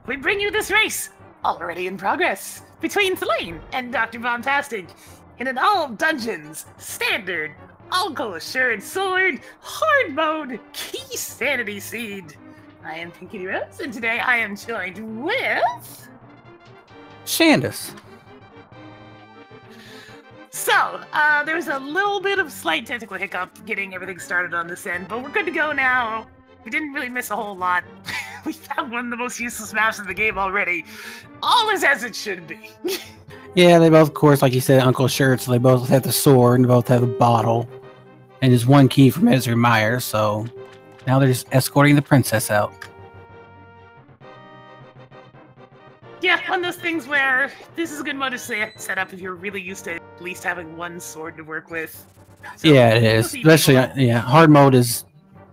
we bring you this race, already in progress, between Thalane and DoctorBobtastic, in an all-dungeons, standard, alcohol-assured sword, hard mode, key sanity seed. I am Pinky Rose, and today I am joined with... Shandis. So, there was a little bit of slight technical hiccup getting everything started on this end, but we're good to go now. We didn't really miss a whole lot. We found one of the most useless maps in the game already. All is as it should be. Yeah, they both, of course, like you said, Uncle Shirt, so they both have the sword and both have the bottle. And there's one key from Ezra Myers, so now they're just escorting the princess out. Yeah, one of those things where this is a good mode to set up if you're really used to at least having one sword to work with. So, yeah, it is. Especially, yeah, hard mode is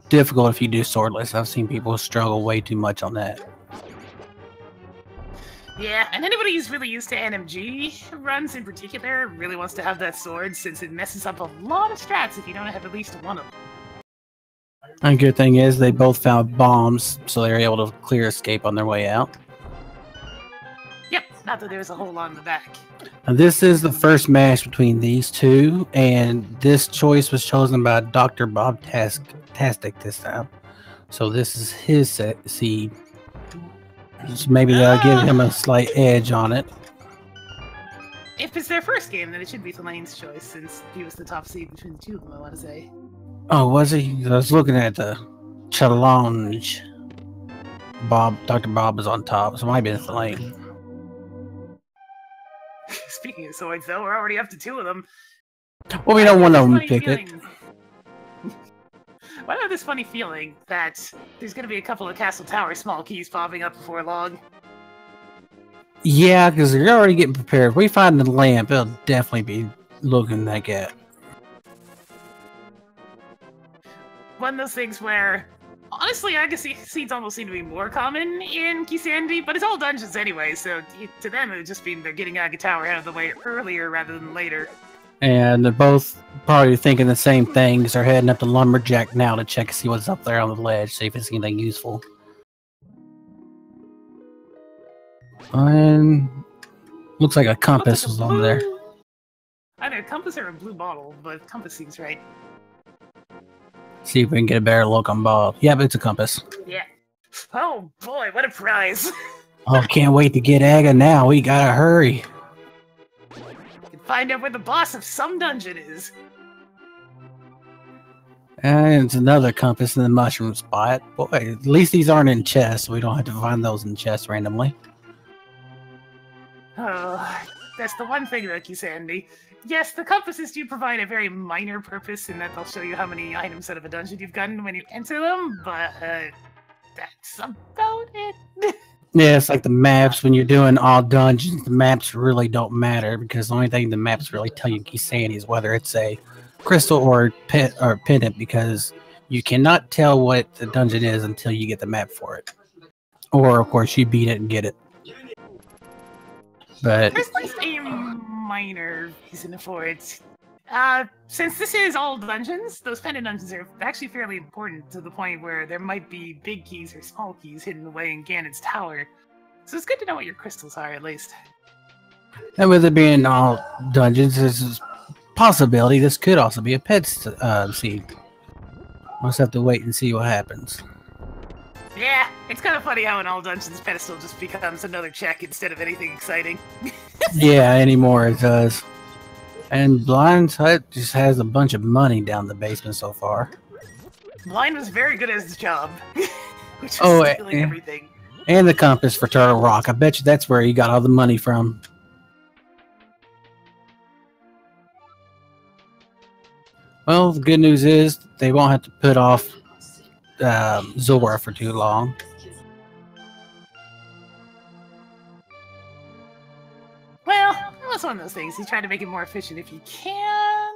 difficult if you do swordless. I've seen people struggle way too much on that. Yeah, and anybody who's really used to NMG runs in particular really wants to have that sword since it messes up a lot of strats if you don't have at least one of them. And good thing is they both found bombs, so they were able to clear escape on their way out. Yep, not that there's a whole lot in the back. Now, this is the first match between these two, and this choice was chosen by DoctorBobtastic this time. So this is his seed. So maybe that'll give him a slight edge on it. If it's their first game, then it should be Thalane's choice, since he was the top seed between the two of them, I want to say. Oh, was he? I was looking at the challenge. Dr. Bob is on top, so it might be Thalane. Speaking of swords, though, we're already up to two of them. Well, we don't want to pick it. Why do I have this funny feeling that there's going to be a couple of Castle Tower small keys popping up before long? Yeah, because they're already getting prepared. If we find the lamp, it'll definitely be looking like it. One of those things where, honestly, I guess seeds almost seem to be more common in Kisandy, but it's all dungeons anyway, so to them it would just mean they're getting Aga Tower out of the way earlier rather than later. And they're both probably thinking the same things. They're heading up to Lumberjack now to check and see what's up there on the ledge, see if it's anything useful. And looks like a compass was on there. Either a compass or a blue bottle, but compass seems right. See if we can get a better look on Bob. Yep, it's a compass. Yeah. Oh boy, what a prize! Oh, can't wait to get Aga now. We gotta hurry. Find out where the boss of some dungeon is. And it's another compass in the mushroom spot. Boy, at least these aren't in chests. So we don't have to find those in chests randomly. Oh, that's the one thing about Kisandy. Yes, the compasses do provide a very minor purpose in that they'll show you how many items out of a dungeon you've gotten when you enter them, but that's about it. Yeah, it's like the maps. When you're doing all dungeons, the maps really don't matter because the only thing the maps really tell you in Kisandy is whether it's a crystal or pendant, because you cannot tell what the dungeon is until you get the map for it. Or, of course, you beat it and get it. But there's at least a minor reason for it. Since this is all dungeons, those pendant dungeons are actually fairly important to the point where there might be big keys or small keys hidden away in Ganon's tower. So it's good to know what your crystals are, at least. And with it being all dungeons, there's a possibility this could also be a pet seed. We'll just have to wait and see what happens. Yeah, it's kind of funny how in all dungeons, pedestal just becomes another check instead of anything exciting. Yeah, anymore it does. And Blind's Hut just has a bunch of money down the basement so far. Blind was very good at his job, which was stealing everything. And the compass for Turtle Rock. I bet you that's where he got all the money from. Well, the good news is they won't have to put off Zora for too long. Well, that's one of those things. He's trying to make it more efficient if he can.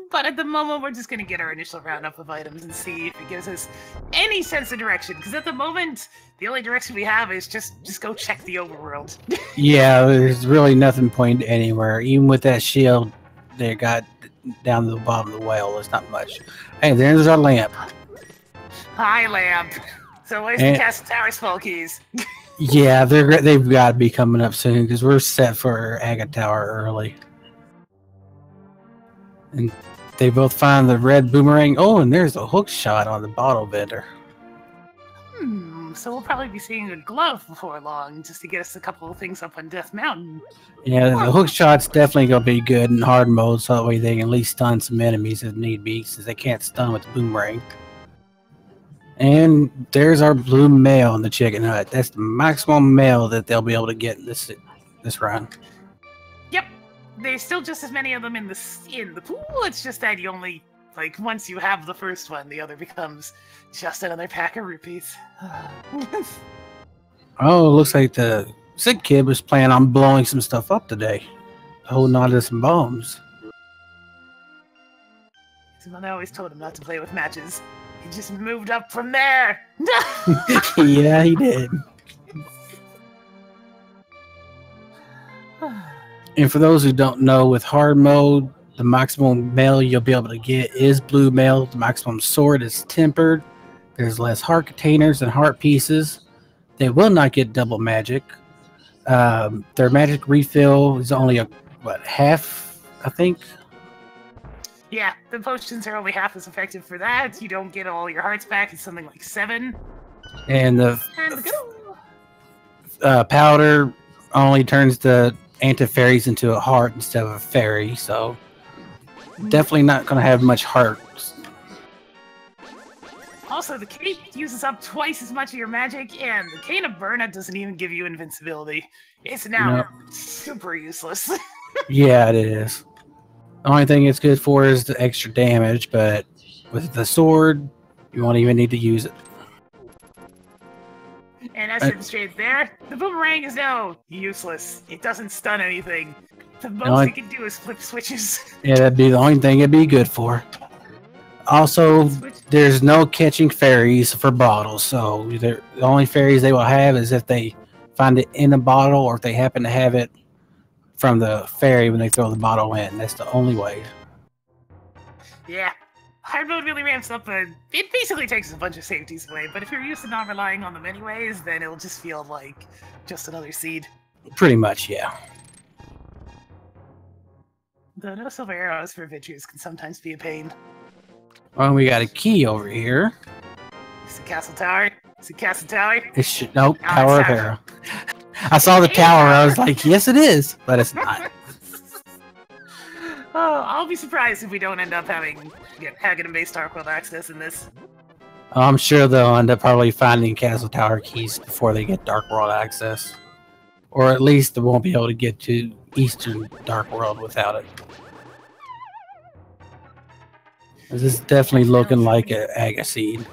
But at the moment, we're just going to get our initial roundup of items and see if it gives us any sense of direction. Because at the moment, the only direction we have is just go check the overworld. Yeah, there's really nothing pointing anywhere. Even with that shield they got down to the bottom of the well, there's not much. Hey, there's our lamp. Hi, lamp. So where's the Castle Tower small keys? Yeah, they've got to be coming up soon because we're set for Aga Tower early. And they both find the red boomerang. Oh, and there's a hook shot on the bottle vendor. So we'll probably be seeing a glove before long, just to get us a couple of things up on Death Mountain. Yeah, the hook shot's definitely going to be good in hard mode, so that way they can at least stun some enemies if need be, since they can't stun with the boomerang. And there's our blue mail in the chicken hut. That's the maximum mail that they'll be able to get in this run. Yep, there's still just as many of them in the pool. It's just that you only, like, once you have the first one, the other becomes just another pack of rupees. Oh, looks like the sick kid was planning on blowing some stuff up today, holding on to some bombs. His mother always told him not to play with matches. He just moved up from there. Yeah, he did. And for those who don't know, with hard mode, the maximum mail you'll be able to get is blue mail. The maximum sword is tempered. There's less heart containers and heart pieces. They will not get double magic. Their magic refill is only half, I think. Yeah, the potions are only half as effective for that. You don't get all your hearts back. It's something like 7. And the powder only turns the anti-fairies into a heart instead of a fairy, so definitely not going to have much hearts. Also, the cape uses up twice as much of your magic, and the cane of Burna doesn't even give you invincibility. It's now super useless. Yeah, it is. The only thing it's good for is the extra damage, but with the sword, you won't even need to use it. And as demonstrated there, the boomerang is now useless. It doesn't stun anything. The most it can do is flip switches. Yeah, that'd be the only thing it'd be good for. Also, there's no catching fairies for bottles, so the only fairies they will have is if they find it in a bottle or if they happen to have it from the fairy when they throw the bottle in. That's the only way. Yeah. Hard mode really ramps up, but it basically takes a bunch of safeties away, but if you're used to not relying on them anyways, then it'll just feel like just another seed. Pretty much, yeah. Though no silver arrows for Vitrues can sometimes be a pain. Well, we got a key over here. Is it Castle Tower? Is it Castle Tower? Nope, Tower of Arrow. I saw the tower, I was like, yes it is, but it's not. Oh, I'll be surprised if we don't end up having Hagen-based Dark World access in this. I'm sure they'll end up probably finding Castle Tower keys before they get Dark World access. Or at least they won't be able to get to Eastern Dark World without it. This is definitely looking like an Agaseed.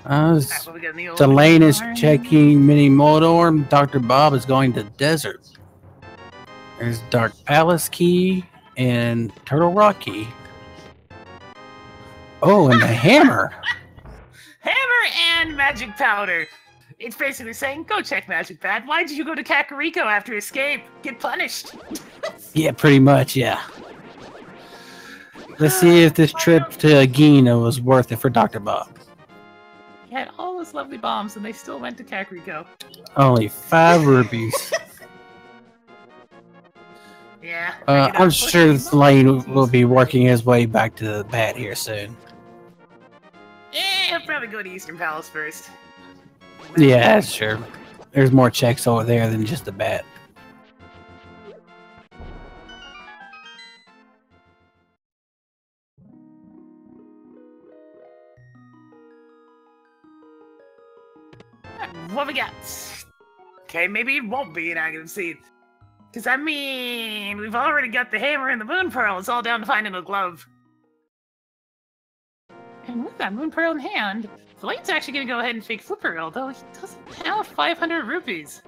Thalane is checking Mini Motor. Dr. Bob is going to Desert. There's Dark Palace Key and Turtle Rock Key. Oh, and the hammer. Hammer and magic powder. It's basically saying, go check Magic Pad. Why did you go to Kakariko after escape? Get punished. Yeah, pretty much, yeah. Let's see if this trip to Gina was worth it for Dr. Bob. He had all those lovely bombs and they still went to Kakariko. Only 5 rupees. Yeah. I'm sure Thalane will be working his way back to the bat here soon. Yeah, he'll probably go to Eastern Palace first. Yeah, that's true. There's more checks over there than just the bat. What we got? Okay, maybe it won't be an active seed. Because, I mean, we've already got the hammer and the moon pearl. It's all down to finding a glove. And with that moon pearl in hand, Thalane's actually going to go ahead and fake Flipper, although he doesn't have 500 rupees.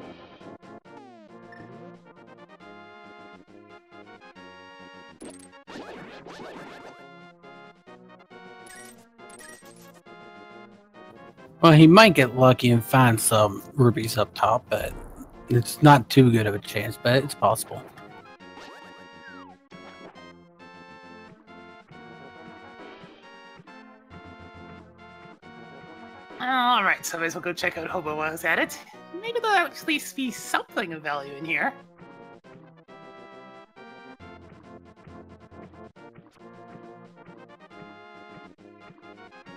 Well, he might get lucky and find some rupees up top, but it's not too good of a chance, but it's possible. Alright, so I might as well go check out Hobo while I was at it. Maybe there'll at least be something of value in here.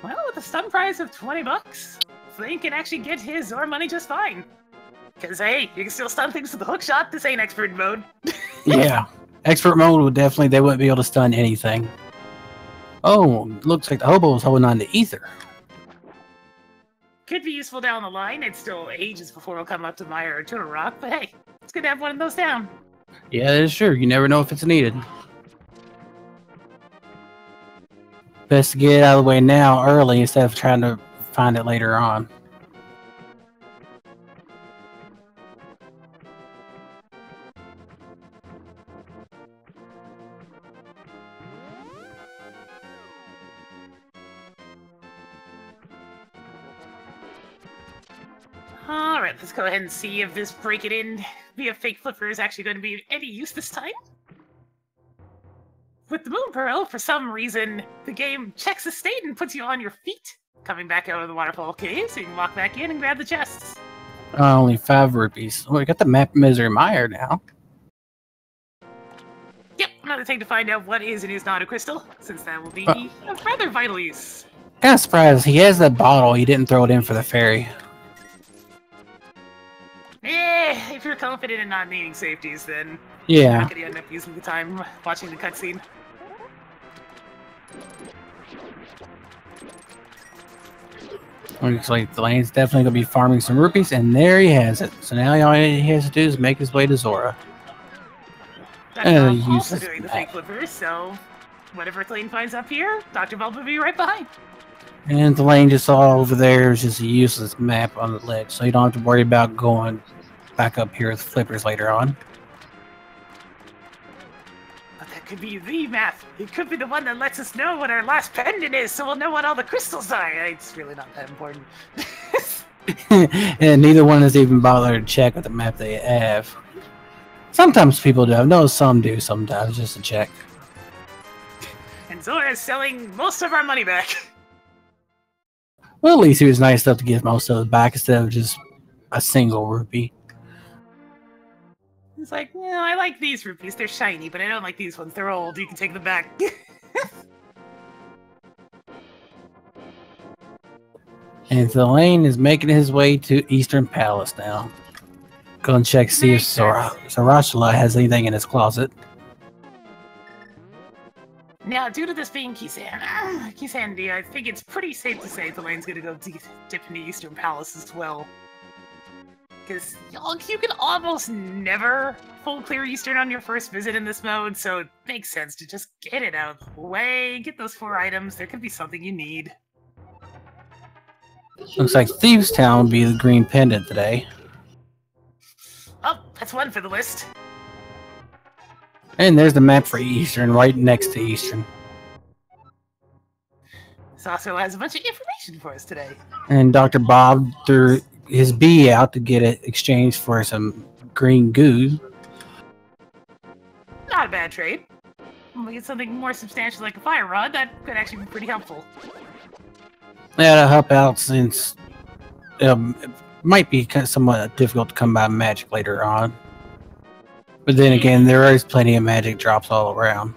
Well, with a stun prize of 20 bucks, Flynn can actually get his or money just fine. Because, hey, you can still stun things with the hook shot. This ain't expert mode. Yeah. Expert mode would definitely, they wouldn't be able to stun anything. Oh, looks like the Hobo's holding on to ether. Could be useful down the line. It's still ages before we'll come up to Mire or Turtle Rock, but hey, it's good to have one of those down. Yeah, that is true. You never know if it's needed. Best to get it out of the way now, early, instead of trying to find it later on. Alright, let's go ahead and see if this break it in via fake flipper is actually going to be of any use this time. With the Moon Pearl, for some reason, the game checks the state and puts you on your feet, coming back out of the waterfall cave, so you can walk back in and grab the chests. Only 5 rupees. Oh, we got the map Misery Mire now. Yep, another thing to find out what is and is not a crystal, since that will be of rather vital use. Kind of surprised. He has that bottle. He didn't throw it in for the fairy. If you're confident in not needing safeties, then Yeah. you're not going to end up using the time watching the cutscene. Looks like Thalane's definitely going to be farming some rupees, and there he has it. So now all he has to do is make his way to Zora. I'm also doing the fake flippers, so whatever Thalane finds up here, Dr. Bob will be right behind. And the lane just all over there is just a useless map on the ledge, so you don't have to worry about going back up here with flippers later on. But that could be the map. It could be the one that lets us know what our last pendant is, so we'll know what all the crystals are. It's really not that important. And neither one has even bothered to check with the map they have. Sometimes people do. I know some do sometimes, just to check. And Zora is selling most of our money back. Well, at least he was nice enough to give most of it back instead of just a single rupee. It's like, yeah, I like these rupees. They're shiny, but I don't like these ones. They're old. You can take them back. And Thalane is making his way to Eastern Palace now. Go and check, see if Sarashla has anything in his closet. Now, due to this being Kisandy, I think it's pretty safe to say Thalane's gonna go dip in the Eastern Palace as well. Because you can almost never full clear Eastern on your first visit in this mode, so it makes sense to just get it out of the way, get those 4 items, there could be something you need. Looks like Thieves Town will be the green pendant today. Oh, that's one for the list. And there's the map for Eastern, right next to Eastern. This also has a bunch of information for us today. And Dr. Bob threw his bee out to get it exchanged for some green goo. Not a bad trade. When we get something more substantial like a fire rod, that could actually be pretty helpful. Yeah, to help out since it might be somewhat difficult to come by magic later on. But then again, there is plenty of magic drops all around.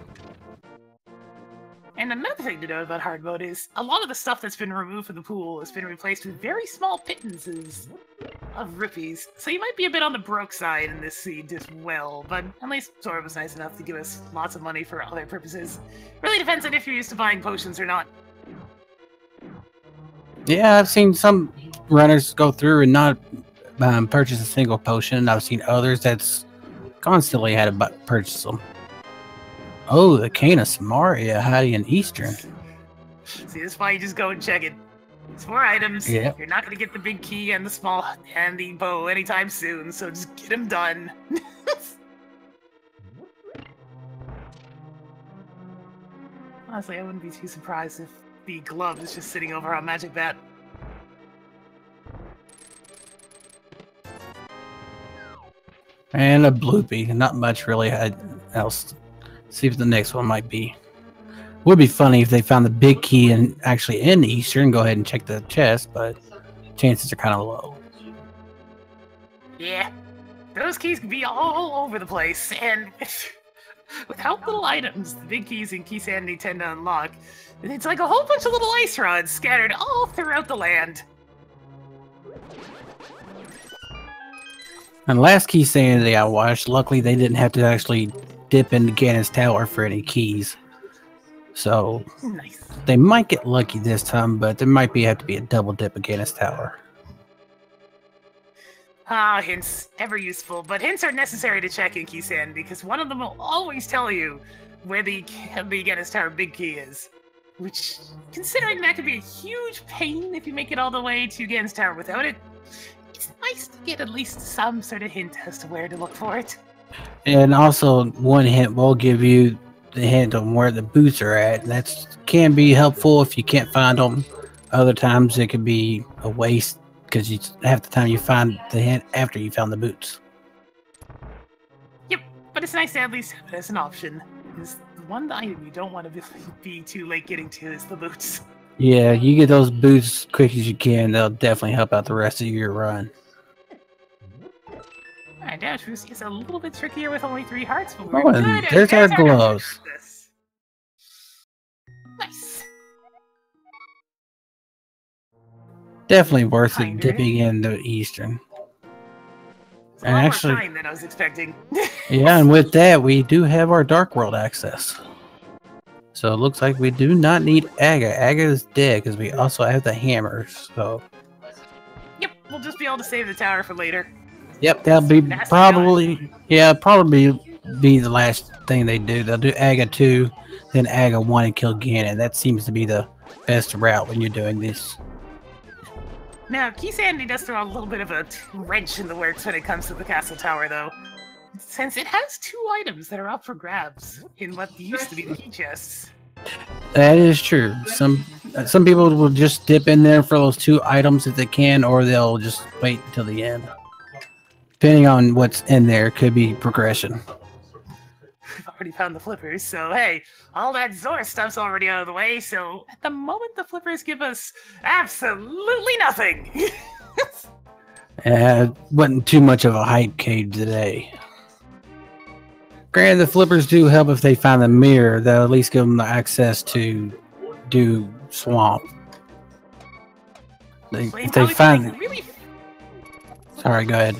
And another thing to note about hard mode is a lot of the stuff that's been removed from the pool has been replaced with very small pittances of rupees. So you might be a bit on the broke side in this seed as well, but at least Zora was nice enough to give us lots of money for other purposes. Really depends on if you're used to buying potions or not. Yeah, I've seen some runners go through and not purchase a single potion. I've seen others that's constantly had to purchase them. Oh, the Cane of Samaria hiding in Eastern. See, that's why you just go and check it. It's 4 items. Yep. You're not going to get the big key and the small and the bow anytime soon, so just get them done. Honestly, I wouldn't be too surprised if the glove is just sitting over our magic bat. And a bloopy. Not much really else. See what the next one might be. Would be funny if they found the big key and actually in Eastern. Go ahead and check the chest, but chances are kind of low. Yeah, those keys can be all over the place, and without little items, the big keys in Key Sanity tend to unlock. It's like a whole bunch of little ice rods scattered all throughout the land. And last Key Sanity I watched, luckily they didn't have to actually dip into Ganon's tower for any keys. So Nice. they might get lucky this time, but there might have to be a double dip at Ganon's tower. Ah, hints. Ever useful, but hints are necessary to check in Key Sanity because one of them will always tell you where the Ganon's tower big key is. Which, considering that could be a huge pain if you make it all the way to Ganon's tower without it, it's nice to get at least some sort of hint as to where to look for it. And also, one hint will give you the hint on where the boots are at. That can be helpful if you can't find them. Other times it could be a waste because half the time you find the hint after you found the boots. Yep, but it's nice to at least have it as an option. Because the one item you don't want to be too late getting to is the boots. Yeah, you get those boots quick as you can. They'll definitely help out the rest of your run. Alright, now Trucy is a little bit trickier with only 3 hearts, but Oh, we're and good. there's our gloves. Nice. Definitely worth it Kinda. dipping into Eastern. It's a And lot actually- more time than I was expecting. Yeah, and with that, we do have our Dark World access. So it looks like we do not need Aga. Aga is dead because we also have the hammers. So, Yep, we'll just be able to save the tower for later. yep, that'll be That's probably be the last thing they do. They'll do Aga 2, then Aga 1 and kill Ganon. That seems to be the best route when you're doing this. Now, Key Sanity does throw a little bit of a wrench in the works when it comes to the castle tower, though. Since it has 2 items that are up for grabs in what used to be the key chests. That is true. Some people will just dip in there for those 2 items if they can, or they'll just wait until the end. Depending on what's in there, could be progression. We've already found the flippers, so hey, all that Zora stuff's already out of the way, so at the moment the flippers give us absolutely nothing. Wasn't too much of a hype cave today. Granted, the flippers do help if they find the mirror. They'll at least give them the access to do swamp. If they find... Sorry, go ahead.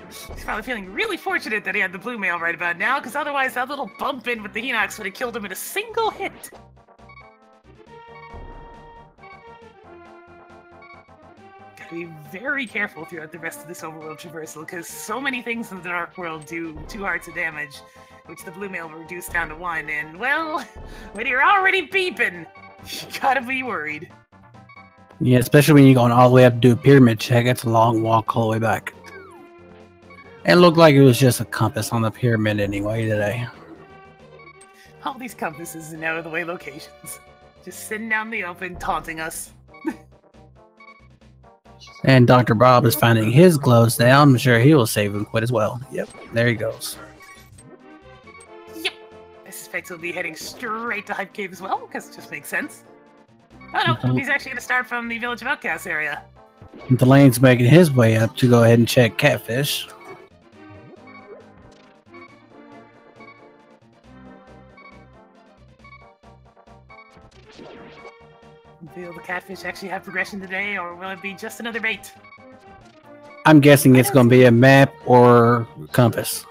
He's probably feeling really fortunate that he had the blue mail right about now, because otherwise that little bump in with the Hinox would have killed him in a single hit. Gotta be very careful throughout the rest of this overworld traversal, because so many things in the Dark World do 2 hearts of damage, which the blue mail will reduce down to 1, and, well, when you're already beeping, you gotta be worried. Yeah, especially when you're going all the way up to do a pyramid check. That's a long walk all the way back. It looked like it was just a compass on the pyramid anyway today. All these compasses and out-of-the-way locations. Just sitting out in the open, taunting us. And Dr. Bob is finding his gloves now. I'm sure he will save him quite as well. Yep, there he goes. Yep. I suspect he'll be heading straight to Hype Cave as well, because it just makes sense. Oh no, he's actually going to start from the Village of Outcasts area. Thalane's making his way up to go ahead and check Catfish. Will the Catfish actually have progression today, or will it be just another bait? I'm guessing it's going to be a map or compass.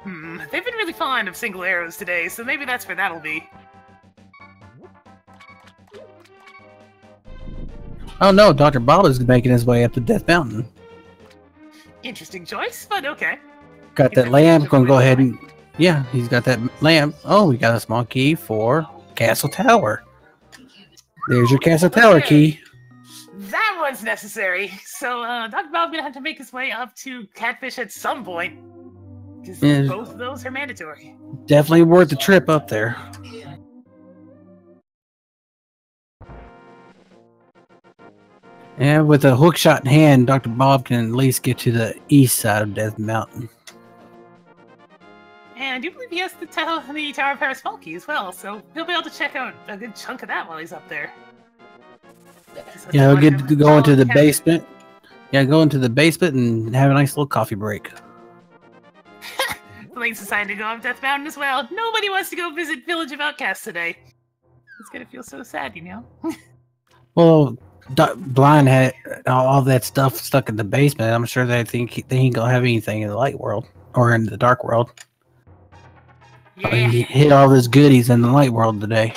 They've been really fond of single arrows today, so maybe that's where that'll be. Oh no, Dr. Bob is making his way up to Death Mountain. Interesting choice, but okay. Got that lamp, going to go ahead and... Yeah, he's got that lamp. Oh, we got a small key for Castle Tower. There's your Castle Tower key. That one's necessary. So, Dr. Bob's gonna have to make his way up to Catfish at some point. Because both of those are mandatory. Definitely worth the trip up there. And with a hook shot in hand, Dr. Bob can at least get to the east side of Death Mountain. And I do believe he has the Tower of Paris key as well, so he'll be able to check out a good chunk of that while he's up there. So Yeah, we'll get to go into the cabinet. basement. Yeah, go into the basement and have a nice little coffee break. Thalane's decided to go up Death Mountain as well. Nobody wants to go visit Village of Outcasts today. It's gonna feel so sad, you know? Well, Blind had all that stuff stuck in the basement. I'm sure they think they ain't gonna have anything in the light world or in the dark world. Yeah. He hid all his goodies in the light world today.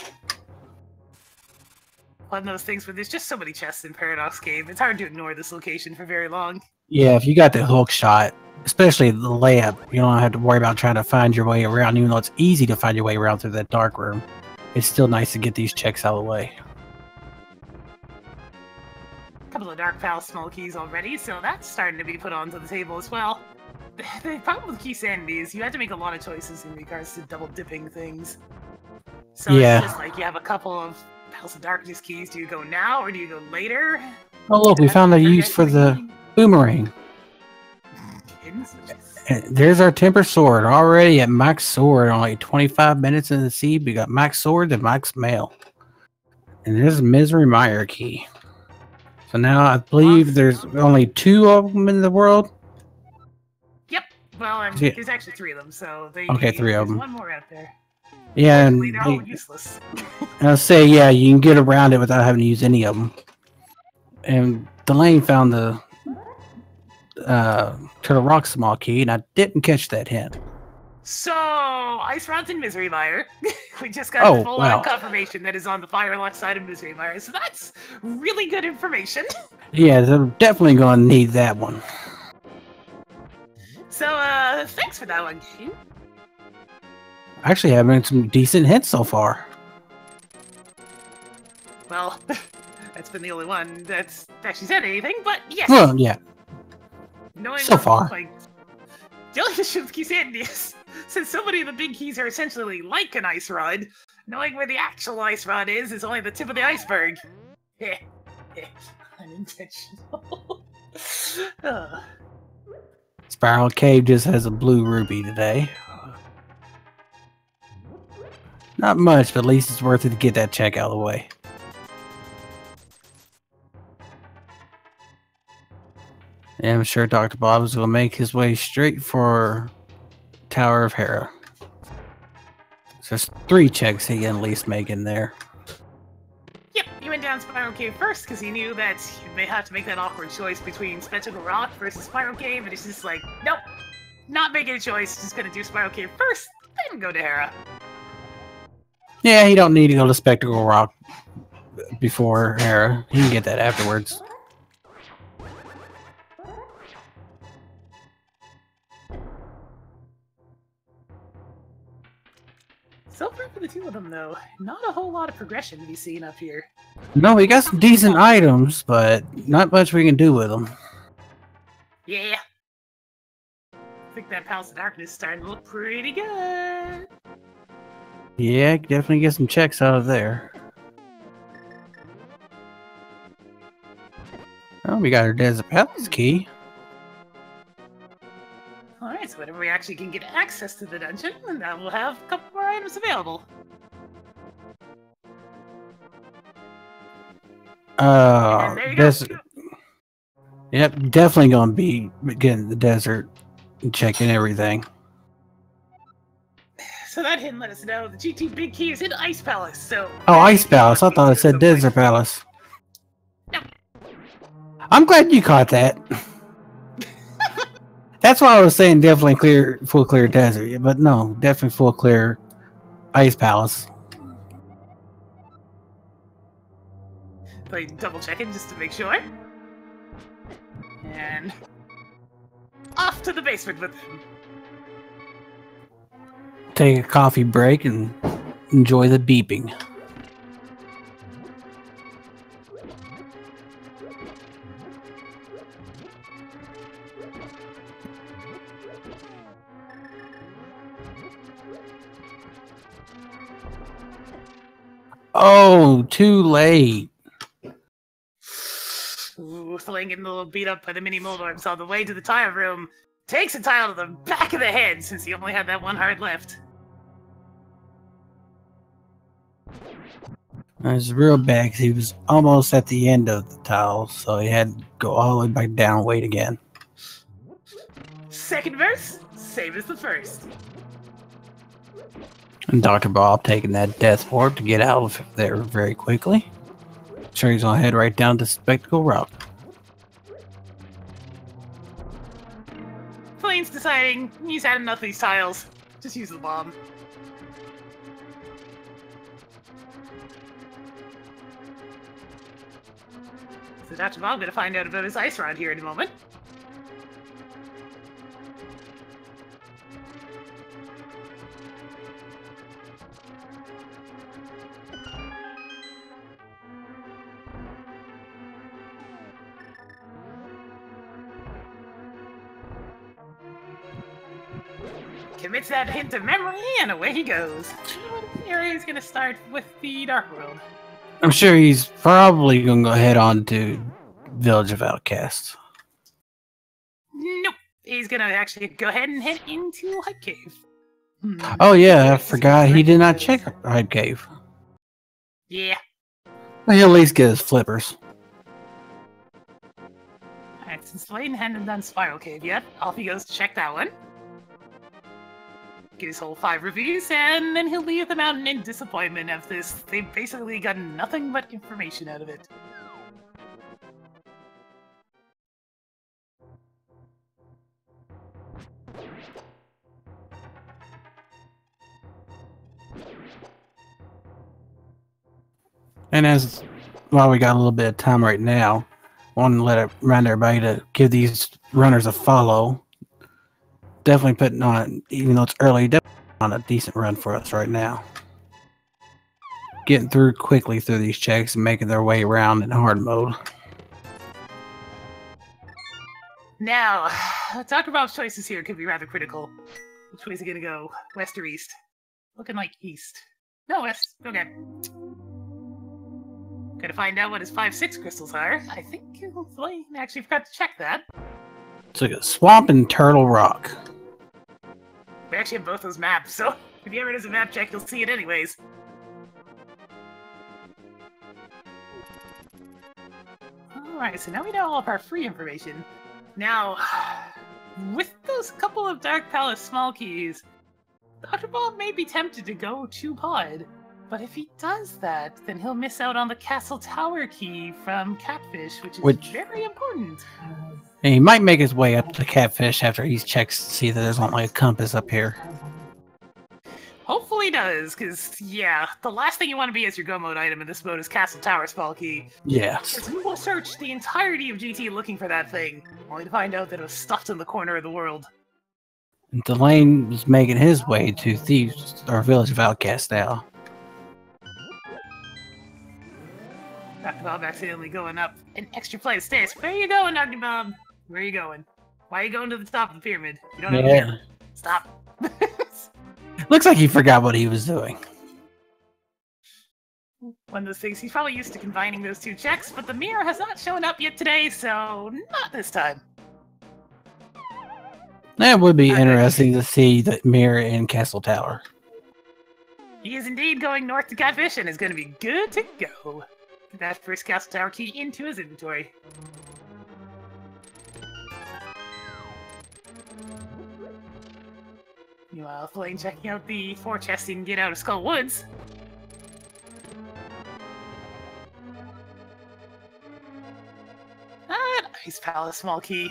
One of those things where there's just so many chests in Paradox Cave. It's hard to ignore this location for very long. Yeah, if you got the hook shot, especially the layup, you don't have to worry about trying to find your way around, even though it's easy to find your way around through that dark room. It's still nice to get these checks out of the way. A couple of Dark Pal small keys already, so that's starting to be put onto the table as well. The problem with Key Sanity is you had to make a lot of choices in regards to double dipping things. So Yeah. it's just like you have a couple of Palace of Darkness keys. Do you go now or do you go later? Oh look, we found a use for the boomerang. And there's our Temper Sword, already at max sword, only 25 minutes in the sea. We got max sword and max mail. And there's a Misery Mire key. So now I believe there's only 2 of them in the world. Yep. Well, and Yeah. there's actually 3 of them, so they Okay, 3 of them. one more out there. Yeah, and They're all useless. I'll say, yeah, you can get around it without having to use any of them. And Thalane found the Turtle Rock small key, and I didn't catch that hint. So, Ice Rods and Misery Mire. We just got full-on confirmation that is on the Firelock side of Misery Mire, so that's really good information. Yeah, they're definitely going to need that one. So, thanks for that one, Gene. Actually, having some decent hints so far. Well, that's been the only one that's actually said anything, but yes. Well, yeah. Knowing So far. Like, the only issue with Key Sanity is, since so many of the big keys are essentially like an ice rod, knowing where the actual ice rod is only the tip of the iceberg. Unintentional. Spiral Cave just has a blue ruby today. Not much, but at least it's worth it to get that check out of the way. And I'm sure Dr. Bob is going to make his way straight for Tower of Hera. So there's 3 checks he can at least make in there. Yep, he went down Spiral Cave first because he knew that he may have to make that awkward choice between Spectacle Rock versus Spiral Cave, and it's just like, nope, not making a choice, just gonna do Spiral Cave first, then go to Hera. Yeah, he don't need to go to Spectacle Rock before Hera. He can get that afterwards. So far for the 2 of them, though, not a whole lot of progression to be seen up here. No, we got some decent items, but not much we can do with them. Yeah. I think that Palace of Darkness is starting to look pretty good. Yeah, definitely get some checks out of there. Oh, we got our Desert Palace key. Alright, so whenever we actually can get access to the dungeon, then we'll have a couple more items available. There you Desert. go. Yep, definitely gonna be getting the desert and checking everything. So that hint let us know the GT Big Key is in Ice Palace, so... Oh, Ice Palace. I thought it said Desert Palace. No. I'm glad you caught that. That's why I was saying definitely clear, full clear desert, but no, definitely full clear Ice Palace. Like, double checking just to make sure. And... off to the basement with him. Take a coffee break and enjoy the beeping. Oh, too late. Ooh, Thalane getting a little beat up by the mini Moldorms on the way to the tile room. Takes a tile to the back of the head since he only had that one heart left. It was real bad because he was almost at the end of the tile, so he had to go all the way back down, wait again. Second verse, same as the first. And Dr. Bob taking that death orb to get out of there very quickly. Sure, he's gonna head right down to Spectacle Rock. Flame's deciding he's had enough of these tiles. Just use the bomb. So Dr. Bob gonna find out about his ice rod here in a moment. Commits that hint of memory, and away he goes. Here he's gonna start with the Dark World. I'm sure he's probably gonna go head on to Village of Outcasts. Nope. He's gonna actually go ahead and head into Hype Cave. Oh yeah, I forgot he did not check Hype Cave. Yeah. Well, he'll at least get his flippers. Alright, since Thalane hadn't done Spiral Cave yet, off he goes to check that one. Get his whole 5 reviews, and then he'll leave the mountain in disappointment of this. They've basically gotten nothing but information out of it. And as while we got a little bit of time right now, I want to let it remind everybody to give these runners a follow. Definitely putting on, even though it's early, definitely on a decent run for us right now. Getting through quickly through these checks and making their way around in hard mode. Now, Dr. Bob's choices here could be rather critical. Which way is he gonna go? West or east? Looking like east. No, west. Okay. Gotta find out what his 5-6 crystals are. I think Thalane actually forgot to check that. It's like a swamp and Turtle Rock. We actually have both those maps, so if he ever does a map check, you'll see it anyways. Alright, so now we know all of our free information. Now, with those couple of Dark Palace small keys, Dr. Bob may be tempted to go to Pod. But if he does that, then he'll miss out on the Castle Tower key from Catfish, which is very important. And he might make his way up to Catfish after he checks to see that there's only a compass up here. Hopefully he does, because, yeah, the last thing you want to be as your go mode item in this mode is Castle Tower small key. Yes. Because we will search the entirety of GT looking for that thing, only to find out that it was stuffed in the corner of the world. And Thalane was making his way to Thieves, or Village of Outcasts now. Dr. Bob accidentally going up an extra flight of stairs. Where are you going, Dr. Bob? Where are you going? Why are you going to the top of the pyramid? You don't have to. Stop. Looks like he forgot what he was doing. One of those things, he's probably used to combining those two checks, but the mirror has not shown up yet today, so not this time. That would be interesting to see the mirror in Castle Tower. He is indeed going north to Catfish and is going to be good to go. Get that first Castle Tower key into his inventory. Meanwhile, Thalane checking out the 4 chests he can get out of Skull Woods. Ice Palace small key.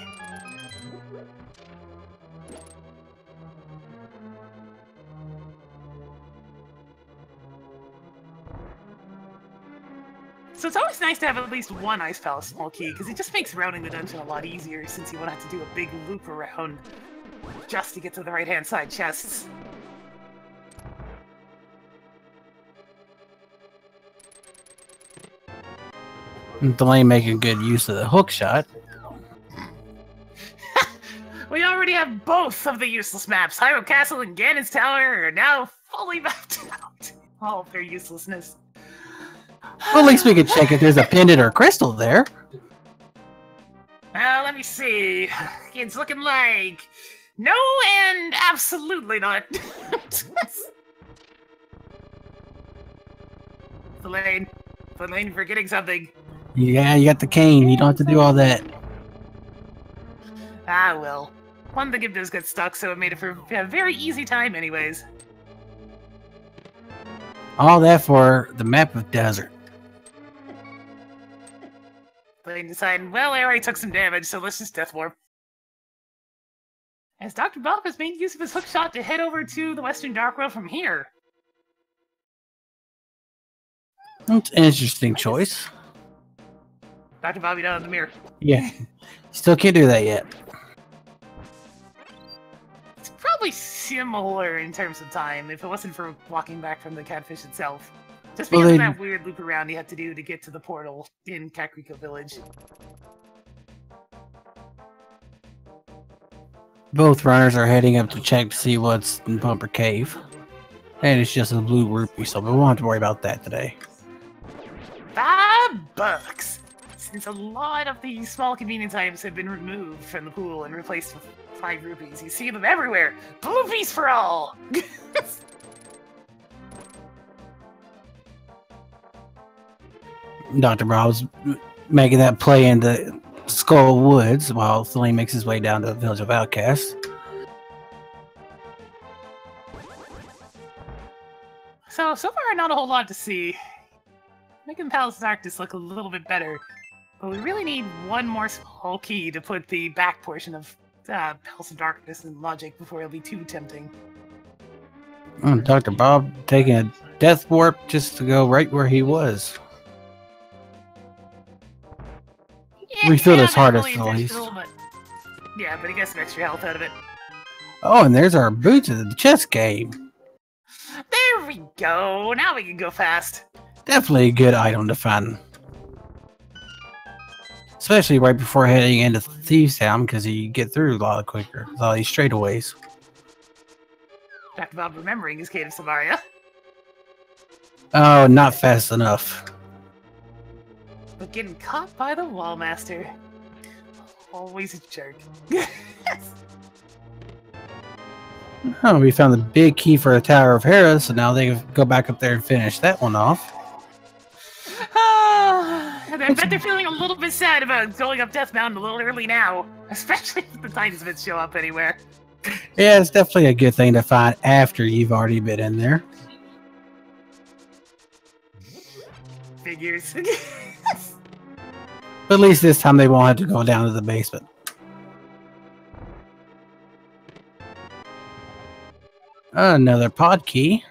So it's always nice to have at least one Ice Palace small key, because it just makes rounding the dungeon a lot easier since you won't have to do a big loop around just to get to the right-hand side chests. Thalane making good use of the hook shot. We already have both of the useless maps. Hyrule Castle and Ganon's Tower are now fully mapped out. All of their uselessness. Well, at least we could check if there's a pendant or crystal there. Let me see. It's looking like no and absolutely not. Thalane, Thalane, forgetting something. Yeah, you got the cane. You don't have to do all that. Ah, well. One thing does get stuck, so it made it for a very easy time anyways. All that for the map of desert. Thalane decided, well, I already took some damage, so let's just death warp. As Dr. Bob has made use of his hookshot to head over to the Western Dark World from here. That's an interesting choice. Dr. Bobby down in the mirror. Yeah. Still can't do that yet. It's probably similar in terms of time if it wasn't for walking back from the catfish itself. Just because of that weird loop around you have to do to get to the portal in Kakariko Village. Both runners are heading up to check to see what's in Bumper Cave. And it's just a blue rupee, so we won't have to worry about that today. $5! Since a lot of the small convenience items have been removed from the pool and replaced with 5 rupees, you see them everywhere! Bluepies for all! Dr. Bob's making that play in the Skull Woods while Thalane makes his way down to the Village of Outcasts. So far not a whole lot to see. Making Palace of Darkness look a little bit better. But we really need one more small key to put the back portion of Palace of Darkness in logic before it'll be too tempting. Dr. Bob taking a death warp just to go right where he was. Yeah, We feel his hardest really at least. but yeah, but he gets some extra health out of it. Oh, and there's our boots of the chess game. There we go. Now we can go fast. Definitely a good item to find. Especially right before heading into Thieves Town, because you get through a lot quicker with all these straightaways. Dr. Bob remembering his Cave of Samaria. Oh, not fast enough. But getting caught by the Wallmaster. Always a jerk. Oh, we found the big key for the Tower of Hera, so now they go back up there and finish that one off. And I bet they're feeling a little bit sad about going up Death Mountain a little early now. Especially if the Titans bits show up anywhere. Yeah, it's definitely a good thing to find after you've already been in there. Figures. But at least this time they won't have to go down to the basement. Another pod key.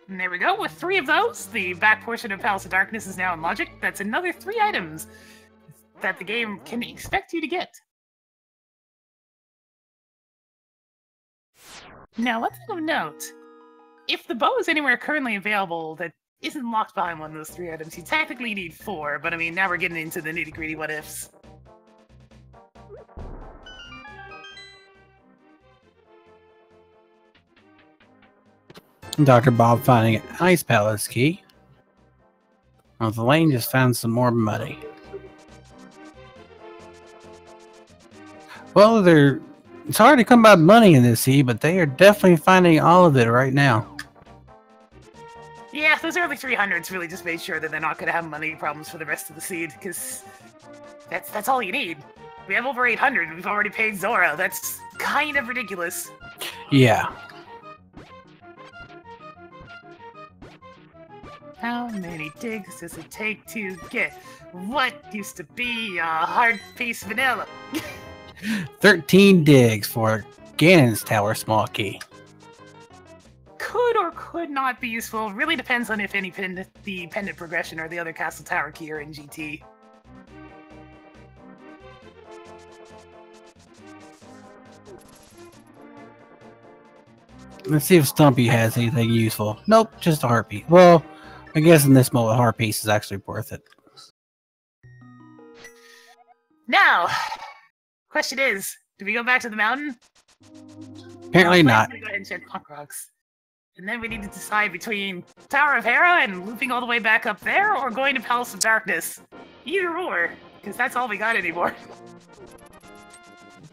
And there we go. With 3 of those, the back portion of Palace of Darkness is now in logic. That's another 3 items that the game can expect you to get. Now, one thing of note, if the bow is anywhere currently available that isn't locked behind one of those 3 items, you technically need 4, but I mean, now we're getting into the nitty-gritty what-ifs. Dr. Bob finding an Ice Palace key. Well, Thalane just found some more money. Well, it's hard to come by money in this sea, but they are definitely finding all of it right now. Yeah, those early 300s really just made sure that they're not going to have money problems for the rest of the seed, because that's all you need. We have over 800, and we've already paid Zora. That's kind of ridiculous. Yeah. How many digs does it take to get what used to be a hard piece vanilla? 13 digs for Ganon's Tower small key. Could or could not be useful. Really depends on if the pendant progression or the other castle tower key are in GT. Let's see if Stumpy has anything useful. Nope, just a heart piece. Well, I guess in this mode, a heart piece is actually worth it. Now, question is, do we go back to the mountain? Apparently not. Go ahead and check Punk Rocks. And then we need to decide between Tower of Hera and looping all the way back up there, or going to Palace of Darkness. Either or, because that's all we got anymore.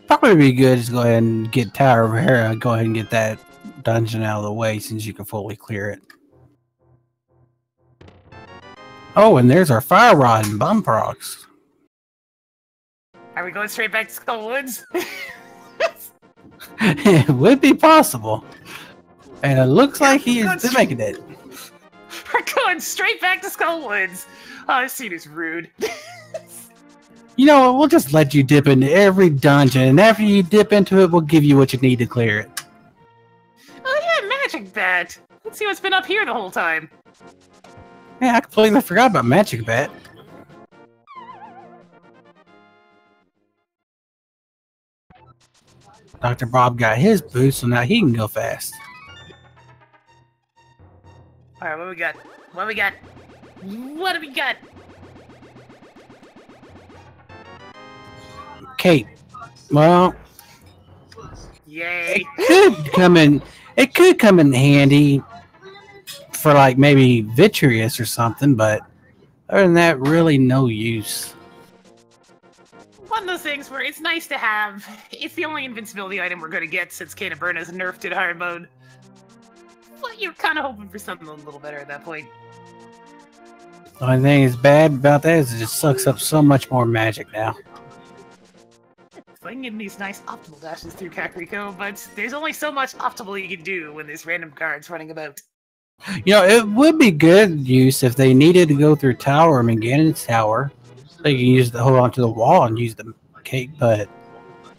Probably be good to go ahead and get Tower of Hera, go ahead and get that dungeon out of the way since you can fully clear it. Oh, and there's our fire rod and bum procs. Are we going straight back to Skull Woods? It would be possible. And it looks like he is making it. We're going straight back to Skull Woods. Oh, this scene is rude. You know what? We'll just let you dip into every dungeon, and after you dip into it, we'll give you what you need to clear it. Oh yeah, magic bat. Let's see what's been up here the whole time. Yeah, I completely forgot about Magic Bat. Dr. Bob got his boost, so now he can go fast. Alright, what we got? What we got? What do we got? Cape. Well, Yay. it could come in handy for like maybe Vitreous or something, but other than that, really no use. One of those things where it's nice to have. It's the only invincibility item we're going to get since Cane of Burn is nerfed in hard mode. But you're kind of hoping for something a little better at that point. The only thing that's bad about that is it just sucks up so much more magic now. So I can get these nice optimal dashes through Kakariko, but there's only so much optimal you can do when there's random guards running about. You know, it would be good use if they needed to go through Tower, Ganon's Tower. They can use the hold onto the wall and use the cape, but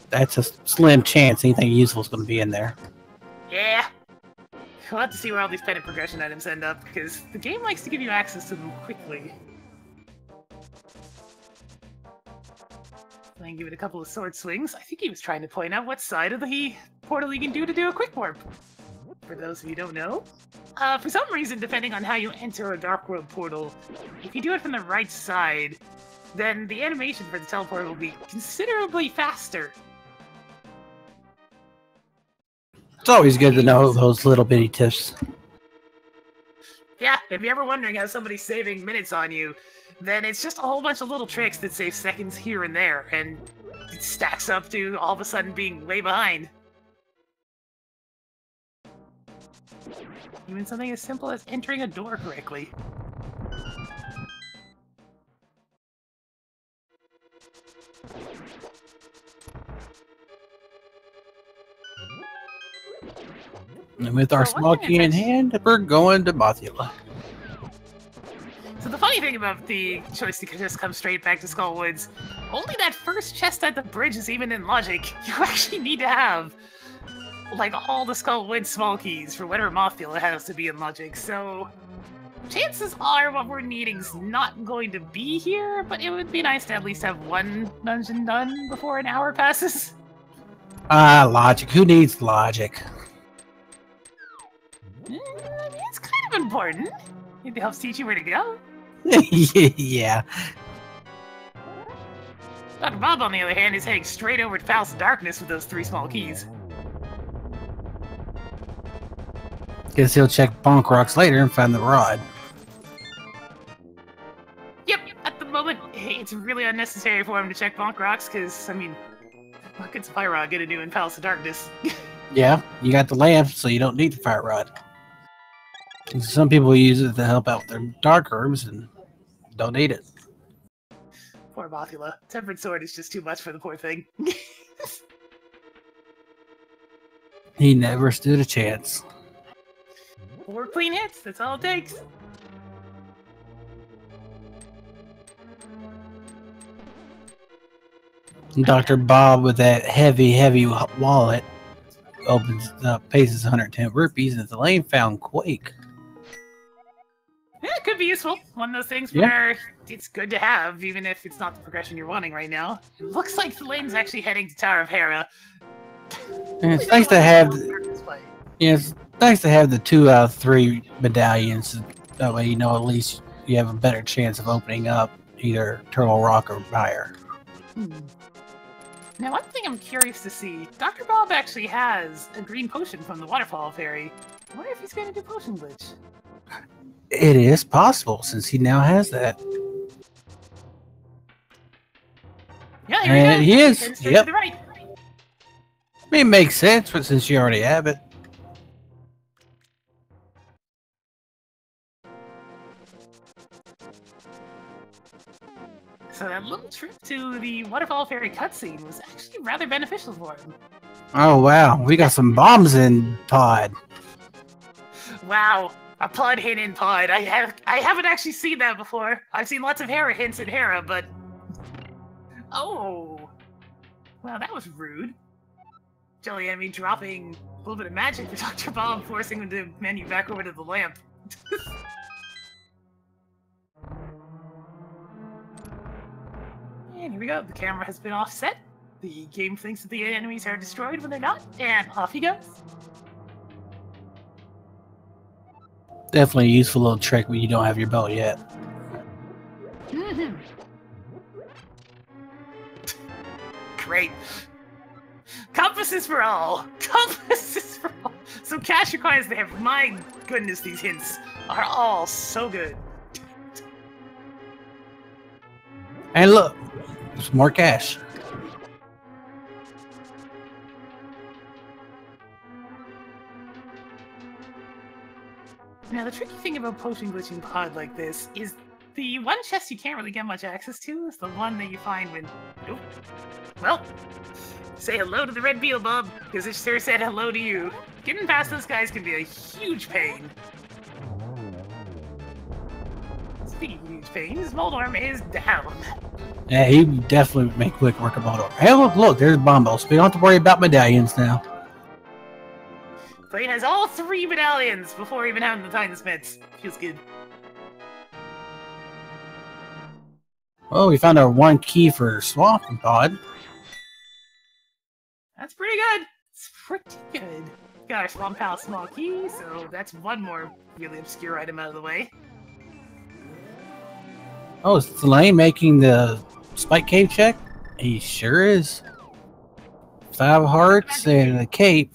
that's a slim chance anything useful is going to be in there. Yeah. We'll have to see where all these pennant progression items end up, because the game likes to give you access to them quickly. I can give it a couple of sword swings. I think he was trying to point out what side of the portal you can do a quick warp. For those of you who don't know. For some reason, depending on how you enter a Dark World portal, if you do it from the right side, then the animation for the teleport will be considerably faster. It's always good to know those little bitty tips. Yeah, if you're ever wondering how somebody's saving minutes on you, then it's just a whole bunch of little tricks that save seconds here and there, and it stacks up to all of a sudden being way behind. Even something as simple as entering a door correctly. And with our small key in hand, we're going to Mothula. So the funny thing about the choice to just come straight back to Skull Woods, only that first chest at the bridge is even in logic. You actually need to have like all the Skull Woods small keys for whatever Mothula has to be in logic, so chances are what we're needing is not going to be here, but it would be nice to at least have one dungeon done before an hour passes. Logic. Who needs logic? I mean, it's kind of important. It helps teach you where to go. Yeah. Dr. Bob, on the other hand, is heading straight over to Palace of Darkness with those 3 small keys. Guess he'll check Bonk Rocks later and find the rod. Yep, at the moment, it's really unnecessary for him to check Bonk Rocks, because, I mean, what good's Fire Rod gonna do in Palace of Darkness? Yeah, you got the lamp, so you don't need the fire rod. Some people use it to help out with their dark herbs and don't need it. Poor Mothula. Tempered Sword is just too much for the poor thing. He never stood a chance. 4 clean hits, that's all it takes. Dr. Bob with that heavy wallet opens up, pays his 110 rupees, and Thalane found Quake. Yeah, it could be useful. One of those things where it's good to have, even if it's not the progression you're wanting right now. It looks like Thalane's actually heading to Tower of Hera. And it's nice to have. Yeah, it's nice to have the 2 out of 3 medallions. That way, you know, at least you have a better chance of opening up either Turtle Rock or Fire. Now, one thing I'm curious to see, Dr. Bob actually has a green potion from the Waterfall Fairy. I wonder if he's going to do Potion Glitch. It is possible, since he now has that. Yeah, and he is. Yep. To the right. I mean, it makes sense, but since you already have it. to the Waterfall Fairy cutscene was actually rather beneficial for him. Oh wow, we got some bombs in Pod. Wow, a pod hint in Pod. I haven't actually seen that before. I've seen lots of Hera hints in Hera, but oh, well, that was rude. Jelly enemy dropping a little bit of magic for Dr. Bob, forcing him to menu back over to the lamp. And here we go. The camera has been offset. The game thinks that the enemies are destroyed when they're not, and off he goes. Definitely a useful little trick when you don't have your belt yet. Mm-hmm. Great. Compasses for all. Compasses for all. So cash requires they have. My goodness, these hints are all so good. And look, there's more cash. Now, the tricky thing about potion glitching Pod like this is the one chest you can't really get much access to is the one that you find when... Nope. Well, say hello to the red Beelzebub, because it sure said hello to you. Getting past those guys can be a huge pain. Speaking of huge pain, Moldorm is down. Yeah, he would definitely make quick work of Moldor. Hey, look, there's Bombos. We don't have to worry about medallions now. Thalane has all 3 medallions before even having the Titansmiths. Feels good. Oh, we found our 1 key for Swamping Pod. That's pretty good. It's pretty good. Got our Swamp House small key, so that's 1 more really obscure item out of the way. Oh, is Thalane making the Spike Cave check? He sure is. 5 hearts and a cape.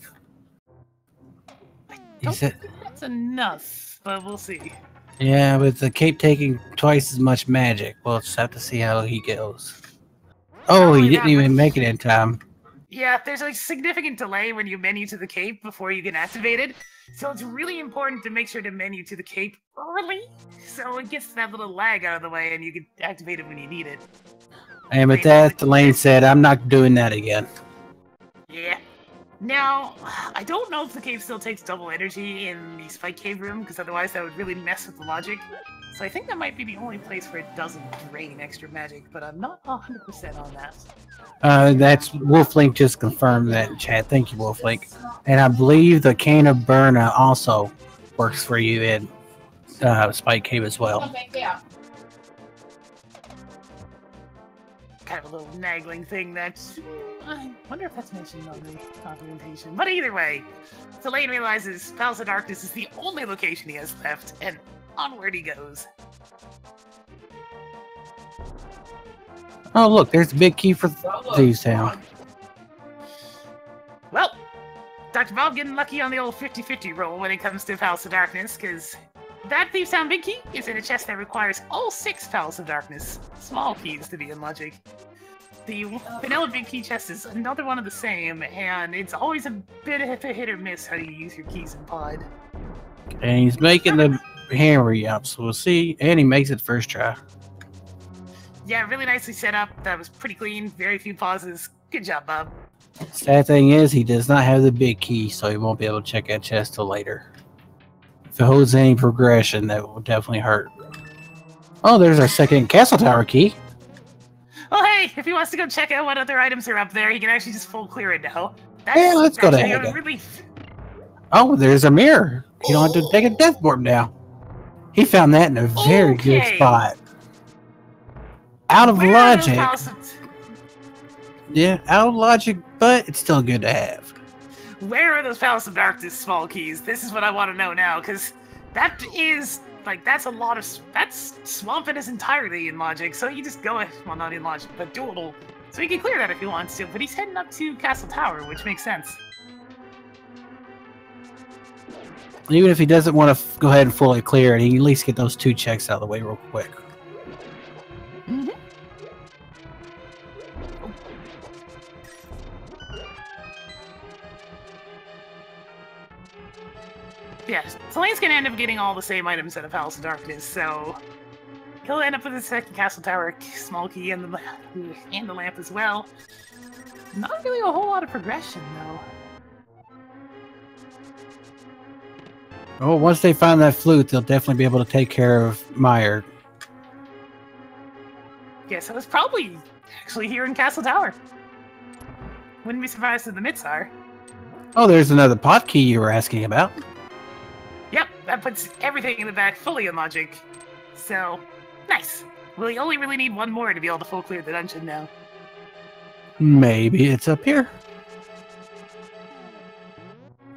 I don't think that's enough, but we'll see. Yeah, with the cape taking twice as much magic. We'll just have to see how he goes. Oh, he didn't even make it in time. Yeah, there's a significant delay when you menu to the cape before you get activated. So it's really important to make sure to menu to the cape early, so it gets that little lag out of the way and you can activate it when you need it. And with that, Thalane said, I'm not doing that again. Yeah. Now, I don't know if the cave still takes double energy in the Spike Cave room, because otherwise that would really mess with the logic. So I think that might be the only place where it doesn't drain extra magic, but I'm not 100% on that. That's Wolflink just confirmed that in chat. Thank you, Wolflink. And I believe the Cane of Burna also works for you in Spike Cave as well. Okay, yeah. Kind of a little nagging thing that I wonder if that's mentioned on the documentation. But either way, Thalane realizes Palace of Darkness is the only location he has left, and onward he goes. Oh, look, there's a big key for Thieves Town. Well, Dr. Bob getting lucky on the old 50-50 roll when it comes to Palace of Darkness, because that Thieves Town big key is in a chest that requires all 6 Palace of Darkness small keys to be in logic. The vanilla big key chest is another one of the same, and it's always a bit of a hit or miss how you use your keys in Pod. And he's making the hammer up, so we'll see. And he makes it first try. Yeah, really nicely set up. That was pretty clean. Very few pauses. Good job, Bob. Sad thing is, he does not have the big key, so he won't be able to check that chest till later. If it holds any progression, that will definitely hurt. Oh, there's our second castle tower key. Oh, hey, if he wants to go check out what other items are up there, he can actually just full clear it now. That's yeah, let's go to a Haga. relief. Oh, there's a mirror. You don't have to take a death orb now. He found that in a very good spot. Out of logic. Yeah, out of logic, but it's still good to have. Where are those Palace of Darkness small keys? This is what I want to know now, because that is, like, that's a lot of, that's swamping us entirely in logic, so you just go, well, not in logic, but doable. So he can clear that if he wants to, but he's heading up to Castle Tower, which makes sense. Even if he doesn't want to go ahead and fully clear it, he can at least get those 2 checks out of the way real quick. Mm-hmm. Yes, Thalane's gonna end up getting all the same items out of Palace of Darkness, so he'll end up with the second castle tower small key and the lamp as well. Not really a whole lot of progression, though. Oh, once they find that flute, they'll definitely be able to take care of Meyer. Yeah, so it's probably actually here in Castle Tower. Wouldn't be surprised if the myths are. Oh, there's another pot key you were asking about. Yep, that puts everything in the back fully in logic. So, nice. We only really need one more to be able to full clear the dungeon now. Maybe it's up here.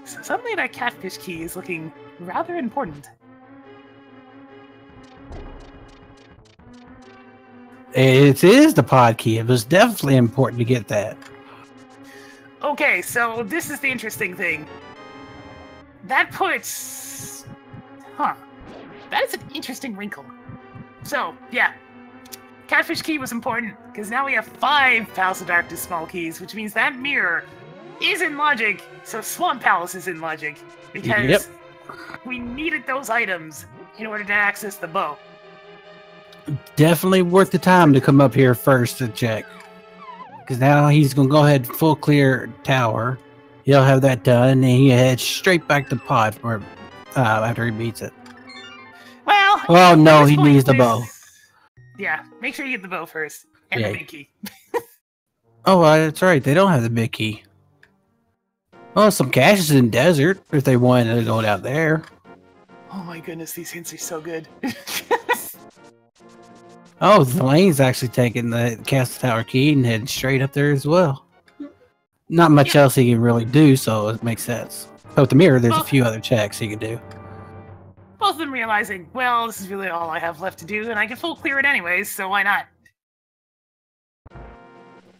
So suddenly that catfish key is looking rather important. It is the pod key. It was definitely important to get that. Okay, so this is the interesting thing. That puts... Huh. That is an interesting wrinkle. So, yeah. Catfish key was important, because now we have 5 Palace of Darkness small keys, which means that mirror is in logic, so Swamp Palace is in logic. Because we needed those items in order to access the bow. Definitely worth the time to come up here first to check. Because now he's going to go ahead full clear tower. He'll have that done, and he heads straight back to pod for, after he beats it. Well, no, he needs the bow. Yeah, make sure you get the bow first. And the big key. Oh, that's right. They don't have the big key. Oh, some caches in desert if they wanted to go down there. Oh my goodness, these hints are so good. Oh, Thalane's actually taking the Castle Tower key and heading straight up there as well. Not much else he can really do, so it makes sense. But with the mirror, there's a few other checks he can do. Both of them realizing, well, this is really all I have left to do, and I can full clear it anyways, so why not?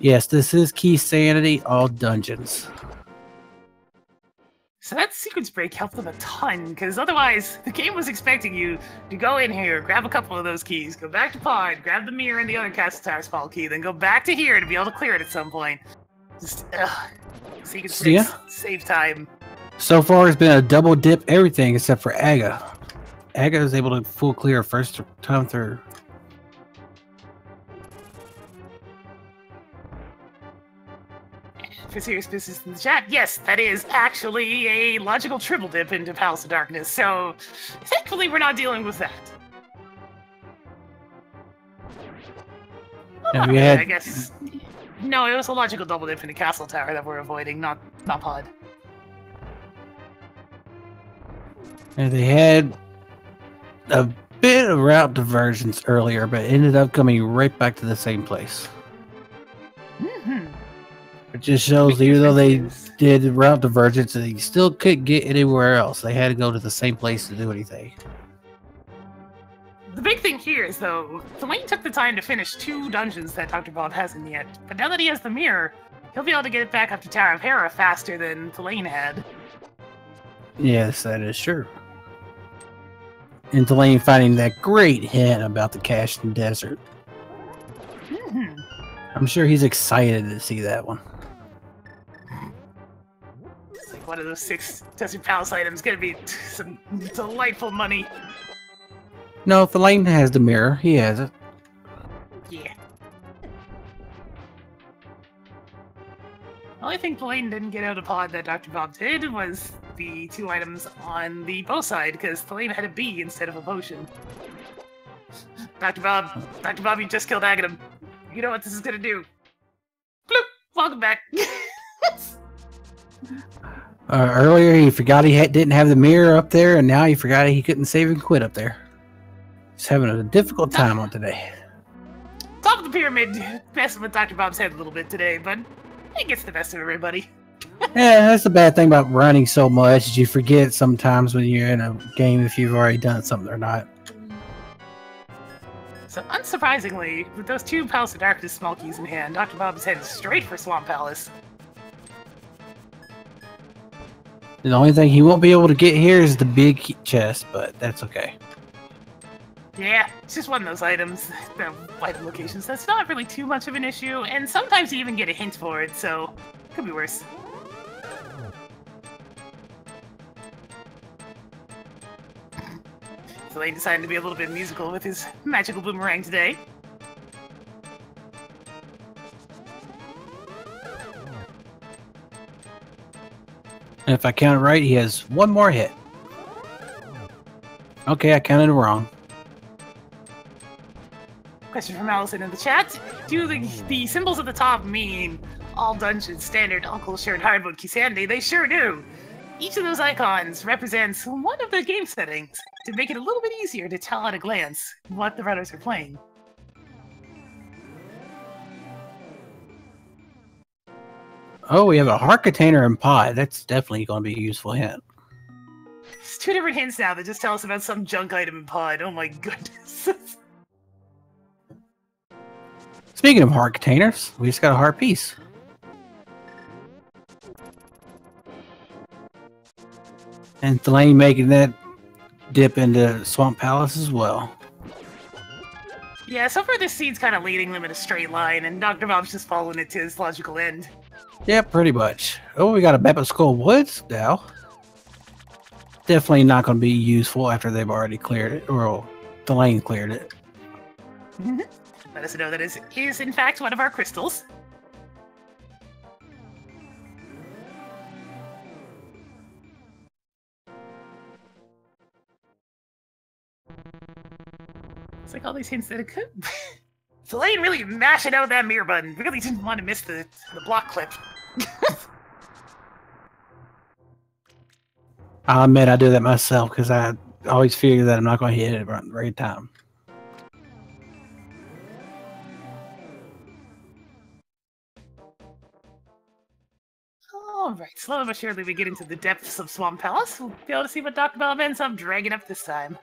Yes, this is Key Sanity, all dungeons. So that sequence break helped them a ton, because otherwise, the game was expecting you to go in here, grab a couple of those keys, go back to pod, grab the mirror and the other Castle Tower small key, then go back to here to be able to clear it at some point. Just, sequence breaks save time. So far, it's been a double dip everything except for Aga. Aga is able to full clear first time through. For serious business in the chat, yes, that is actually a logical triple dip into Palace of Darkness, so thankfully we're not dealing with that. Have you had... I guess... No, it was a logical double dip into Castle Tower that we're avoiding, not pod. And they had a bit of route divergence earlier, but ended up coming right back to the same place. It just shows that even though they did route divergence, they still couldn't get anywhere else. They had to go to the same place to do anything. The big thing here is, though, Thalane took the time to finish 2 dungeons that Dr. Bob hasn't yet. But now that he has the mirror, he'll be able to get it back up to Tower of Hera faster than Thalane had. Yes, that is true. And Thalane finding that great hint about the cache in the desert. I'm sure he's excited to see that one. It's like one of those 6 Desert Palace items. Gonna be some delightful money. No, Thalane has the mirror. He has it. Yeah. The only thing Thalane didn't get out of pod that Dr. Bob did was the 2 items on the bow side, because Thalane had a bee instead of a potion. Dr. Bob, you just killed Aghanim. You know what this is gonna do. Bloop! Welcome back. Earlier he forgot he didn't have the mirror up there, and now he forgot he couldn't save and quit up there. He's having a difficult time on today. Top of the pyramid, messing with Dr. Bob's head a little bit today, but he gets the best of everybody. Yeah, that's the bad thing about running so much, is you forget sometimes when you're in a game if you've already done something or not. So, unsurprisingly, with those 2 Palace of Darkness small keys in hand, Dr. Bob is heading straight for Swamp Palace. The only thing he won't be able to get here is the big chest, but that's okay. Yeah, it's just one of those items, the item locations, that's not really too much of an issue, and sometimes you even get a hint for it, so could be worse. Thalane decided to be a little bit musical with his magical boomerang today. And if I count it right, he has one more hit. Okay, I counted it wrong. Question from Allison in the chat. Do the symbols at the top mean all dungeons, standard, uncle, shared, hard mode, Kisande? They sure do. Each of those icons represents one of the game settings to make it a little bit easier to tell at a glance what the runners are playing. Oh, we have a heart container and pod. That's definitely going to be a useful hint. There's 2 different hints now that just tell us about some junk item in pod. Oh my goodness. Speaking of heart containers, we just got a heart piece. And Thalane making that dip into Swamp Palace as well. Yeah, so far this scene's kind of leading them in a straight line, and Dr. Bob's just following it to its logical end. Yeah, pretty much. Oh, we got a map of Skull Woods now. Definitely not going to be useful after they've already cleared it, or Thalane cleared it. Let us know that is in fact one of our crystals. It's like all these hints that it could. Thalane really mashing out that mirror button. Really didn't want to miss the block clip. I'll admit I do that myself because I always figure that I'm not going to hit it at the right time. Alright, slowly but surely we get into the depths of Swamp Palace. We'll be able to see what Dr. Bob ends up dragging up this time.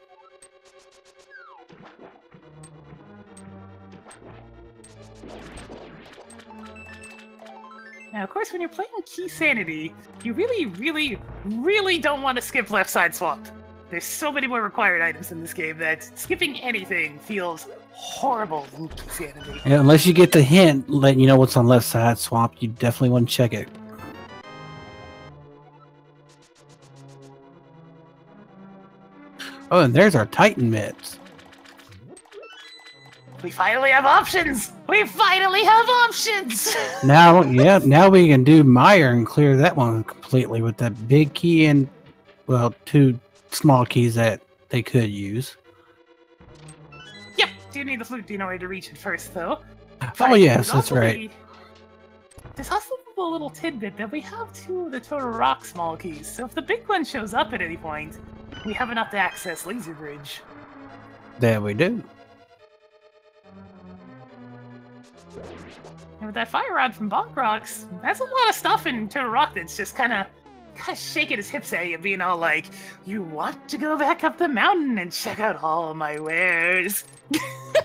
Now, of course, when you're playing Key Sanity, you really don't want to skip left side swamp. There's so many more required items in this game that skipping anything feels horrible in Key Sanity. Yeah, unless you get the hint letting you know what's on left side swamp, you definitely want to check it. Oh, and there's our Titan mitts. We finally have options! We finally have options! Now, yeah, now we can do Meyer and clear that one completely with that big key and, well, 2 small keys that they could use. Yep, do need the flute Dino to reach it first, though. Oh, yes, that's right. There's also a little tidbit that we have 2 of the Total Rock small keys, so if the big one shows up at any point, we have enough to access Laser Bridge. There we do. And with that fire rod from Bonk Rocks, that's a lot of stuff in Total Rock that's just kind of shaking his hips at you, being all like, "You want to go back up the mountain and check out all of my wares?"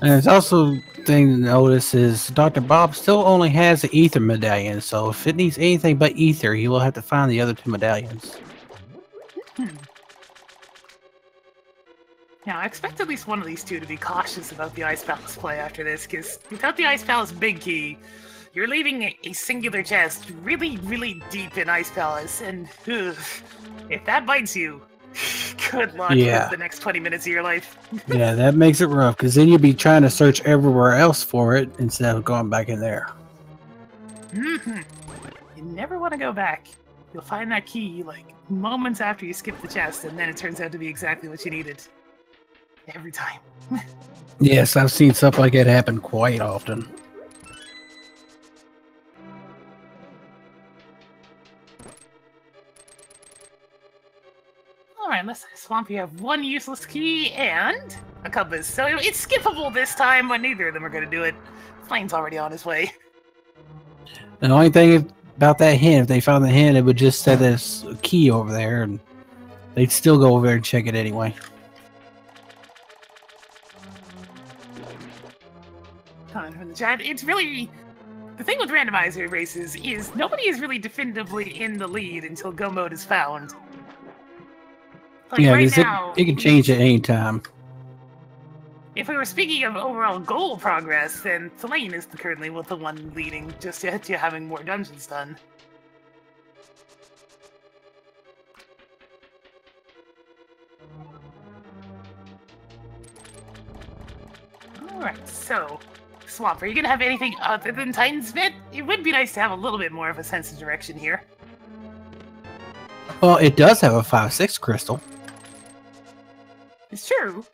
And there's also thing to notice is Dr. Bob still only has the Ether medallion, so if it needs anything but Ether, he will have to find the other 2 medallions. Now, I expect at least one of these 2 to be cautious about the Ice Palace play after this, because without the Ice Palace big key, you're leaving a singular chest really deep in Ice Palace, and if that bites you, good luck with the next 20 minutes of your life. Yeah, that makes it rough, because then you'll be trying to search everywhere else for it instead of going back in there. You never want to go back. You'll find that key, like, moments after you skip the chest, and then it turns out to be exactly what you needed. Every time. Yes, I've seen stuff like that happen quite often. Alright, let's swamp. You have 1 useless key and a compass. So it's skippable this time, but neither of them are going to do it. Flame's already on his way. The only thing about that hint, if they found the hint, it would just say there's a key over there, and they'd still go over there and check it anyway. Comment from the chat. It's really... The thing with randomizer races is nobody is really definitively in the lead until go mode is found. Like yeah, right now, it can change at any time. If we were speaking of overall goal progress, then Thalane is currently the one leading just yet to having more dungeons done. Alright, so, Swamp, are you gonna have anything other than Titan's Fit? It would be nice to have a little bit more of a sense of direction here. Well, it does have a 5/6 crystal. It's true.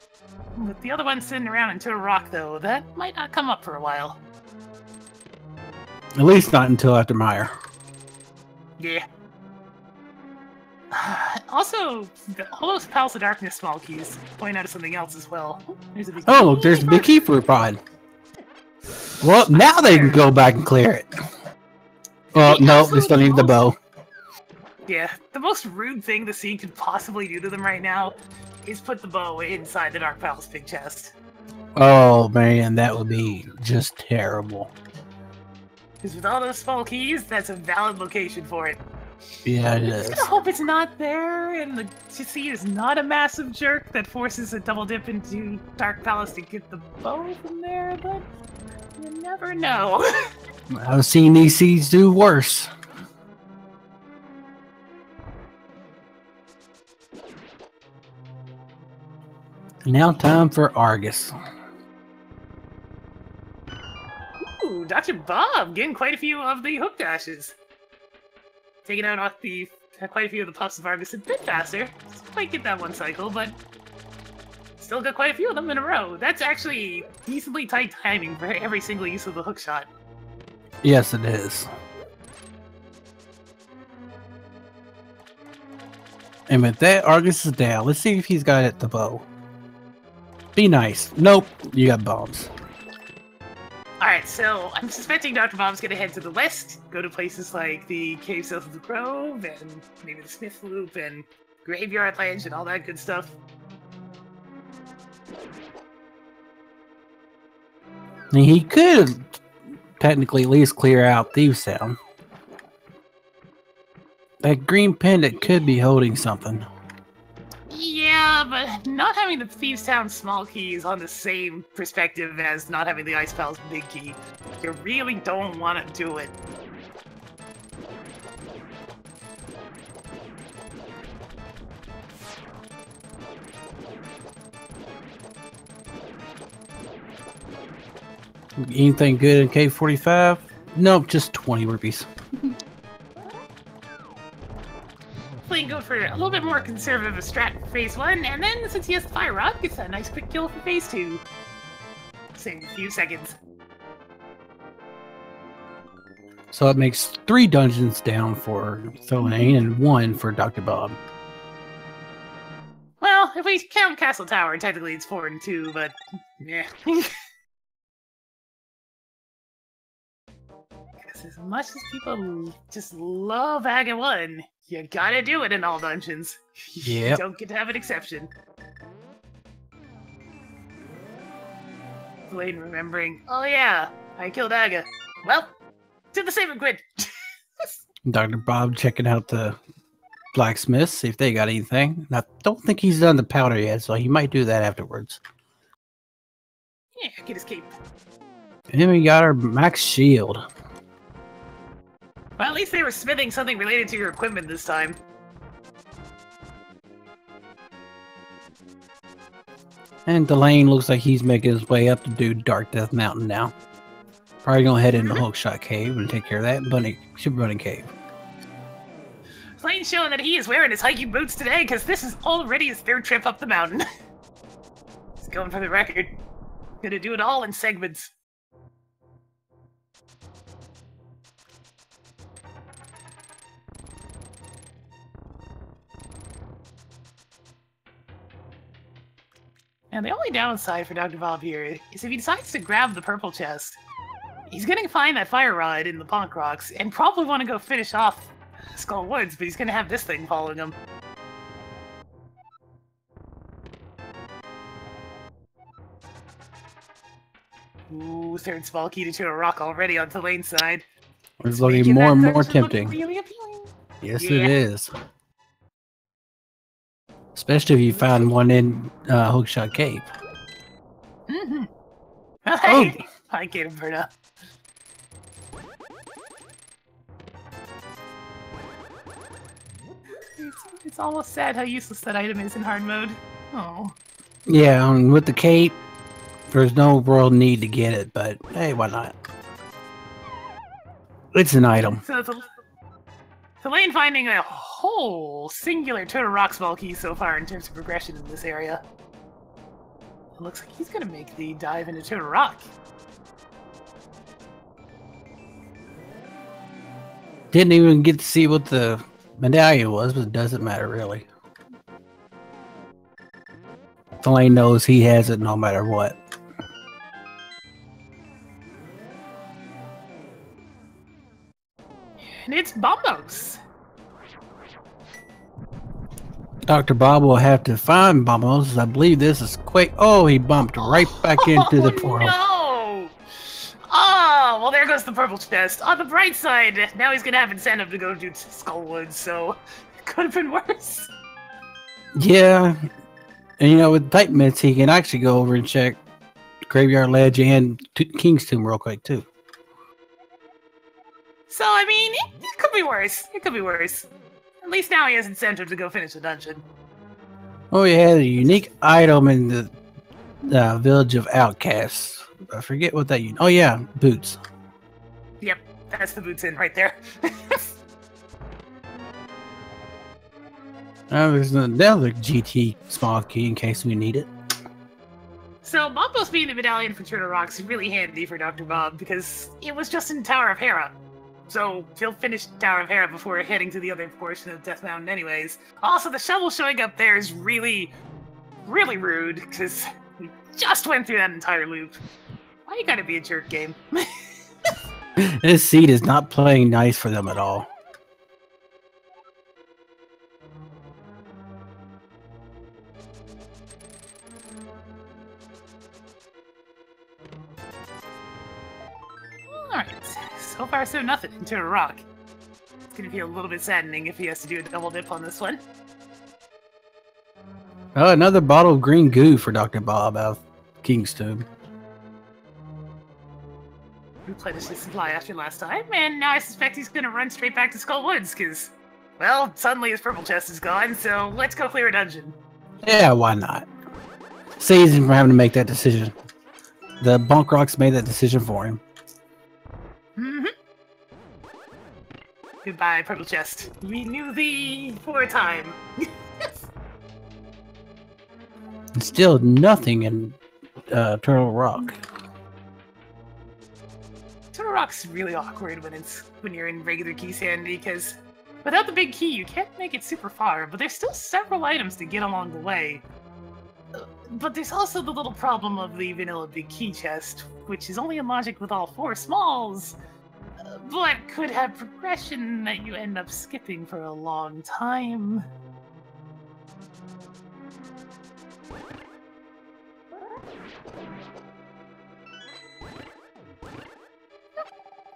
With the other one sitting around into a rock, though, that might not come up for a while. At least not until after Meyer. Yeah. Also, all those Palace of Darkness small keys point out something else as well. There's a big Oh, look, there's a big key for a pod. Well, now they can go back and clear it. Well, no, they still need the bow. Yeah, the most rude thing the scene could possibly do to them right now is put the bow inside the Dark Palace big chest. Oh, man, that would be just terrible. Because with all those small keys, that's a valid location for it. Yeah, it I is. just hope it's not there, and the GC is not a massive jerk that forces a double dip into Dark Palace to get the bow from there, but you never know. I've seen these seeds do worse. Now time for Argus. Ooh, Dr. Bob getting quite a few of the hook dashes. Taking out off the quite a few of the puffs of Argus a bit faster. Just might get that one cycle, but still got quite a few of them in a row. That's actually decently tight timing for every single use of the hook shot. Yes, it is. And with that, Argus is down. Let's see if he's got it the bow. Be nice. Nope, you got bombs. Alright, so I'm suspecting Dr. Bob's gonna head to the west, go to places like the Cave South of the Grove, and maybe the Smith Loop, and Graveyard Ledge, and all that good stuff. And he could technically at least clear out Thieves Town. That green pendant could be holding something. Yeah, but not having the Thieves Town small key is on the same perspective as not having the Ice Palace big key. You really don't want to do it. Anything good in K45? Nope, just 20 rupees. Hopefully you can go for a little bit more conservative strat for phase 1, and then since he has the Fire Rod, gets that nice quick kill for phase 2. Save a few seconds. So it makes 3 dungeons down for Thalane and 1 for Dr. Bob. Well, if we count Castle Tower, technically it's 4 and 2, but yeah. Because as much as people just love Aga 1, you gotta do it in all dungeons. Yep. You don't get to have an exception. Blaine remembering, oh yeah, I killed Aga. Well, to the save and quit. Dr. Bob checking out the blacksmiths, see if they got anything. I don't think he's done the powder yet, so he might do that afterwards. Yeah, get his cape. And then we got our max shield. Well, at least they were smithing something related to your equipment this time. And Delane looks like he's making his way up to do Dark Death Mountain now. Probably gonna head into Hookshot Cave and take care of that Super Bunny Cave. Plain showing that he is wearing his hiking boots today, because this is already his 3rd trip up the mountain. He's going for the record. Gonna do it all in segments. And the only downside for Dr. Bob here is if he decides to grab the purple chest, he's gonna find that Fire Rod in the Bonk Rocks and probably want to go finish off Skull Woods, but he's gonna have this thing following him. Ooh, 3rd small key to a rock already on Thalane's side. It's looking more and more tempting. Really appealing. Yes, it is. Especially if you find one in Hookshot Cave. Mm-hmm. Hey, I get him, Berta. It's almost sad how useless that item is in hard mode. Oh. Yeah, with the cape, There's no real need to get it, but hey, why not? It's an item. So Thalane finding a whole singular Turtle Rock's ball key so far in terms of progression in this area. It looks like he's gonna make the dive into Turtle Rock. Didn't even get to see what the medallion was, but it doesn't matter really. Thalane knows he has it no matter what. And it's Bombos. Dr. Bob will have to find Bombos. I believe this is quick. Oh, he bumped right back into the portal. No! Oh, well, there goes the purple chest. On the bright side, now he's gonna have incentive to go do Skullwood, so it could have been worse. Yeah. And you know, with Type Mints, he can actually go over and check Graveyard Ledge and King's Tomb real quick, too. So, I mean, it could be worse. It could be worse. At least now he has incentive to go finish the dungeon. Oh, he had a unique item in the Village of Outcasts. I forget what that... Oh, yeah, boots. Yep, that's the boots in right there. There's another GT small key in case we need it. So, Bombos being the medallion for Turtle Rock's really handy for Dr. Bob because it was just in Tower of Hera. So, he'll finish Tower of Hera before heading to the other portion of Death Mountain anyways. Also, the shovel showing up there is really, really rude because we just went through that entire loop. Why you gotta be a jerk, game? This seed is not playing nice for them at all. Alright, so far so nothing into a rock. It's gonna be a little bit saddening if he has to do a double dip on this one. Oh, another bottle of green goo for Dr. Bob out of King's Tomb. Replenished his supply after last time, and now I suspect he's gonna run straight back to Skull Woods, because, well, suddenly his purple chest is gone, so let's go clear a dungeon. Yeah, why not? Saves him from having to make that decision. The Bonk Rocks made that decision for him. Goodbye, purple chest. We knew thee for a time. Still nothing in Turtle Rock. Turtle Rock's really awkward when you're in regular key sanity, because without the big key, you can't make it super far, but there's still several items to get along the way. But there's also the little problem of the vanilla big key chest, which is only in logic with all 4 smalls, but could have progression that you end up skipping for a long time.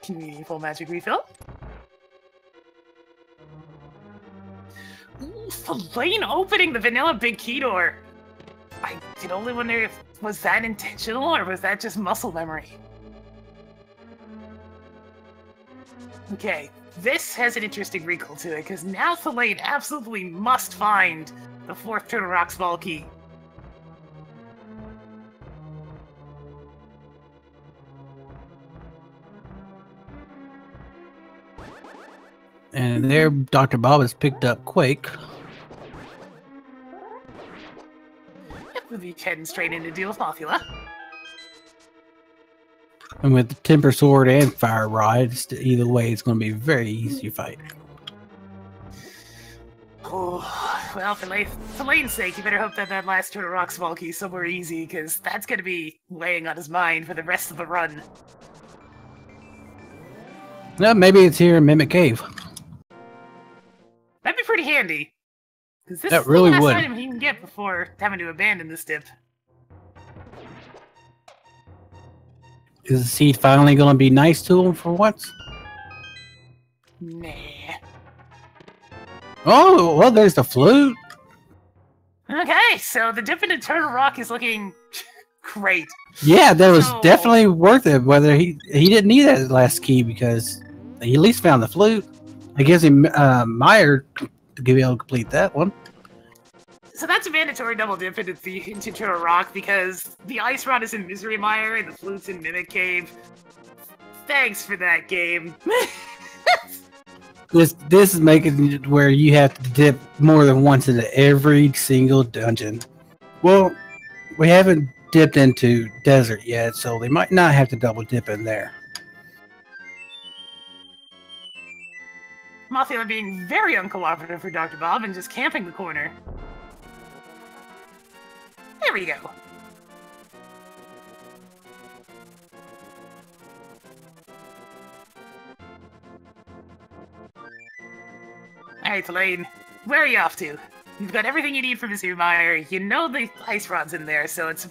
Meaningful magic refill. Ooh, Thalane opening the vanilla big key door. I can only wonder if was that intentional or was that just muscle memory. Okay, this has an interesting wrinkle to it because now Thalane absolutely must find the 4th Turtle Rock's ball key. And there, Dr. Bob has picked up Quake. We'll be heading straight into deal with Mothula. And with the Temper Sword and Fire Rod, either way, it's going to be a very easy fight. Oh, well, for Thalane's sake, you better hope that that last Turtle Rock's ball key is somewhere easy, because that's going to be weighing on his mind for the rest of the run. Well, maybe it's here in Mimic Cave. That'd be pretty handy. Because this That is really the last would. item he can get before having to abandon this dip. Is he finally going to be nice to him for once? Nah. Oh, well, there's the flute. Okay, so the dip into Turtle Rock is looking great. Yeah, that was So- definitely worth it. Whether he didn't need that last key because he at least found the flute. It gives him Meyer to be able to complete that one. So that's a mandatory double dip into Turtle Rock because the Ice Rod is in Misery Mire and the Flute's in Mimic Cave. Thanks for that game. This is making it where you have to dip more than once into every single dungeon. Well, we haven't dipped into Desert yet, so they might not have to double dip in there. Mothula being very uncooperative for Dr. Bob and just camping the corner. There we go. Alright, Thalane, where are you off to? You've got everything you need for Misery Mire. You know the Ice Rod's in there, so it's a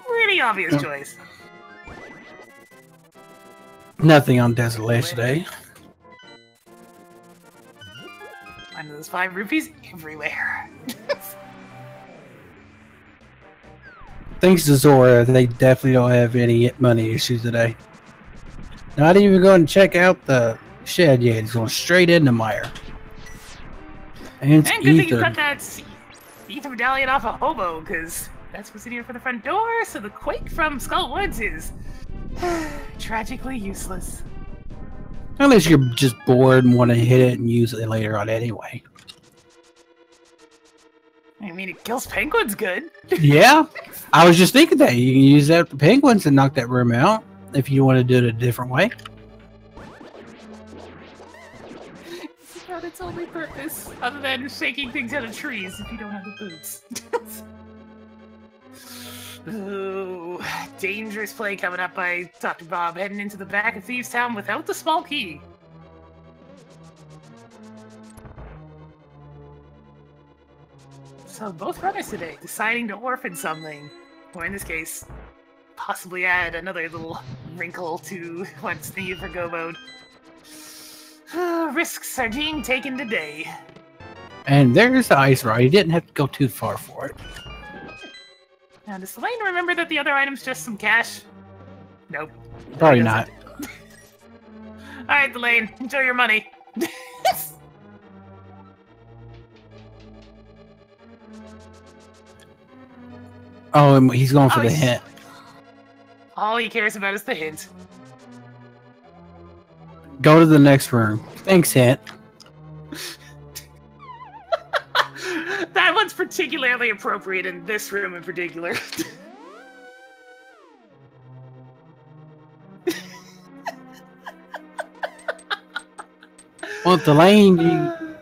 pretty obvious choice. Nothing on Desert Ledge today. Find those 5 rupees everywhere. Thanks to Zora, they definitely don't have any money issues today. Not even going to check out the shed yet. He's going straight into Mire. And it's good thing you Ether. cut that Ether medallion off a hobo, because that's what's in here for the front door, so the Quake from Skull Woods is tragically useless. Unless you're just bored and want to hit it and use it later on anyway. I mean, it kills penguins good. Yeah, I was just thinking that. You can use that with the penguins and knock that room out if you want to do it a different way. It's not its only purpose, other than shaking things out of trees if you don't have the boots. Ooh, dangerous play coming up by Dr. Bob, heading into the back of Thieves Town without the small key. So both runners today deciding to orphan something, or in this case, possibly add another little wrinkle to what's needed for go mode. Risks are being taken today. And there's the Ice Rod. You didn't have to go too far for it. Now, does Thalane remember that the other item's just some cash? Nope. Probably not. Alright, Thalane, enjoy your money. Oh, and he's going for the hint. All he cares about is the hint. Go to the next room. Thanks, hint. That one's particularly appropriate in this room in particular. Well, Thalane,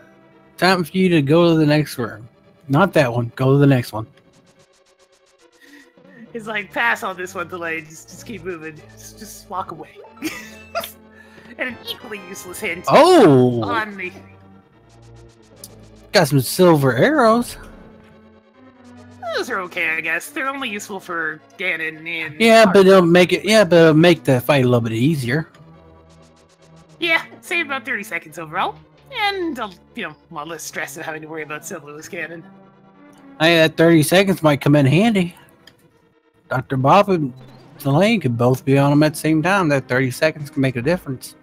time for you to go to the next room. Not that one. Go to the next one. It's like, pass on this one, Thalane. Just keep moving. Just walk away. And an equally useless hint. Oh! On the... Got some silver arrows. Those are okay, I guess. They're only useful for Ganon and... Yeah, but it'll make it. Yeah, but it'll make the fight a little bit easier. Yeah, save about 30 seconds overall. And, you know, a lot less stress of having to worry about Silverless Ganon. Hey, that 30 seconds might come in handy. Dr. Bob and Thalane could both be on them at the same time. That 30 seconds can make a difference.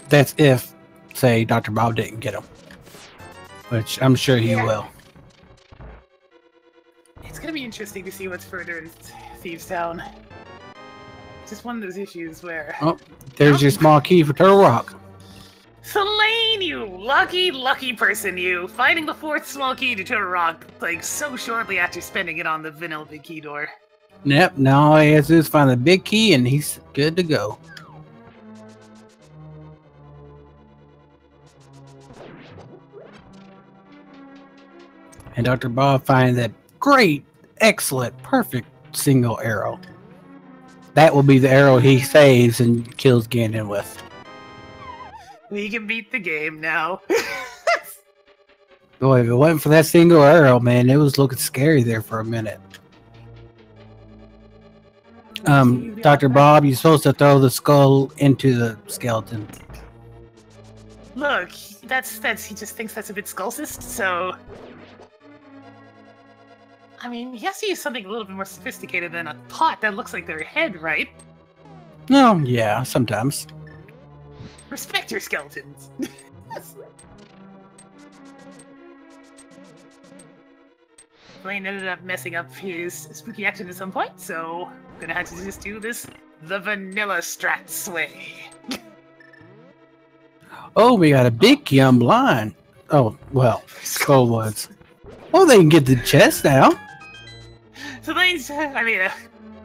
That's if, say, Dr. Bob didn't get him. Which I'm sure he will. It's gonna be interesting to see what's further in Thieves Town. Just one of those issues where... Oh, there's your small key for Turtle Rock. Thalane, you lucky, lucky person, you. Finding the 4th small key to Turtle Rock, like, so shortly after spending it on the vanilla big key door. Yep, now all he has to do is find the big key and he's good to go. And Dr. Bob finds that great, excellent, perfect single arrow. That will be the arrow he saves and kills Ganon with. We can beat the game now. Boy, if it wasn't for that single arrow, man, it was looking scary there for a minute. Dr. Bob, you're supposed to throw the skull into the skeleton. Look, that's he just thinks that's a bit skullcist, so... I mean, he has to use something a little bit more sophisticated than a pot that looks like their head, right? No, yeah, sometimes. Respect your skeletons. Thalane ended up messing up his spooky action at some point, so I'm gonna have to just do this the vanilla strats way. Oh, we got a big key on blind. Oh, well, Skullwoods. Well, they can get the chest now. Thalane's,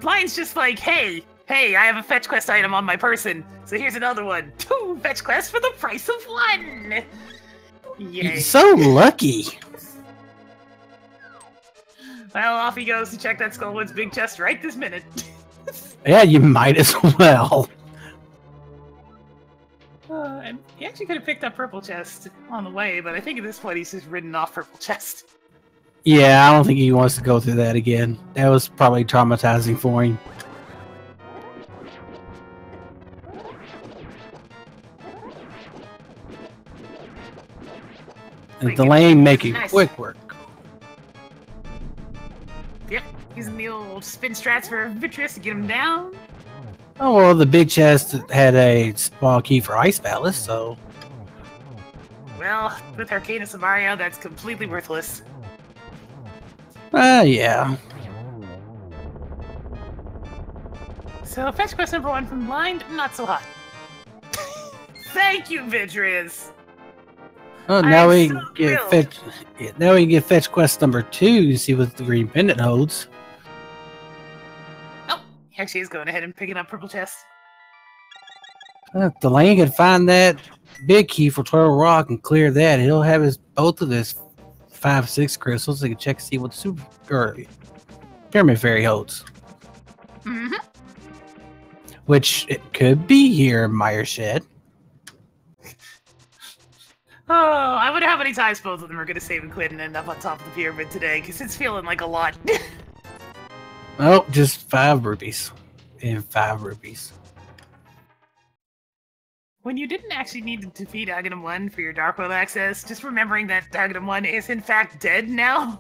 Blind's just like, hey, I have a fetch quest item on my person, so here's another one. 2 fetch quests for the price of 1. Yay. You're so lucky. Well, off he goes to check that Skullwood's big chest right this minute. Yeah, you might as well. And he actually could have picked up Purple Chest on the way, but I think at this point he's just ridden off Purple Chest. Yeah, I don't think he wants to go through that again. That was probably traumatizing for him. And Thalane making quick work. Yep, using the old spin strats for Vitreous to get him down. Oh, well, the big chest had a small key for Ice Palace, so... Well, with Arcanus and Mario, that's completely worthless. Yeah. So, fetch quest number 1 from Blind, not so hot. Thank you, Vitreous! Oh, now we can get fetch. Now we can get fetch quest number 2 to see what the green pendant holds. Oh, here she is going ahead and picking up Purple Chest. If Thalane can find that big key for Turtle Rock and clear that, he'll have both of his 5-6 crystals. They can check to see what the super or Pyramid Fairy holds. Mm-hmm. Which it could be here in Meyer Shed. Oh, I wonder how many times both of them are going to save and quit and end up on top of the pyramid today, because it's feeling like a lot. Oh, just 5 rupees. And 5 rupees. When you didn't actually need to defeat Aghanim 1 for your Dark World access, just remembering that Aghanim 1 is in fact dead now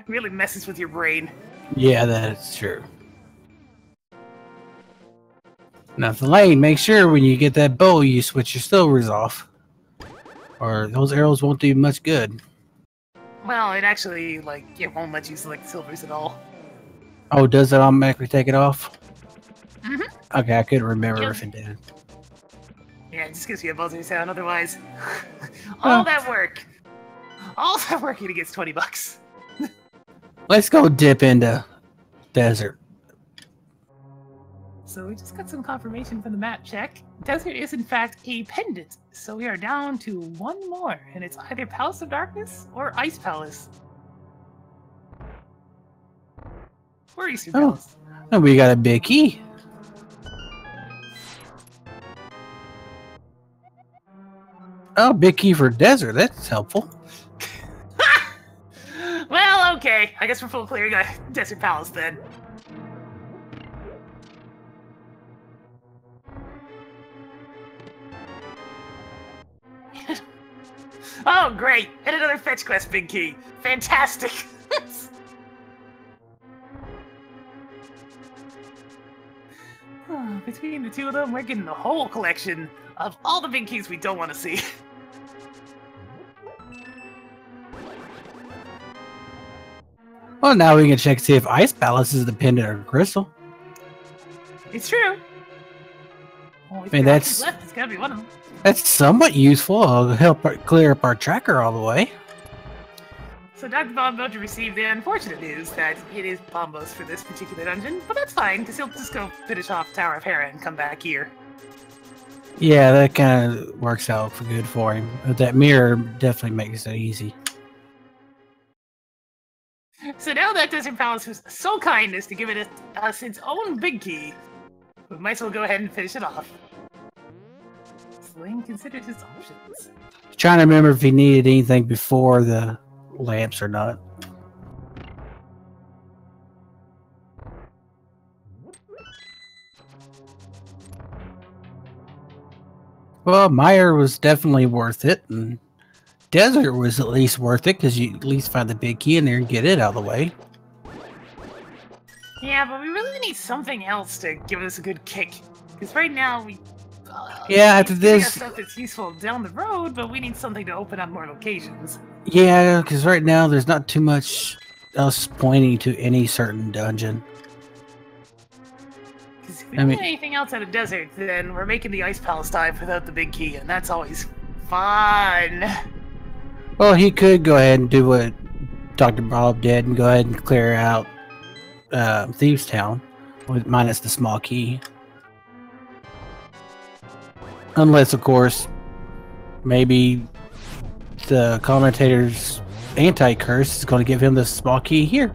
really messes with your brain. Yeah, that's true. Now, Thalane, make sure when you get that bow, you switch your silvers off. Or those arrows won't do much good. Well, it actually, it won't let you select silvers at all. Oh, does it automatically take it off? Mm-hmm. Okay, I couldn't remember if it did. Yeah, it just gives you a buzzer sound otherwise. All that work and it gets 20 bucks. Let's go dip into desert. So we just got some confirmation from the map check. Desert is in fact a pendant, so we are down to 1 more, and it's either Palace of Darkness or Ice Palace. Or Eastern Palace. And we got a big key. Oh, big key for desert. That's helpful. Well, okay. I guess we're full clearing a Desert Palace then. Oh, great! And another fetch quest big key. Fantastic! Between the 2 of them, we're getting the whole collection of all the big keys we don't want to see. Well, now we can check to see if Ice Palace is the pendant or crystal. It's true. Well, I mean, that's left. It's gotta be one of them. That's somewhat useful. It'll help clear up our tracker all the way. So Dr. Bombo to receive the unfortunate news that it is Bombo's for this particular dungeon, but that's fine, because he'll just go finish off Tower of Hera and come back here. Yeah, that kind of works out for good for him. But that mirror definitely makes it easy. So now that Desert Palace was so kind as to give it us its own big key, we might as well go ahead and finish it off. Sling considered his options. Trying to remember if he needed anything before the lamps or not. Well, Meyer was definitely worth it, and Desert was at least worth it because you at least find the big key in there and get it out of the way. Yeah, but we really need something else to give us a good kick. Because right now we after this stuff that's useful down the road, but we need something to open up more locations. Yeah, because right now there's not too much us pointing to any certain dungeon. Because if we don't get anything else out of desert, then we're making the Ice Palace dive without the big key, and that's always fun. Well, he could go ahead and do what Dr. Bob did and go ahead and clear out Thieves Town, minus the small key. Unless, of course, maybe the commentator's anti-curse is going to give him the small key here.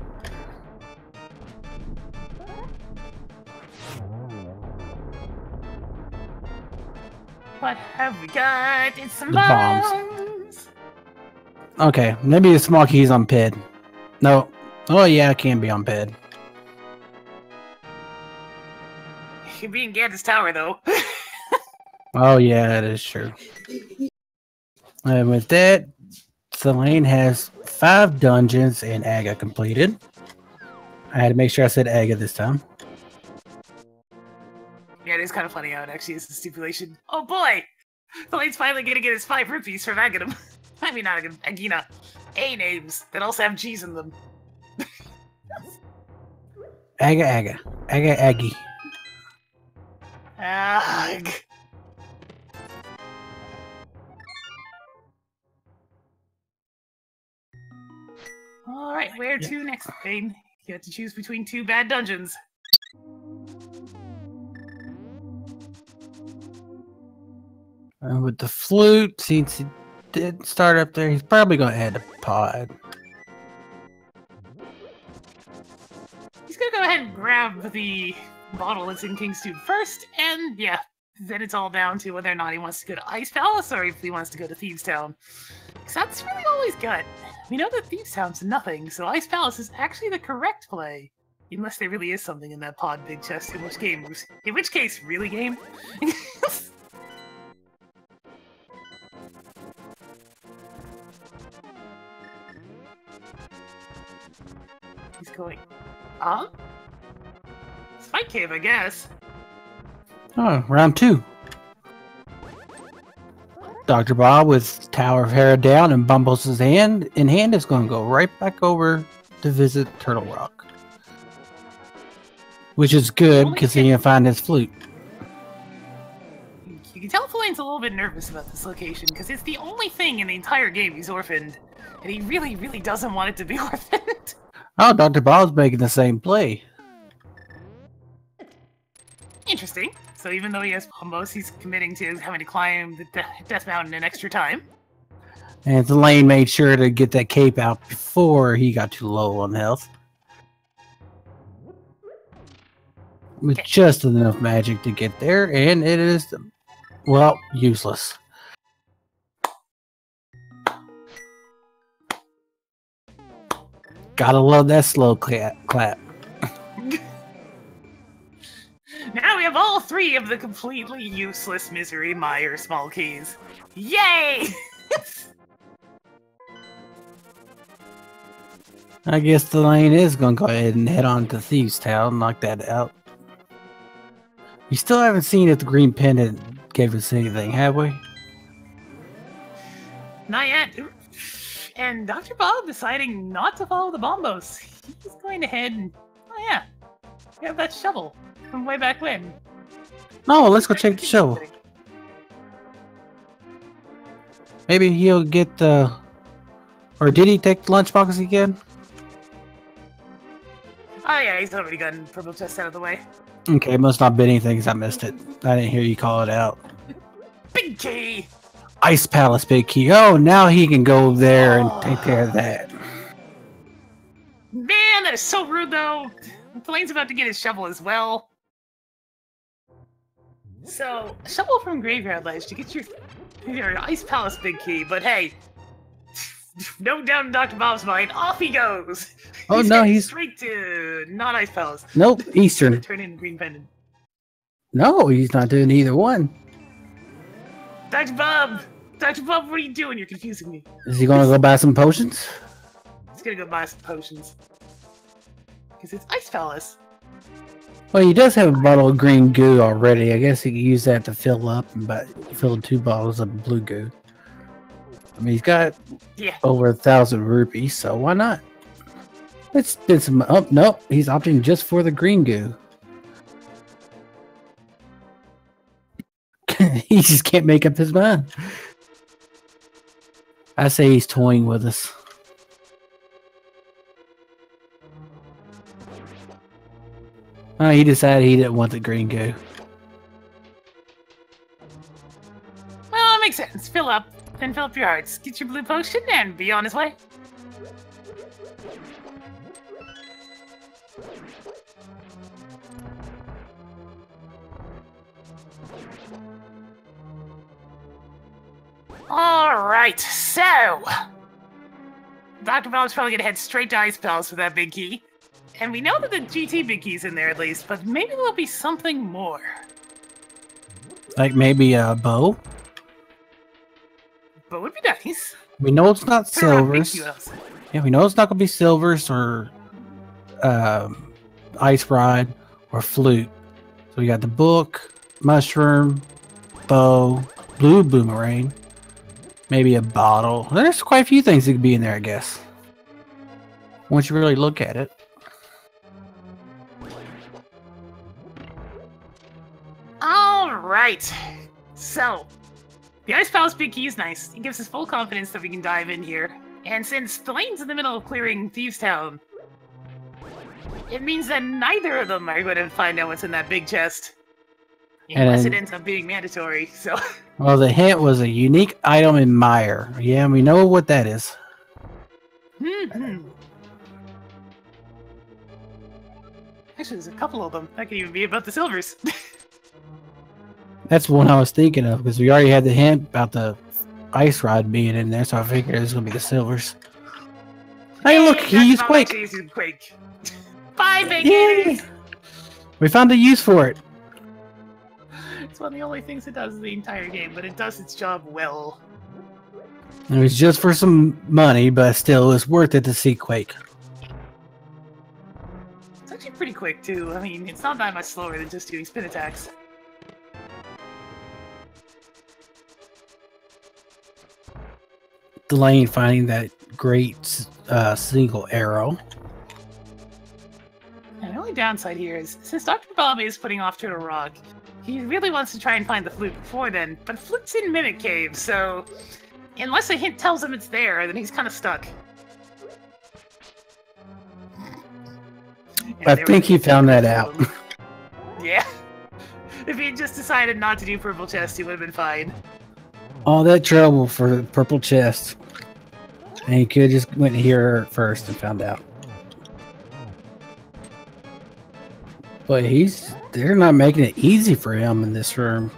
What have we got? It's some bombs. Okay, maybe the small key's on PID. No. Oh yeah, it can be on PID. You're being Ganda's Tower, though. Oh yeah, that is true. And with that, Thalane has 5 dungeons and Aga completed. I had to make sure I said Aga this time. Yeah, it is kind of funny how it actually is the stipulation. Oh boy! Thalane's finally gonna get his 5 rupees from Agadam. I mean, not Agina. A names that also have G's in them. Aga. Aggie. Ag. Alright, where to next, Bane? You have to choose between 2 bad dungeons. And with the flute, since he did start up there, he's probably going to add a pod. He's gonna go ahead and grab the bottle that's in King's Tube first, and yeah, then it's all down to whether or not he wants to go to Ice Palace or if he wants to go to Thieves Town. Because that's really all he's got. We know that Thieves Town's nothing, so Ice Palace is actually the correct play. Unless there really is something in that pod big chest, in which case, really game? He's going, Spike Cave, I guess. Oh, round 2. Dr. Bob with Tower of Hera down and Bumbles' hand in hand is going to go right back over to visit Turtle Rock. Which is good because he can find his flute. You can tell Flane's a little bit nervous about this location because it's the only thing in the entire game he's orphaned. And he really, really doesn't want it to be orphaned. Oh, Dr. Bob's making the same play. Interesting. So even though he has combos, he's committing to having to climb the Death Mountain an extra time. And Thalane made sure to get that cape out before he got too low on health. With just enough magic to get there, and it is, well, useless. Gotta love that slow clap. Now we have all 3 of the completely useless Misery Mire small keys. Yay! I guess the lane is gonna go ahead and head on to Thieves Town, knock that out. We still haven't seen if the green pendant gave us anything, have we? Not yet. And Dr. Bob deciding not to follow the bombos. He's going ahead and, oh yeah, we have that shovel from way back when. No, let's go check the shovel. Maybe he'll get the... Or did he take the lunchbox again? Oh yeah, he's already gotten purple chest out of the way. Okay, must not be anything because I missed it. I didn't hear you call it out. Big key! Ice Palace big key. Oh, now he can go there and take care of that. Man, that is so rude though. Flane's about to get his shovel as well. So, a shovel from Graveyard Ledge to get your Ice Palace big key, but hey, no doubt in Dr. Bob's mind, off he goes. Oh no, he's straight to not Ice Palace. Nope, Eastern. Turn in green pendant. No, he's not doing either one. Dr. Bob, what are you doing? You're confusing me. Is he gonna go buy some potions? He's gonna go buy some potions. Because it's Ice Palace. Well, he does have a bottle of green goo already. I guess he could use that to fill up and fill 2 bottles of blue goo. I mean, he's got over 1,000 rupees, so why not? It's been some. Oh, nope. He's opting just for the green goo. He just can't make up his mind. I say he's toying with us. He decided he didn't want the green goo. Well, it makes sense. Fill up. Then fill up your hearts. Get your blue potion and be on his way. Alright, so... Dr. Bob's probably gonna head straight to Ice Palace with that big key. And we know that the GT big key's in there at least, but maybe there'll be something more. Like maybe a bow? But would be nice. We know it's not silvers. Yeah, we know it's not gonna be silvers or ice rod or flute. So we got the book, mushroom, bow, blue boomerang, maybe a bottle. There's quite a few things that could be in there, I guess. Once you really look at it. Alright. So, the Ice Palace big key is nice. It gives us full confidence that we can dive in here. And since Thalane's in the middle of clearing Thieves Town, it means that neither of them are going to find out what's in that big chest. Unless it ends up being mandatory, so... Well, the hint was a unique item in Mire. Yeah, we know what that is. Actually, there's a couple of them. That could even be about the silvers. That's one I was thinking of, because we already had the hint about the ice rod being in there, so I figured it was going to be the silvers. Hey, look, he used Quake! Bye, big We found a use for it. It's one of the only things it does in the entire game, but it does its job well. It was just for some money, but still, it was worth it to see Quake. It's actually pretty quick, too. I mean, it's not that much slower than just doing spin attacks. Thalane finding that great single arrow. And the only downside here is, since Dr. Bob is putting off Turtle Rock, he really wants to try and find the flute before then, but flute's in Mimic Cave, so unless a hint tells him it's there, then he's kind of stuck. I think he found that out. Yeah. If he had just decided not to do Purple Chest, he would have been fine. All that trouble for the Purple Chest. And he could have just went here first and found out. But they're not making it easy for him in this room.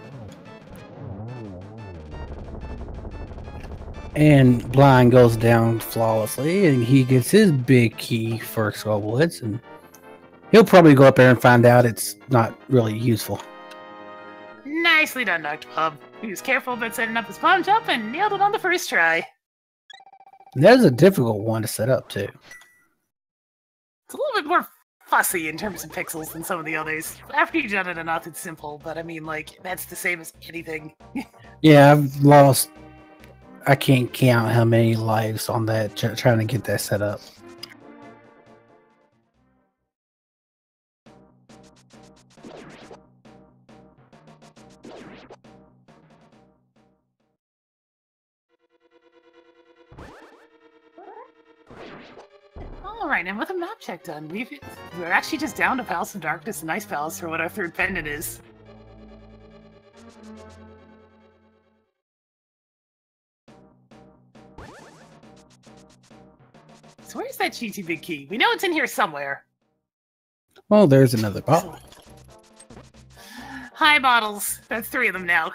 And Blind goes down flawlessly, and he gets his big key for Skullwoods, and he'll probably go up there and find out it's not really useful. Nicely done, Dr. Bob. He was careful about setting up his pawn jump and nailed it on the first try. That was a difficult one to set up, too. It's a little bit more fussy in terms of pixels than some of the others. After you've done it enough, it's simple, but I mean, like, that's the same as anything. Yeah, I've lost... I can't count how many lives on that, trying to get that set up. Alright, and with a map check done, we're actually just down to Palace of Darkness and Ice Palace for what our third pendant is. So where's that GT big key? We know it's in here somewhere. Oh, there's another bottle. Hi, bottles. That's 3 of them now.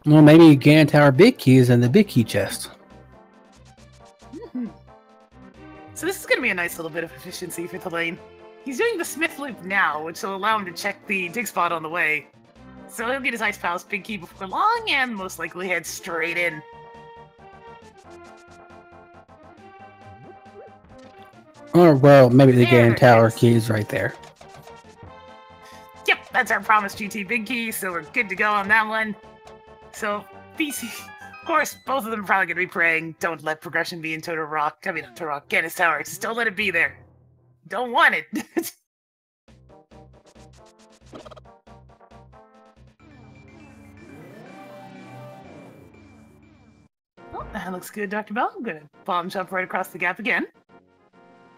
Well, maybe Gantower big key is in the big key chest. So this is going to be a nice little bit of efficiency for Thalane. He's doing the Smith Loop now, which will allow him to check the dig spot on the way. So he'll get his Ice Palace big key before long, and most likely head straight in. Or, well, maybe the Gantower key is right there. Yep, that's our promised GT big key, so we're good to go on that one. So, these, of course, both of them are probably going to be praying, don't let progression be in Total Rock. I mean, Total Rock, Gannis Tower. Just don't let it be there. Don't want it. Oh, that looks good, Dr. Bell. I'm going to bomb jump right across the gap again.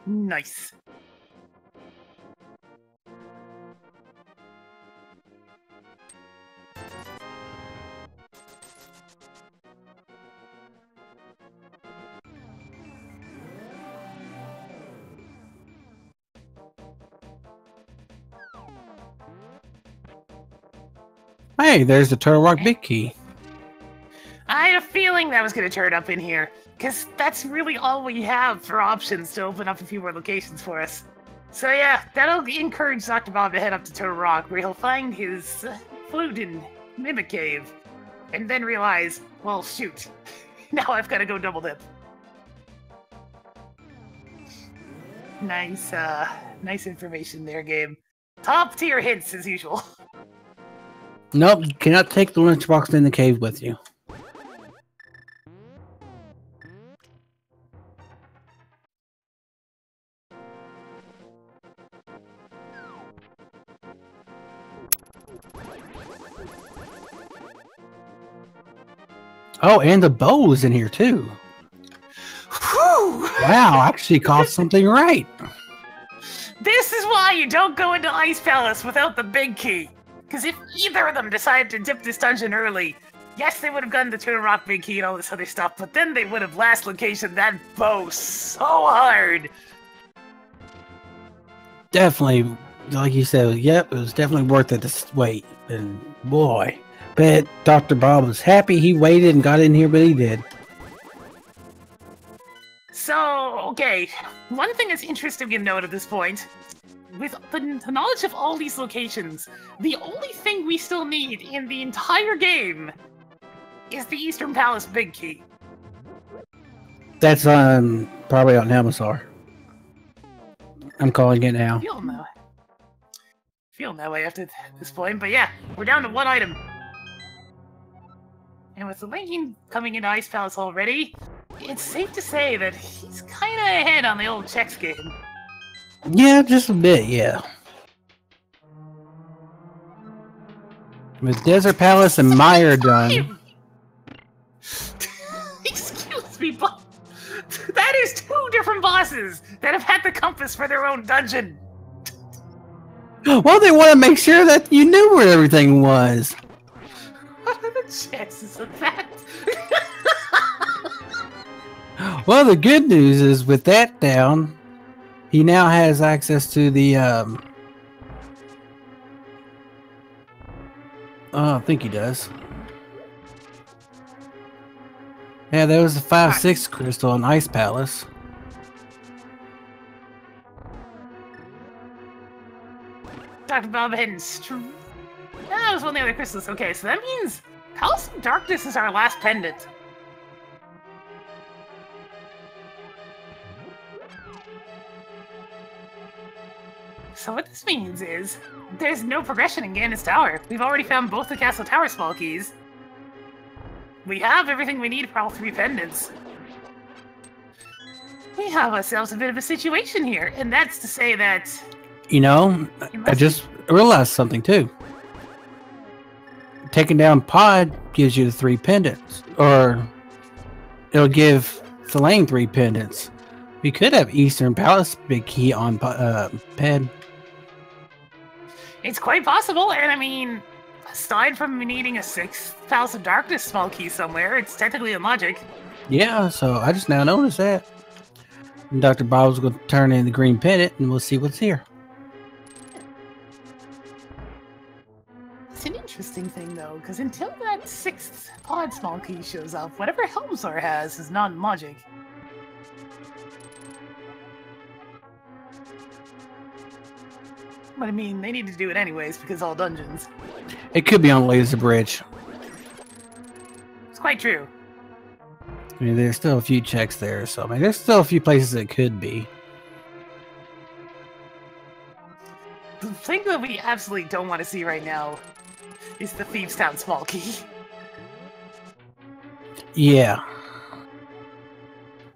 Nice. Hey, there's the Turtle Rock Big Key. I had a feeling that was going to turn up in here, because that's really all we have for options to open up a few more locations for us. So yeah, that'll encourage Dr. Bob to head up to Turtle Rock, where he'll find his flute and Mimic Cave, and then realize, well, shoot, now I've got to go double dip. Nice, nice information there, game. Top tier hints as usual. Nope, you cannot take the lunchbox in the cave with you. Oh, and the bow is in here too. Whew! Wow, I actually caught something right. This is why you don't go into Ice Palace without the big key. Because if either of them decided to dip this dungeon early, yes, they would have gotten the Turtle Rock Big Key and all this other stuff, but then they would have last location that bow so hard. Definitely, like you said, yep, it was definitely worth it to wait. And boy, bet Dr. Bob was happy he waited and got in here, but he did. So, okay, one thing that's interesting to note at this point, with the knowledge of all these locations, the only thing we still need in the entire game is the Eastern Palace Big Key. That's probably on Helmsar. I'm calling it now. Feeling that way after this point, but yeah, we're down to one item. And with the Lincoln coming into Ice Palace already, it's safe to say that he's kinda ahead on the old checks game. Yeah, just a bit, yeah. With Desert Palace and Meyer done. Excuse me, but that is two different bosses that have had the compass for their own dungeon. Well, they want to make sure that you knew where everything was. What are the chances of that? Well, the good news is with that down, he now has access to the, I think he does. Yeah, there was a 5/6 crystal in Ice Palace. Dr. Bob Hidden. That was one of the other crystals. Okay, so that means Palace of Darkness is our last pendant. So what this means is, there's no progression in Gannis Tower. We've already found both the Castle Tower small keys. We have everything we need for all three pendants. We have ourselves a bit of a situation here, and that's to say that... You know, I just realized something too. Taking down Pod gives you the 3 pendants, or it'll give Thalane 3 pendants. We could have Eastern Palace Big Key on Ped. It's quite possible, and I mean, aside from needing a 6th Palace of Darkness small key somewhere, it's technically in logic. Yeah, so I just now noticed that. And Dr. Bob's going to turn in the green pendant, and we'll see what's here. It's an interesting thing, though, because until that 6th Pod small key shows up, whatever Helmsar has is not in logic. But I mean, they need to do it anyways, because all dungeons. It could be on Laser Bridge. It's quite true. I mean, there's still a few checks there, so I mean, there's still a few places it could be. The thing that we absolutely don't want to see right now is the Thieves Town small key. Yeah.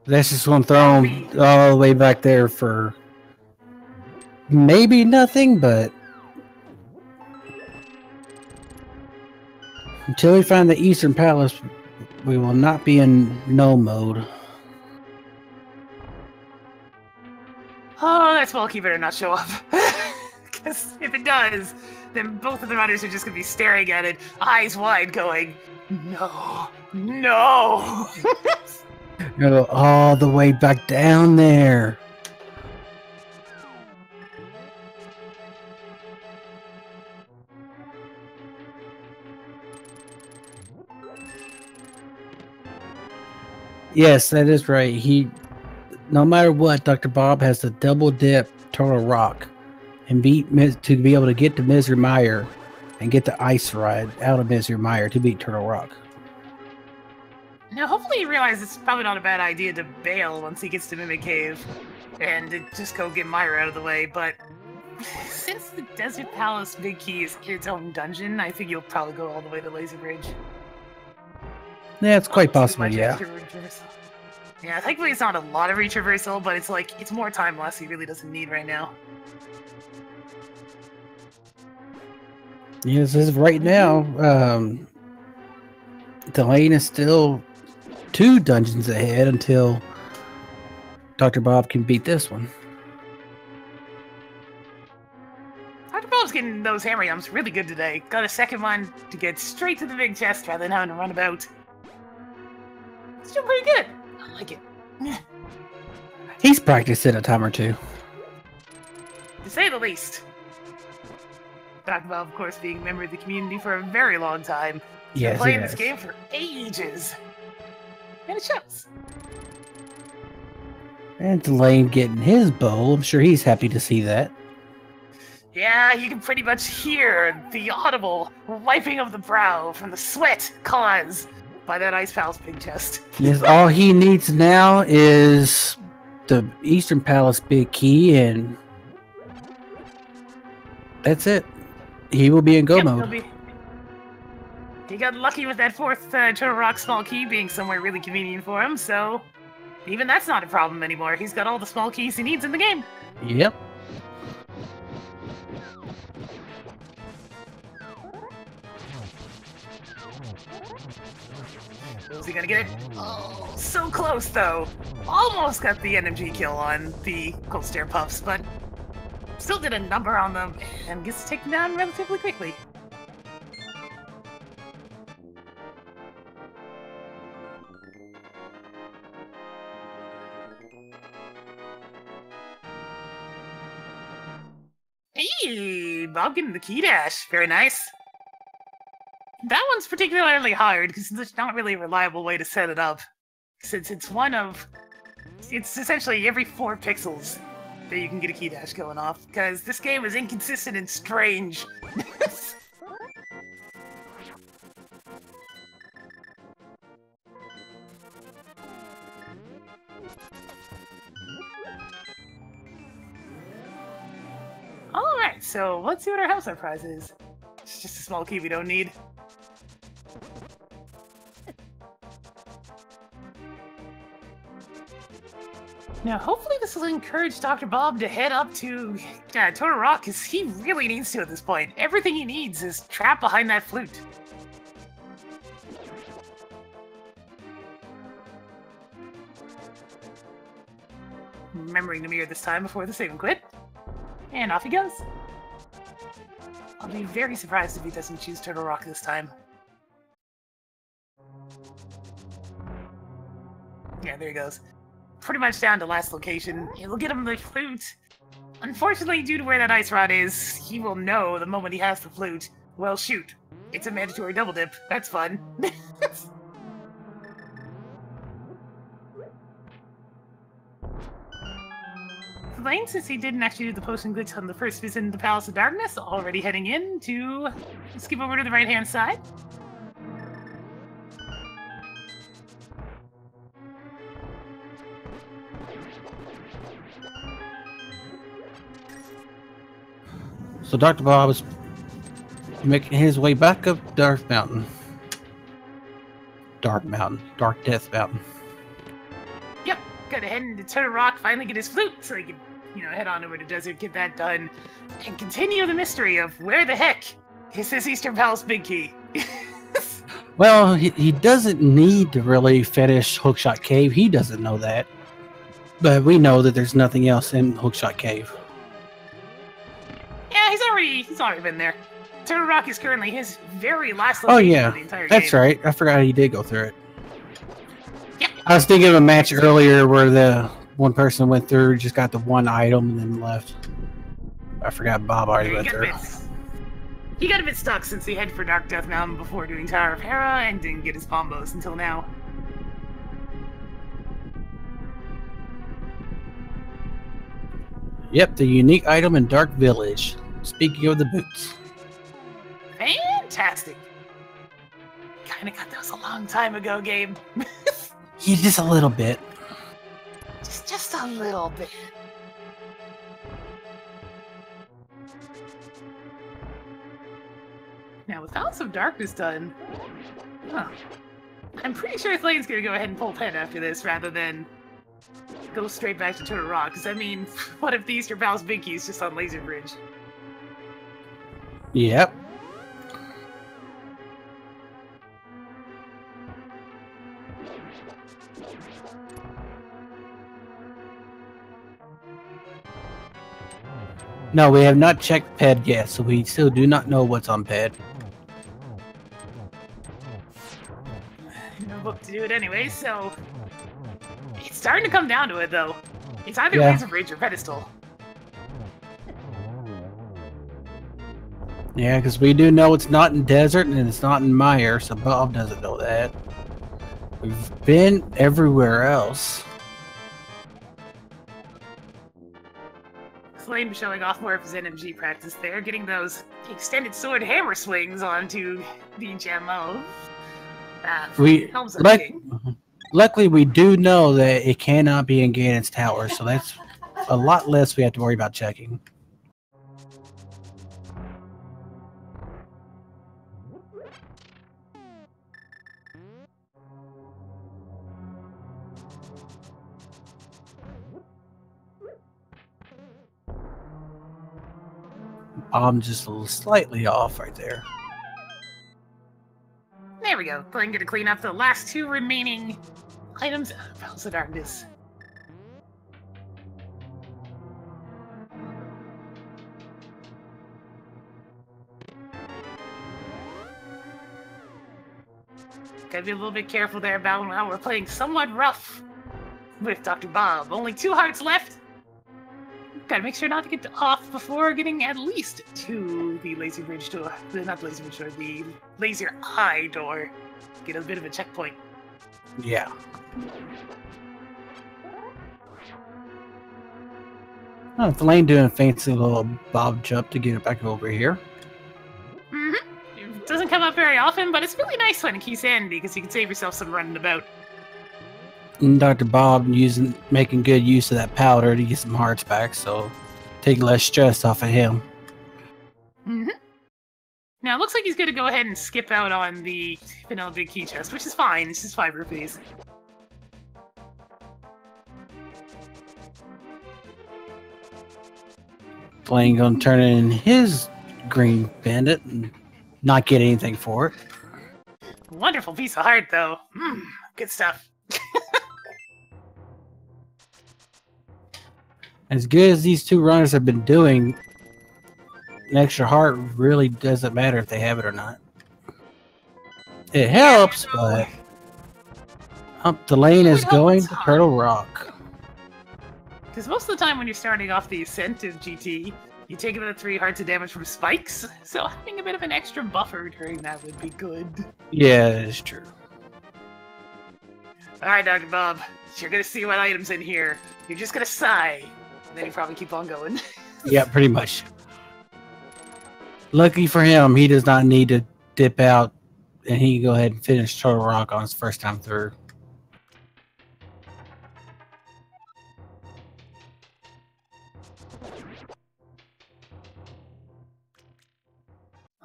That's just going to throw him all the way back there for maybe nothing, but until we find the Eastern Palace, we will not be in no mode. Oh, that small key better not show up. Because if it does, then both of the runners are just going to be staring at it, eyes wide, going, no, no. Go all the way back down there. Yes, that is right. No matter what, Dr. Bob has to double dip Turtle Rock and to be able to get to Misery Mire and get the ice ride out of Misery Mire to beat Turtle Rock. Now, hopefully you realize it's probably not a bad idea to bail once he gets to Mimic Cave and to just go get Mire out of the way, but since the Desert Palace Big Key is its own dungeon, I think you'll probably go all the way to Laser Bridge. Yeah, it's quite possible, yeah. Yeah, thankfully it's not a lot of retraversal, but it's like, it's more time loss he really doesn't need right now. Yes, as of right now, Thalane is still 2 dungeons ahead until Dr. Bob can beat this one. Dr. Bob's getting those hammer yums really good today. Got a second one to get straight to the big chest rather than having to run about. It's doing pretty good. I like it. He's practiced it a time or two. To say the least. Dr. Bob, of course, being a member of the community for a very long time. He's been playing this game for ages. And it shows. And Thalane getting his bow. I'm sure he's happy to see that. Yeah, you can pretty much hear the audible wiping of the brow from the sweat caused by that Ice Palace big chest. Yes, all he needs now is the Eastern Palace Big Key, and that's it. He will be in go mode. He got lucky with that 4th Turtle Rock small key being somewhere really convenient for him, so even that's not a problem anymore. He's got all the small keys he needs in the game. Yep. Was he gonna get it? Oh, so close though. Almost got the energy kill on the Cold Stare Puffs, but still did a number on them and gets taken down relatively quickly. Hey, Bob getting the key dash. Very nice. That one's particularly hard because there's not really a reliable way to set it up. Since it's it's essentially every 4 pixels that you can get a key dash going off, because this game is inconsistent and strange. Alright, so let's see what our house surprise is. It's just a small key we don't need. Now, hopefully this will encourage Dr. Bob to head up to Turtle Rock, because he really needs to at this point. Everything he needs is trapped behind that flute. Remembering the mirror this time before the save and quit. And off he goes. I'll be very surprised if he doesn't choose Turtle Rock this time. Yeah, there he goes. Pretty much down to last location. It'll get him the flute. Unfortunately, due to where that ice rod is, he will know the moment he has the flute. Well, shoot. It's a mandatory double dip. That's fun. Thalane, since he didn't actually do the potion glitch on the first visit in the Palace of Darkness, already heading in to skip over to the right-hand side. So Dr. Bob is making his way back up Darth Mountain. Dark Mountain, Dark Death Mountain. Yep, gotta head into Turtle Rock, finally get his flute, so he can, head on over to Desert, get that done, and continue the mystery of where the heck is this Eastern Palace Big Key? Well, he doesn't need to really finish Hookshot Cave. He doesn't know that. But we know that there's nothing else in Hookshot Cave. Yeah, he's already been there. Turtle Rock is currently his very last location of the entire game. That's right. I forgot he did go through it. Yep. I was thinking of a match earlier where the one person went through, just got the one item, and then left. I forgot Bob already went through. He got a bit stuck since he headed for Dark Death Mountain before doing Tower of Hera and didn't get his combos until now. Yep, the unique item in Dark Village. Speaking of the boots. Fantastic. Kinda got those a long time ago, Gabe. Yeah, just a little bit. Just a little bit. Now, with House of Darkness done, I'm pretty sure Thalane's gonna go ahead and pull pen after this rather than go straight back to Turtle Rock. Because, I mean, what if the Eastern Palace Big Key is just on Laser Bridge? Yep. No, we have not checked PED yet, so we still do not know what's on PED. No book to do it anyway, so it's starting to come down to it, though. It's either Laser Bridge or Pedestal. Yeah, because we do know it's not in Desert and it's not in Mire, so Bob doesn't know that. We've been everywhere else. Thalane showing off more of his NMG practice there, getting those extended sword hammer swings onto the GMO. Luckily, we do know that it cannot be in Ganon's tower, so that's a lot less we have to worry about checking. I'm just a little slightly off right there. There we go. I'm gonna clean up the last two remaining items. House of Darkness. Gotta be a little bit careful there about how we're playing somewhat rough with Dr. Bob. Only 2 hearts left. Gotta make sure not to get off before getting at least to the Laser Bridge door. Not the Laser Bridge door, the Laser Eye door. Get a bit of a checkpoint. Yeah. Oh, Thalane doing a fancy little bob jump to get it back over here. It doesn't come up very often, but it's really nice when it keeps handy because you can save yourself some running about. And Dr. Bob making good use of that powder to get some hearts back, so take less stress off of him. Now, it looks like he's going to go ahead and skip out on the vanilla big key chest, which is fine. It's just 5 rupees. Thalane gonna turn in his green bandit and not get anything for it. Wonderful piece of heart, though. Good stuff. As good as these 2 runners have been doing, an extra heart really doesn't matter if they have it or not. It helps, but Thalane is going to Turtle Rock. Because most of the time when you're starting off the ascent of GT, you take about 3 hearts of damage from spikes, so having a bit of an extra buffer during that would be good. Yeah, that is true. Alright, Dr. Bob, you're gonna see what items in here. You're just gonna sigh. And then you probably keep on going. Yeah, pretty much. Lucky for him, he does not need to dip out, and he can go ahead and finish Turtle Rock on his first time through.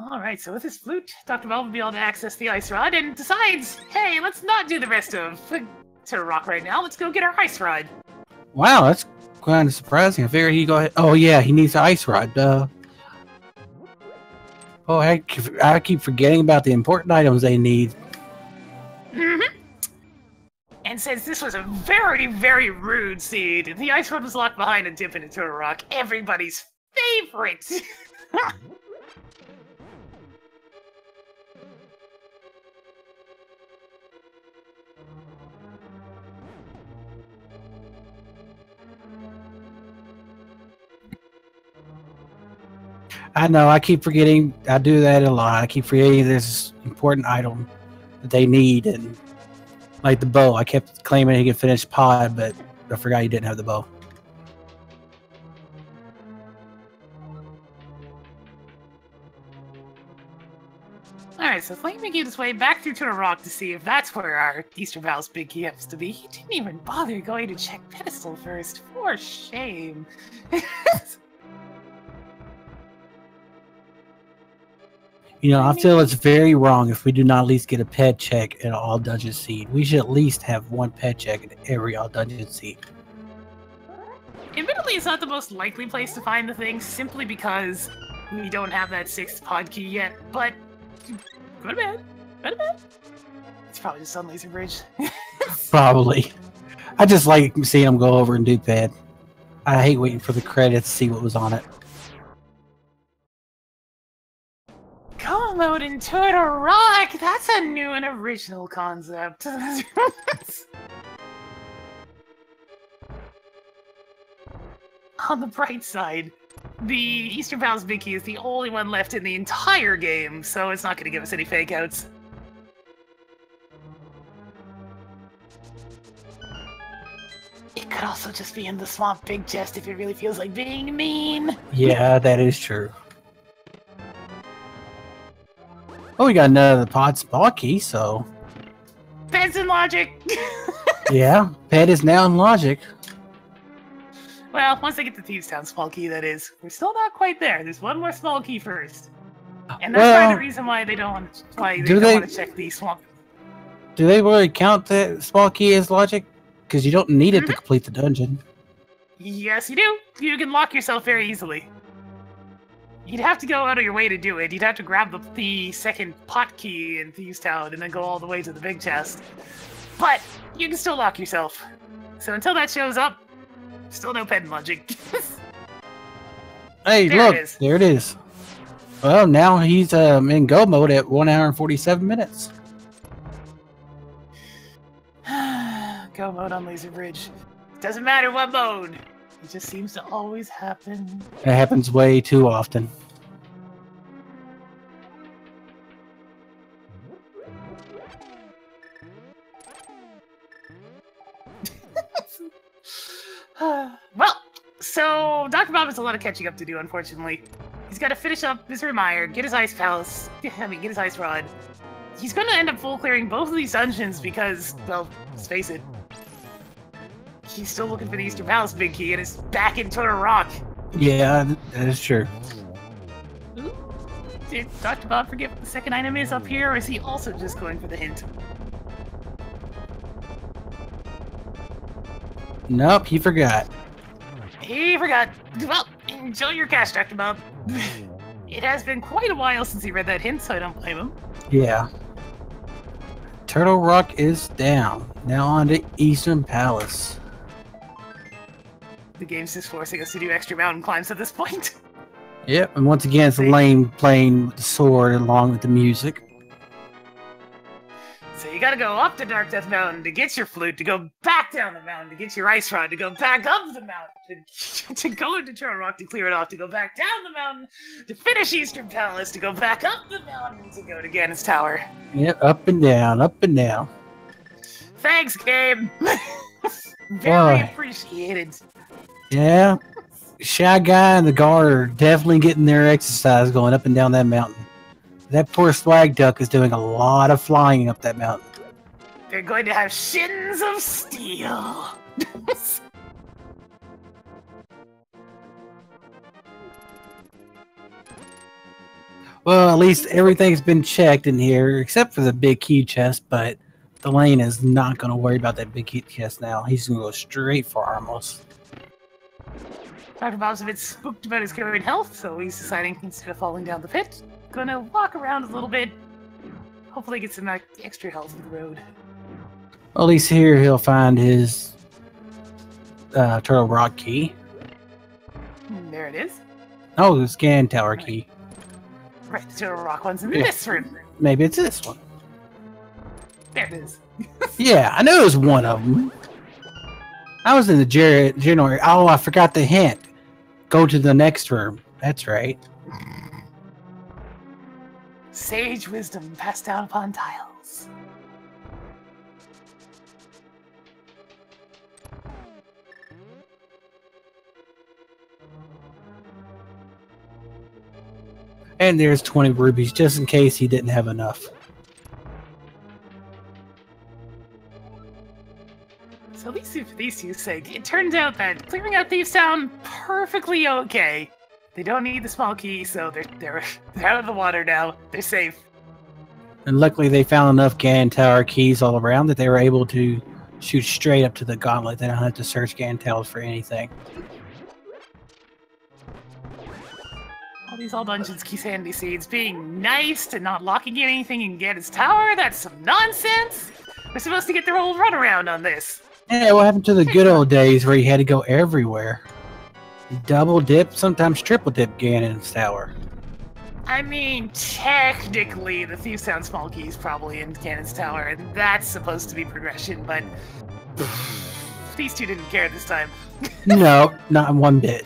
Alright, so with his flute, Dr. Bob will be able to access the ice rod and decides, hey, let's not do the rest of Turtle Rock right now. Let's go get our ice rod. Wow, that's kind of surprising. I figured he'd go ahead. Oh, yeah, he needs the ice rod. Duh. Oh, I keep forgetting about the important items they need. Mm-hmm. And since this was a very, very rude seed, the ice rod was locked behind a dip in a Turtle Rock. Everybody's favorite! I know, I keep forgetting. I do that a lot. I keep forgetting this important item that they need. And like the bow, I kept claiming he could finish pod, but I forgot he didn't have the bow. Alright, so Flame making his way back through Turtle Rock to see if that's where our Eastern Val's big key happens to be. He didn't even bother going to check Pedestal first. For shame. You know, I feel it's very wrong if we do not at least get a pet check at all dungeon seed. We should at least have one pet check at every all dungeon seed. Admittedly, it's not the most likely place to find the thing, simply because we don't have that 6th pod key yet, but go to bed. Go to bed. It's probably just on Laser Bridge. Probably. I just like seeing them go over and do pad. I hate waiting for the credits to see what was on it. Go mode in Turtle Rock! That's a new and original concept. On the bright side, the Eastern Val's big key is the only one left in the entire game, so it's not going to give us any fake outs. It could also just be in the Swamp Big Chest if it really feels like being mean. Yeah, that is true. Oh, we got another pod spot key, so... Ped's in logic! Yeah, pet is now in logic. Well, once they get the Thieves Town small key, that is. We're still not quite there. There's one more small key first. And that's part of the reason why they don't want to check the swamp. Do they really count the small key as logic? Because you don't need it to complete the dungeon. Yes, you do. You can lock yourself very easily. You'd have to go out of your way to do it. You'd have to grab the second pot key in Thieves Town and then go all the way to the big chest. But you can still lock yourself. So until that shows up, still no pen logic. Hey, look, there it is. Well, now he's in go mode at 1 hour and 47 minutes. Go mode on Laser Bridge. Doesn't matter what mode. It just seems to always happen. It happens way too often. Well, so Dr. Bob has a lot of catching up to do, unfortunately. He's got to finish up his Remire, get his Ice Palace, get his Ice Rod. He's going to end up full clearing both of these dungeons because, well, let's face it, he's still looking for the Eastern Palace big key and is back in Turtle Rock. Yeah, that is true. Ooh. Did Dr. Bob forget what the second item is up here, or is he also just going for the hint? Nope, he forgot. He forgot. Well, enjoy your cash, Dr. Bob. It has been quite a while since he read that hint, so I don't blame him. Yeah. Turtle Rock is down. Now on to Eastern Palace. The game's just forcing us to do extra mountain climbs at this point. Yep, and once again, it's Lane playing with the sword along with the music. So you gotta go up the Dark Death Mountain to get your flute, to go back down the mountain to get your ice rod, to go back up the mountain, to go into Turtle Rock to clear it off, to go back down the mountain, to finish Eastern Palace, to go back up the mountain, to go to Ganon's Tower. Yep, up and down, up and down. Thanks, game! Very appreciated. Yeah, Shy Guy and the guard are definitely getting their exercise going up and down that mountain. That poor swag duck is doing a lot of flying up that mountain. They're going to have shins of steel. Well, at least everything's been checked in here, except for the big key chest, but Thalane is not going to worry about that big key chest now. He's going to go straight for Armos. Dr. Bob's a bit spooked about his current health, so he's deciding instead of falling down the pit, gonna walk around a little bit. Hopefully get some extra health on the road. Well, at least here he'll find his Turtle Rock key. There it is. Oh, the scan tower key. Right, the Turtle Rock one's in this room. Maybe it's this one. There it is. Yeah, I knew it was one of them. I was in the general. Oh, I forgot the hint. Go to the next room. That's right. Sage wisdom passed down upon tiles. And there's 20 rubies, just in case he didn't have enough. So at least for these two's sake, it turns out that clearing out Thieves Town perfectly okay. They don't need the small key, so they're out of the water now. They're safe. And luckily they found enough Gan Tower keys all around that they were able to shoot straight up to the gauntlet. They don't have to search Gan Towers for anything. All these all dungeons key sandy seeds being nice to not locking in anything in Ganon's tower, that's some nonsense! We're supposed to get their whole runaround on this. Yeah, what happened to the good old days where you had to go everywhere? Double dip, sometimes triple dip Ganon's tower. I mean, technically, the Thieves Town small key is probably in Ganon's tower, and that's supposed to be progression, but these two didn't care this time. No, not one bit.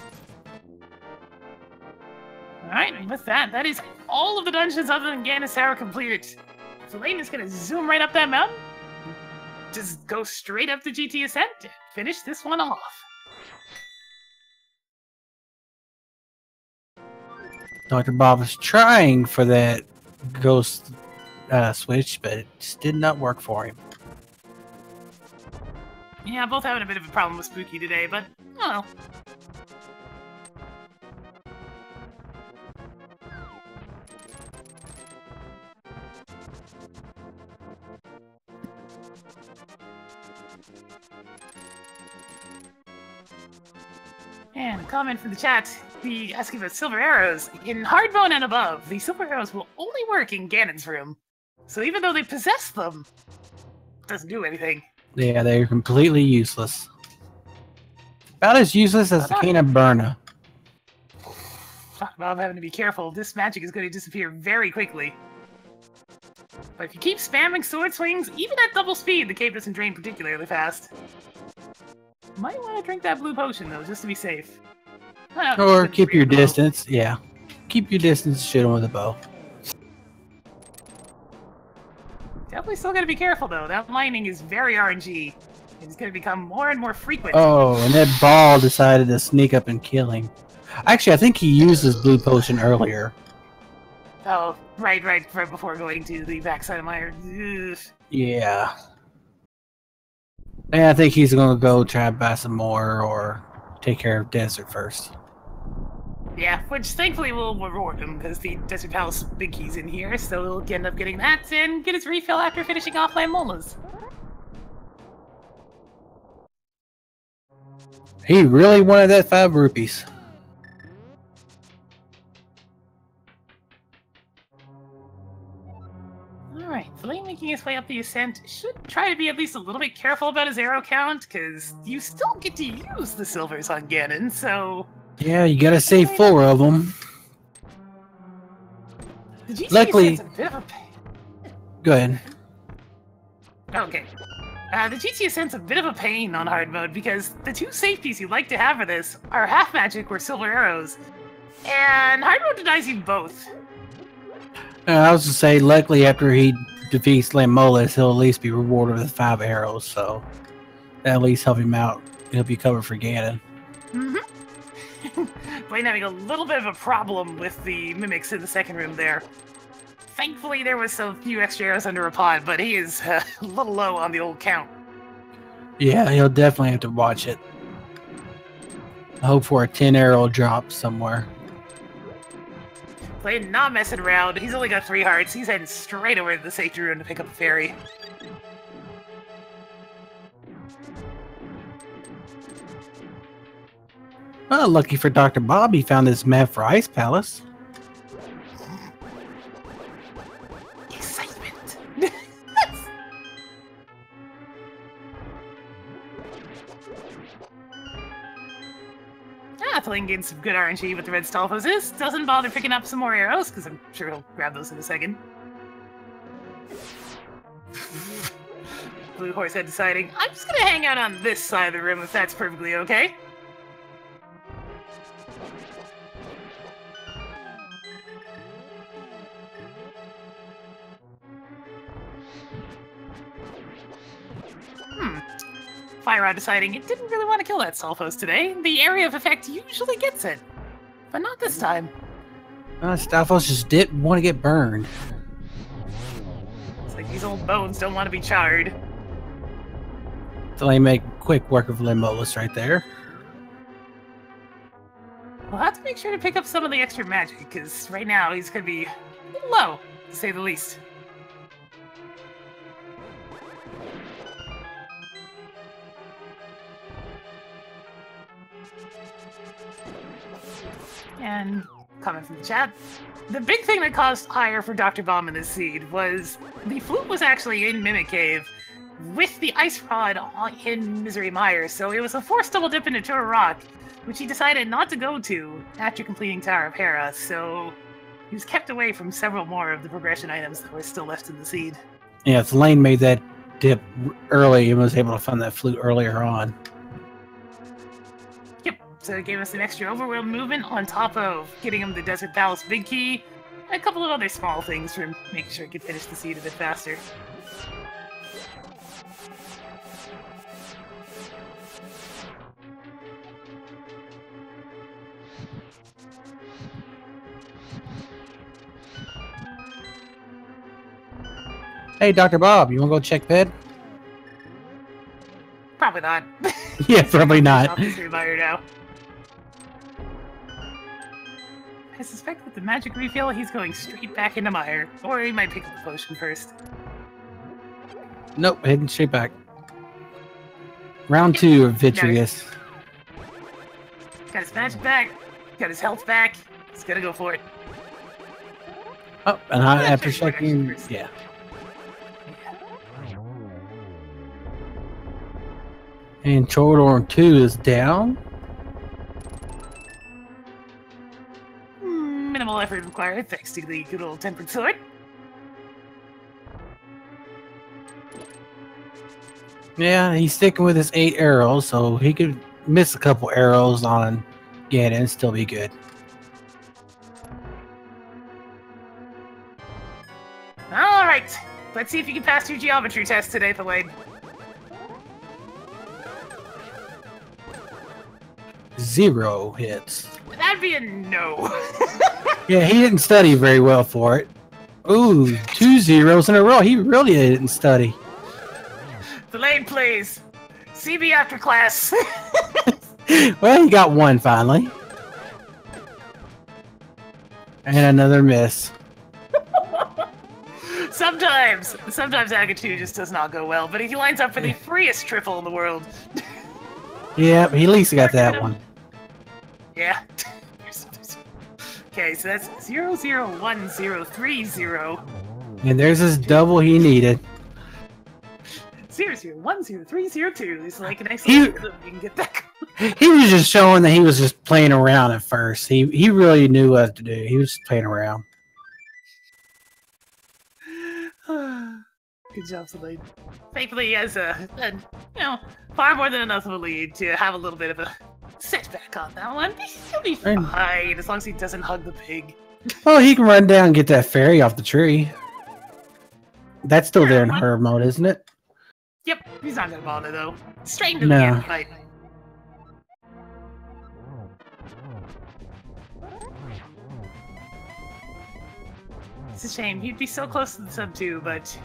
Alright, and with that, that is all of the dungeons other than Ganon's tower completed. Thalane is gonna zoom right up that mountain, just go straight up the GT Ascent, and finish this one off. Dr. Bob was trying for that ghost switch, but it just did not work for him. Yeah, both having a bit of a problem with Spooky today, but, oh well. And a comment from the chat, asking about silver arrows. In Hardbone and above, the silver arrows will only work in Ganon's room. So even though they possess them, it doesn't do anything. Yeah, they're completely useless. About as useless as the Cane of Burna. Talk about having to be careful. This magic is going to disappear very quickly. But if you keep spamming sword swings, even at double speed, the cape doesn't drain particularly fast. Might want to drink that blue potion, though, just to be safe. Or keep your distance, yeah. Keep your distance, shoot him with a bow. Definitely still gotta be careful, though. That lightning is very RNG. It's gonna become more and more frequent. Oh, and that ball decided to sneak up and kill him. Actually, I think he used his blue potion earlier. Oh, right before going to the backside of my... Ugh. Yeah. And I think he's gonna go try to buy some more or take care of Desert first. Yeah, which thankfully will reward him because the Desert Palace big key's in here, so he'll end up getting that and get his refill after finishing off Lamolas. He really wanted that 5 rupees. Alright, Thalane making his way up the ascent should try to be at least a little bit careful about his arrow count, because you still get to use the silvers on Ganon, so... Yeah, you gotta save 4 of them. Luckily... A bit of a pain. Go ahead. Okay. The GT Ascent's a bit of a pain on hard mode, because the 2 safeties you like to have for this are half magic or silver arrows, and hard mode denies you both. I was to say, luckily after he defeats Lamolas, he'll at least be rewarded with 5 arrows, so that'll at least help him out. He'll be covered for Ganon. Blaine having a little bit of a problem with the mimics in the second room there. Thankfully there was a few extra arrows under a pod, but he is a little low on the old count. Yeah, he'll definitely have to watch it. I hope for a 10 arrow drop somewhere. Thalane not messing around. He's only got 3 hearts. He's heading straight over to the safety room to pick up a fairy. Well, lucky for Dr. Bob, he found this map for Ice Palace. Excitement. Thalane gained some good RNG with the red Stalfos. Doesn't bother picking up some more arrows, because I'm sure he'll grab those in a second. Blue Horsehead deciding, I'm just gonna hang out on this side of the room if that's perfectly okay. Fire Rod deciding it didn't really want to kill that Stalfos today. The area of effect usually gets it, but not this time. Stalfos just didn't want to get burned. It's like these old bones don't want to be charred. So they make quick work of Limbolus right there. We'll have to make sure to pick up some of the extra magic, because right now he's going to be a little low, to say the least. And comment from the chat. The big thing that caused ire for Dr. Bomb in this seed was the flute was actually in Mimic Cave with the ice rod in Misery Mire, so it was a forced double dip into Tour Rock, which he decided not to go to after completing Tower of Hera, so he was kept away from several more of the progression items that were still left in the seed. Yeah, Thalane made that dip early and was able to find that flute earlier on. So it gave us an extra overworld movement on top of getting him the Desert Palace big key, and a couple of other small things for making sure he could finish the seed a bit faster. Hey, Dr. Bob, you want to go check bed? Probably not. Yeah, probably not. Now. I suspect with the magic refill, he's going straight back into Mire. Or he might pick up the potion first. Nope, heading straight back. Round 2 of Vitreous. Got his magic back. Got his health back. He's gonna go for it. Oh, and after checking... Yeah. And Chorodor 2 is down. Minimal effort required, thanks to the good old Tempered Sword. Yeah, he's sticking with his 8 arrows, so he could miss a couple arrows on Ganon and still be good. Alright, let's see if you can pass your geometry test today, Thalane. 0 hits. That'd be a no. Yeah, he didn't study very well for it. Ooh, 2 zeros in a row. He really didn't study. Thalane, please. See me after class. Well, he got 1 finally. And another miss. Sometimes Agatu just does not go well, but he lines up for the freest triple in the world. Yeah, but he at least got that one. Yeah. Okay, so that's 001030. And there's his double he needed. 001030. It's like an He- excellent you can get that. He was just showing that he was just playing around at first. He really knew what to do. He was just playing around. Good job, Zelda. Thankfully, he has far more than enough of a lead to have a little bit of a setback on that one. He'll be fine as long as he doesn't hug the pig. Well, he can run down and get that fairy off the tree. That's still there in her mode, isn't it? Yep, he's not gonna bother though. Straight into the end fight. It's a shame. He'd be so close to the sub 2, but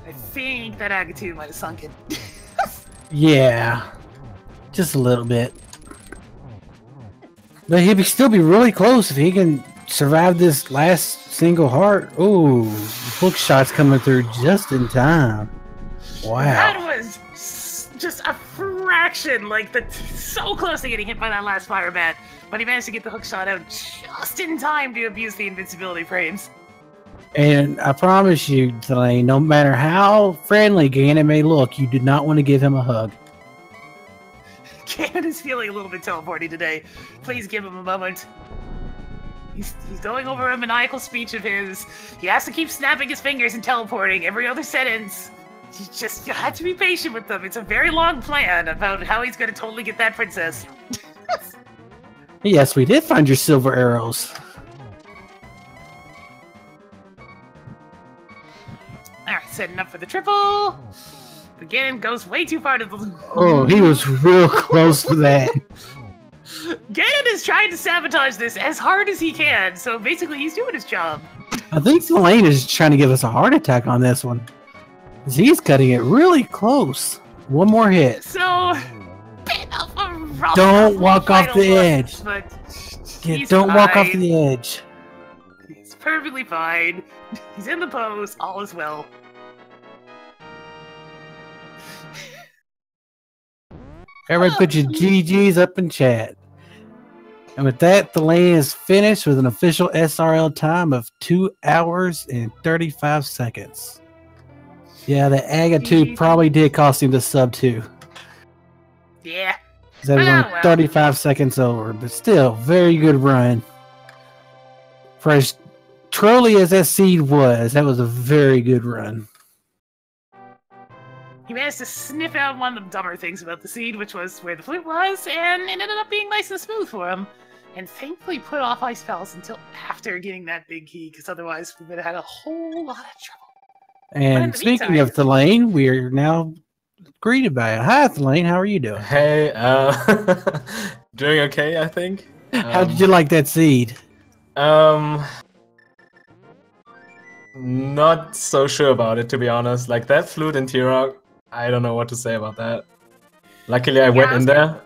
I think that Agatu might have sunk it. Yeah, just a little bit. But he'd still be really close if he can survived this last single heart. Ooh, hook shots coming through just in time. Wow. That was just a fraction, like so close to getting hit by that last fire bat, but he managed to get the hook shot out just in time to abuse the invincibility frames. And I promise you, Thalane, no matter how friendly Ganon may look, you do not want to give him a hug. Ganon is feeling a little bit teleporty today. Please give him a moment. He's going over a maniacal speech of his. He has to keep snapping his fingers and teleporting every other sentence. You have to be patient with them. It's a very long plan about how he's going to totally get that princess. Yes, we did find your silver arrows. Alright, setting up for the triple. But Ganon goes way too far to the... Oh, he was real close to that. Ganon is trying to sabotage this as hard as he can, so basically he's doing his job. I think Thalane is trying to give us a heart attack on this one. He's cutting it really close. One more hit. So, bit of a rough don't walk off the edge. But don't walk off the edge. He's perfectly fine. He's in the pose. All is well. Everybody put your GGs up in chat. And with that, the lane is finished with an official SRL time of 2 hours and 35 seconds. Yeah, the Aga 2 probably did cost him the sub 2. Yeah. That was 35 seconds over, but still, very good run. For as trolly as that seed was, that was a very good run. He managed to sniff out one of the dumber things about the seed, which was where the flute was, and it ended up being nice and smooth for him. And thankfully put off Ice Palace until after getting that big key, because otherwise we would have had a whole lot of trouble. And speaking of Thalane, we are now greeted by it. Hi, Thalane. How are you doing? Hey, doing okay, I think. How did you like that seed? Not so sure about it, to be honest. Like, that flute in T-Rock, I don't know what to say about that. Luckily, I went in there,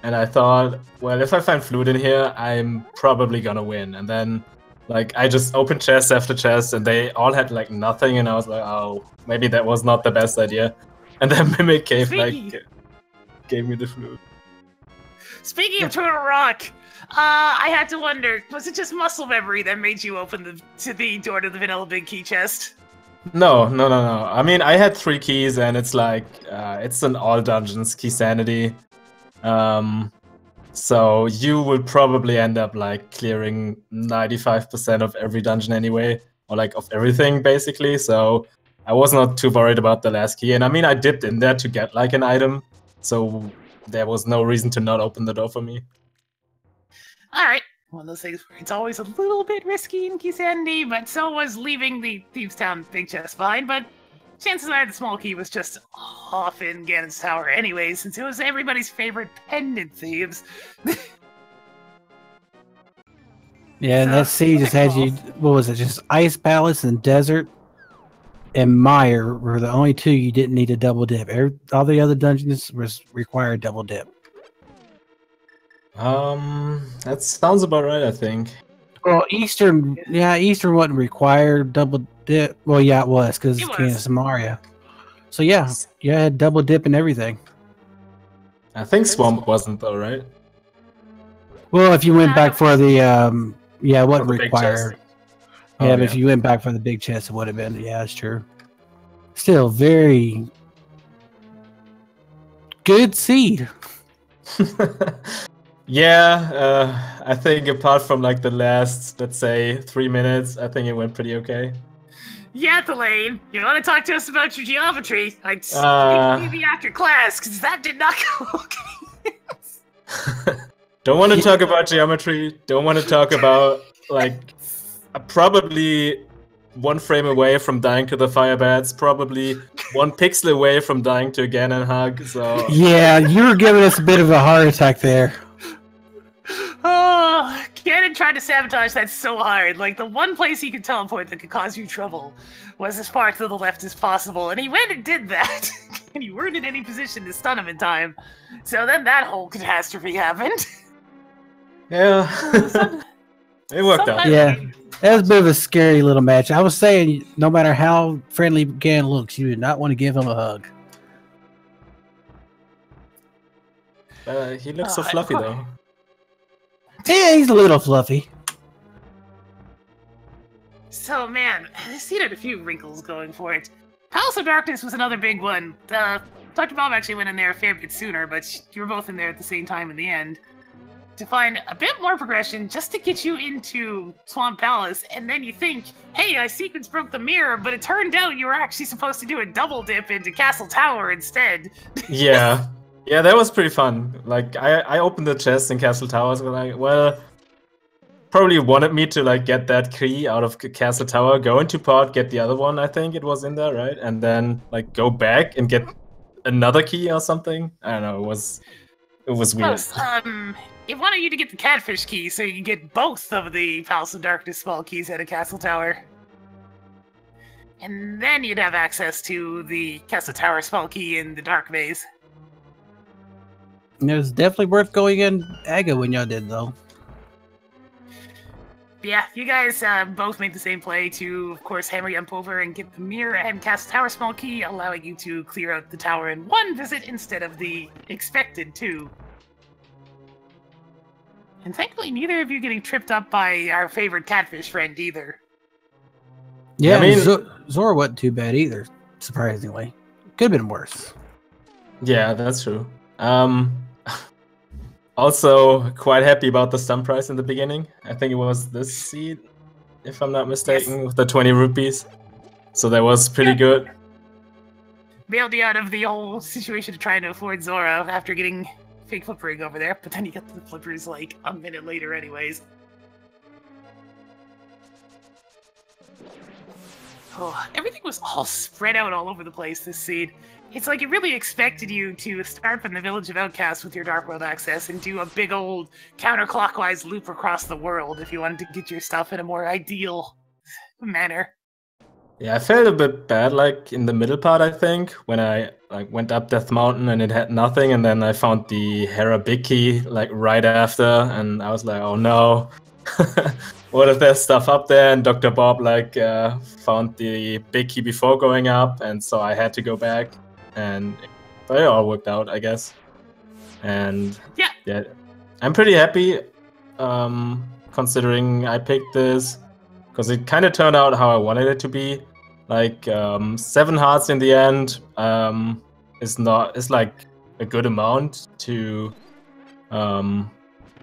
and I thought, well, if I find flute in here, I'm probably gonna win. And then, like, I just opened chest after chest, and they all had, like, nothing, and I was like, oh, maybe that was not the best idea. And then Mimic Cave, gave me the flute. Speaking of Total Rock, I had to wonder, was it just muscle memory that made you open the door to the vanilla big key chest? No. I mean, I had 3 keys, and it's like, it's an all dungeons key sanity. So you will probably end up like clearing 95% of every dungeon anyway, or like of everything basically. So I was not too worried about the last key. And I mean, I dipped in there to get like an item, so there was no reason to not open the door for me. Alright, one of those things where it's always a little bit risky in Key Sanity, but so was leaving the Thieves' Town big chest fine, but chances are the small key was just off in Ganon's tower anyway, since it was everybody's favorite pendant thieves. Yeah, and that seed just had you, what was it, just Ice Palace and Desert and Mire were the only 2 you didn't need a double dip. All the other dungeons required double dip. That sounds about right, I think. Well, Eastern wasn't required double dip. Well, yeah, it was, because it's King of Samaria. So yeah, you had double dip and everything. I think Swamp wasn't though, right? Well, if you went back for the, yeah, it wasn't required. Oh, yeah, but if you went back for the big chest, it would have been. Yeah, that's true. Still, very good seed. Yeah, I think apart from like the last, let's say, 3 minutes, I think it went pretty okay. Yeah, Thalane, you want to talk to us about your geometry? I'd maybe after class, because that did not go okay. Don't want to talk about geometry. Don't want to talk about, like, probably 1 frame away from dying to the fire bats, probably 1 pixel away from dying to a Ganon hug, so... Yeah, you were giving us a bit of a heart attack there. Oh, Ganon tried to sabotage that so hard. Like, the one place he could teleport that could cause you trouble was as far to the left as possible, and he went and did that. And you weren't in any position to stun him in time. So then that whole catastrophe happened. Yeah. It worked out. Yeah, that was a bit of a scary little match. I was saying, no matter how friendly Gan looks, you do not want to give him a hug. He looks so fluffy, though. Yeah, he's a little fluffy. So, man, this scene had a few wrinkles going for it. House of Darkness was another big one. Dr. Bob actually went in there a fair bit sooner, but you were both in there at the same time in the end. To find a bit more progression just to get you into Swamp Palace, and then you think, hey, I sequence broke the mirror, but it turned out you were actually supposed to do a double dip into Castle Tower instead. Yeah. Yeah, that was pretty fun. Like, I opened the chest in Castle Tower, so like, well, probably wanted me to like get that key out of Castle Tower, go into pod, get the other one, I think it was in there, right? And then like go back and get another key or something. I don't know, it was weird. It wanted you to get the catfish key so you can get both of the Palace of Darkness small keys at a Castle Tower. And then you'd have access to the Castle Tower small key in the Dark Maze. It was definitely worth going in Aga when y'all did, though. Yeah, you guys both made the same play to, of course, hammer Yump over and get the mirror and Castle Tower small key, allowing you to clear out the tower in one visit instead of the expected two. And thankfully, neither of you getting tripped up by our favorite catfish friend either. Yeah, I mean, Zora wasn't too bad either, surprisingly. Could have been worse. Yeah, that's true. Also, quite happy about the stump price in the beginning. I think it was this seed, if I'm not mistaken, yes, with the 20 rupees. So that was pretty good. Bailed you out of the whole situation of trying to afford Zora after getting fake flippering over there, but then you got the flippers like a minute later anyways. Oh, everything was all spread out all over the place this seed. It's like it really expected you to start from the Village of Outcasts with your Dark World access and do a big old counterclockwise loop across the world if you wanted to get your stuff in a more ideal manner. Yeah, I felt a bit bad like in the middle part, I think, when I like went up Death Mountain and it had nothing, and then I found the Hera Big Key like right after, and I was like, oh no. What if there's stuff up there? And Dr. Bob like found the big key before going up, and so I had to go back. And it all worked out, I guess. And yeah, I'm pretty happy considering I picked this, because it kind of turned out how I wanted it to be. Like 7 hearts in the end is like a good amount to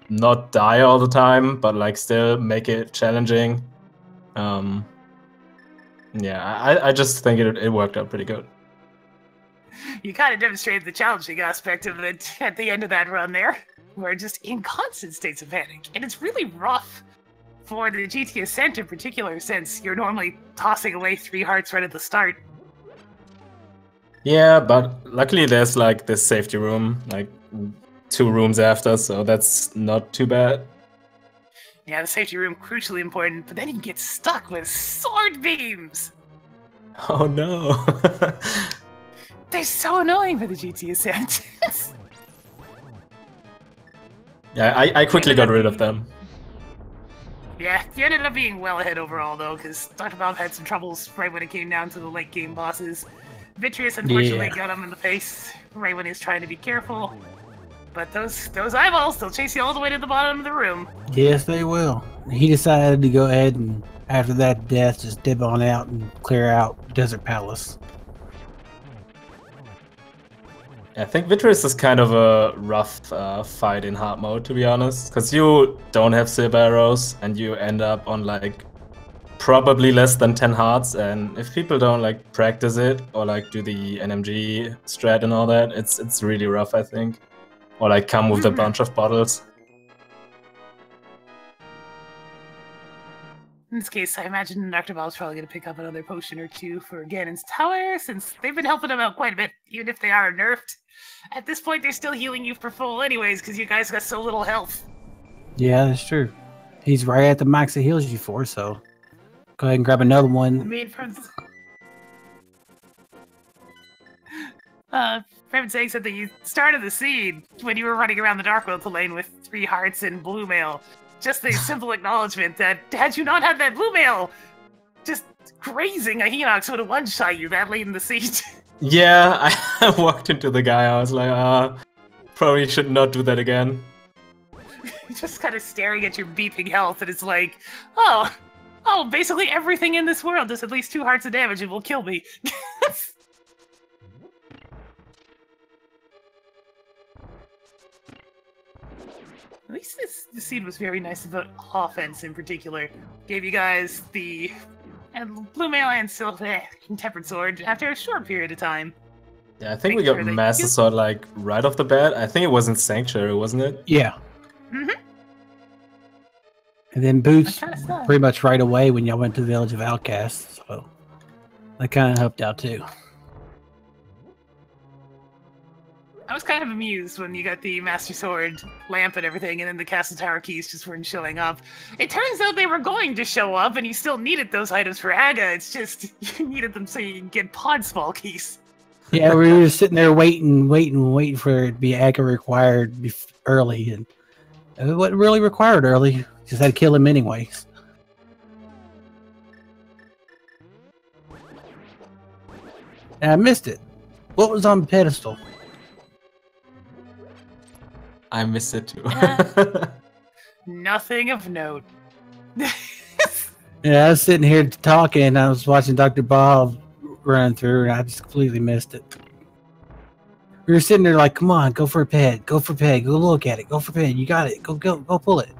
not die all the time, but like still make it challenging. Yeah, I just think it worked out pretty good. You kind of demonstrated the challenging aspect of it at the end of that run there. We're just in constant states of panic, and it's really rough for the GT Ascent in particular, since you're normally tossing away 3 hearts right at the start. Yeah, but luckily there's like this safety room, like 2 rooms after, so that's not too bad. Yeah, the safety room crucially important, but then you get stuck with sword beams! Oh no. They're so annoying for the GT Ascent. Yeah, I quickly got rid of them. Yeah, you ended up being well ahead overall, though, because Dr. Bob had some troubles right when it came down to the late game bosses. Vitreous unfortunately got him in the face right when he was trying to be careful. But those eyeballs, they'll chase you all the way to the bottom of the room. Yes, they will. He decided to go ahead and, after that death, just dip on out and clear out Desert Palace. I think Vitreous is kind of a rough fight in hard mode, to be honest, because you don't have silver arrows and you end up on like probably less than 10 hearts, and if people don't like practice it or like do the NMG strat and all that, it's really rough, I think, or like come with a bunch of bottles. In this case, I imagine Dr. Bob's probably going to pick up another potion or 2 for Ganon's Tower, since they've been helping him out quite a bit, even if they are nerfed. At this point, they're still healing you for full anyways, because you guys got so little health. Yeah, that's true. He's right at the max it heals you for, so go ahead and grab another one. I mean, from saying at the start of the seed, when you were running around the Dark World lane with 3 hearts and blue mail, just the simple acknowledgement that had you not had that blue mail, just grazing a Hinox would have one-shot you that late in the siege. Yeah, I walked into the guy. I was like, probably should not do that again. Just kind of staring at your beeping health, and it's like, oh, basically everything in this world does at least 2 hearts of damage and will kill me. At least this scene was very nice about offense in particular. Gave you guys the blue mail and silver tempered sword after a short period of time. Yeah, I think we got Master Sword like right off the bat. I think it was in Sanctuary, wasn't it? Yeah. Mm-hmm. And then Boots pretty much right away when y'all went to the Village of Outcasts, so that kind of helped out too. I was kind of amused when you got the Master Sword lamp and everything, and then the Castle Tower keys just weren't showing up. It turns out they were going to show up, and you still needed those items for Aga. It's just you needed them so you can get pod small keys. Yeah, we were sitting there waiting for it to be Aga required early, and it wasn't really required early. Just had to kill him anyways. And I missed it. What was on the pedestal? I missed it too. Nothing of note. Yeah, I was sitting here talking. I was watching Dr. Bob run through, and I just completely missed it. We were sitting there like, come on, go for a ped. Go for a ped. Go look at it. Go for a ped. You got it. Go pull it.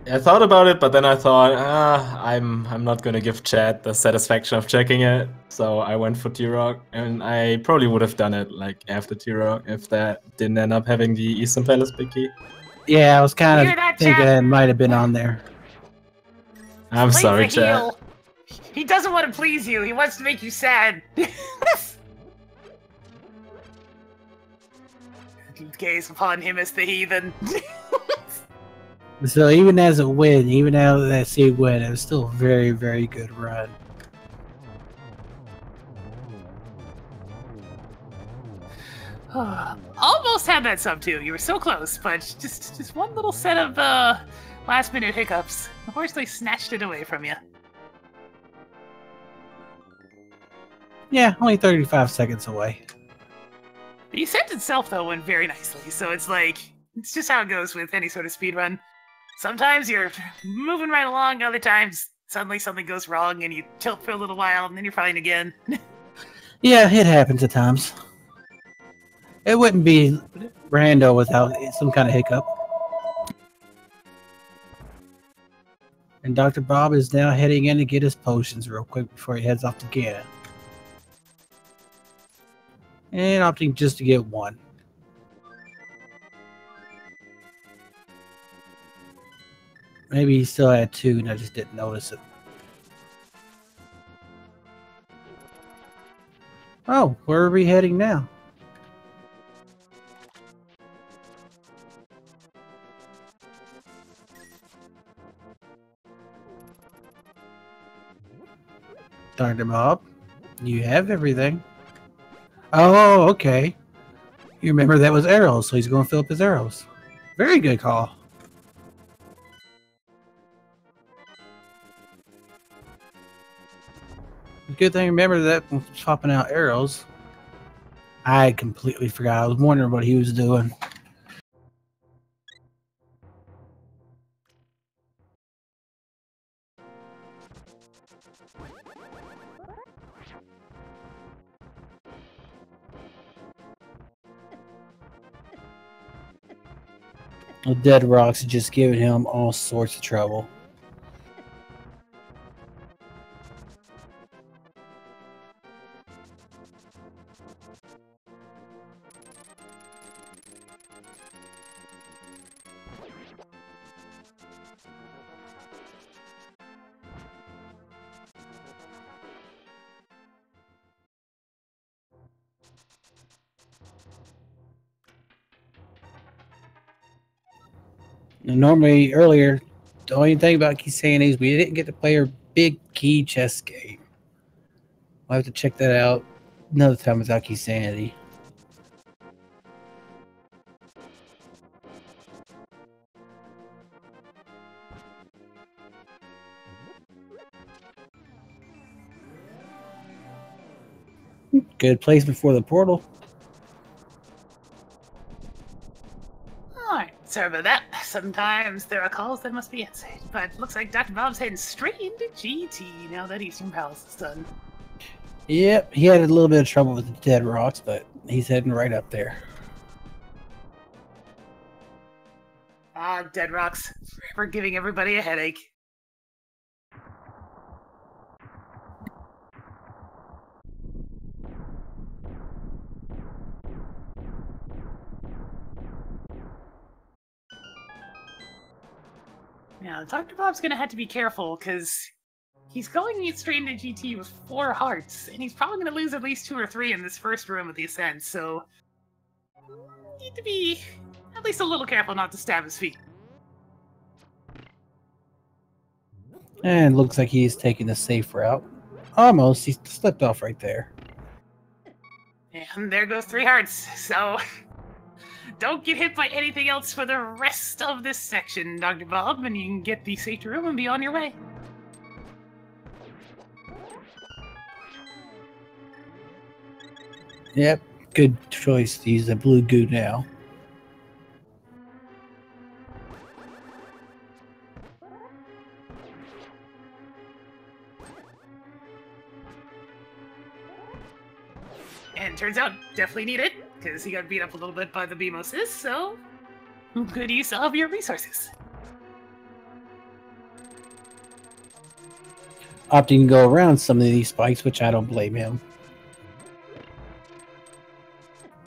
I thought about it, but then I thought, I'm not gonna give Chad the satisfaction of checking it. So I went for T-Rock, and I probably would have done it like after T-Rock if that didn't end up having the Eastern Palace big key. Yeah, I was kind of thinking it might have been on there. I'm sorry, Chad. He doesn't want to please you. He wants to make you sad. Gaze upon him as the heathen. So even as a win, even out of that seed win, it was still a very, very good run. Almost had that sub too. You were so close, but just one little set of last minute hiccups. Unfortunately, snatched it away from you. Yeah, only 35 seconds away. The ascent itself, though, went very nicely. So it's like, it's just how it goes with any sort of speed run. Sometimes you're moving right along, other times suddenly something goes wrong and you tilt for a little while and then you're fine again. Yeah, it happens at times. It wouldn't be rando without some kind of hiccup. And Dr. Bob is now heading in to get his potions real quick before he heads off to Ganon. And opting just to get one. Maybe he still had 2 and I just didn't notice it. Oh, where are we heading now? Dr. Bob, you have everything. Oh, okay. You remember that was arrows, so he's going to fill up his arrows. Very good call. Good thing, remember that was popping out arrows. I completely forgot. I was wondering what he was doing. The dead rocks are just giving him all sorts of trouble. Normally, earlier, the only thing about Key Sandy is we didn't get to play our big key chess game. We'll have to check that out another time without Key Sandy. Good placement for the portal. Alright, sorry about that. Sometimes there are calls that must be answered, but looks like Dr. Bob's heading straight into GT now that Eastern Palace is done. Yep, he had a little bit of trouble with the dead rocks, but he's heading right up there. Ah, dead rocks. Forever giving everybody a headache. Now, Dr. Bob's gonna have to be careful, because he's going straight into GT with 4 hearts, and he's probably gonna lose at least 2 or 3 in this first room of the ascent, so need to be at least a little careful not to stab his feet. And looks like he's taking the safe route. Almost, he slipped off right there. And there goes 3 hearts, so don't get hit by anything else for the rest of this section, Dr. Bob, and you can get the safety room and be on your way. Yep, good choice to use the blue goo now. And turns out, definitely need it, because he got beat up a little bit by the Beamoses, so good use of your resources. Opting to go around some of these spikes, which I don't blame him.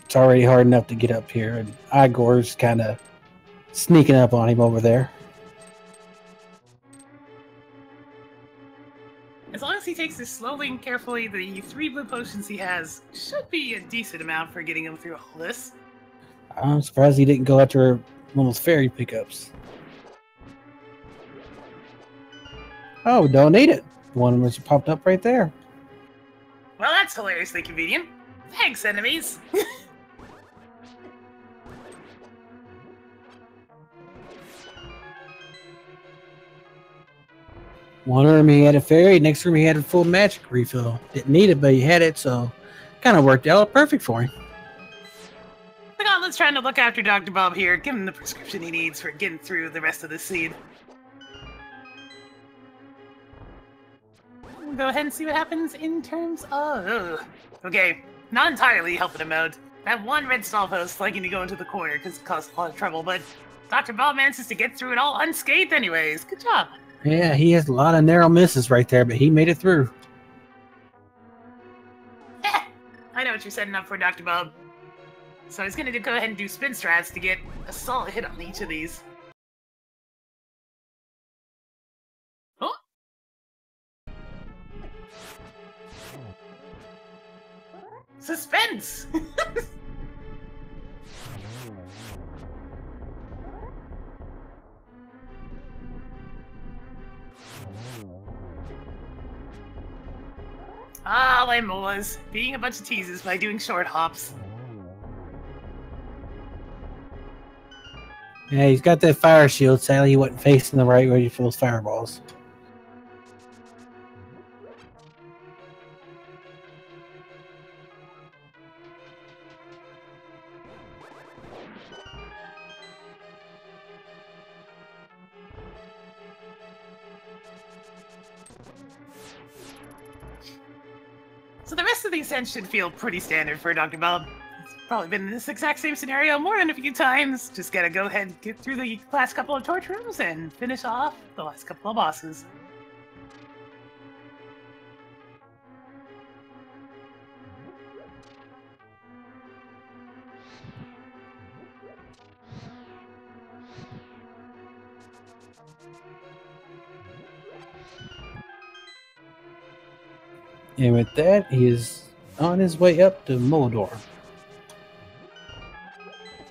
It's already hard enough to get up here, and Igor's kind of sneaking up on him over there. As long as he takes this slowly and carefully, the 3 blue potions he has should be a decent amount for getting him through all this. I'm surprised he didn't go after one of those fairy pickups. Oh, don't need it. One was popped up right there. Well, that's hilariously convenient. Thanks, enemies! One room he had a fairy, next room he had a full magic refill. Didn't need it, but he had it, so kind of worked out perfect for him. The Gauntlet's trying to look after Dr. Bob here, give him the prescription he needs for getting through the rest of the scene. We'll go ahead and see what happens in terms of... Okay, not entirely helping him out. That one red stall post liking to go into the corner because it caused a lot of trouble, but Dr. Bob manages to get through it all unscathed anyways. Good job. Yeah, he has a lot of narrow misses right there, but he made it through. I know what you're setting up for, Dr. Bob. So he's going to go ahead and do spin strats to get a solid hit on each of these. Oh! Suspense! Ah, Lamolas, being a bunch of teases by doing short hops. Yeah, he's got that fire shield. Sadly, he wasn't facing the right way for those fireballs. So the rest of the ascent should feel pretty standard for Dr. Bob. It's probably been in this exact same scenario more than a few times. Just gotta go ahead and get through the last couple of torch rooms and finish off the last couple of bosses. And with that, he is on his way up to Moldor.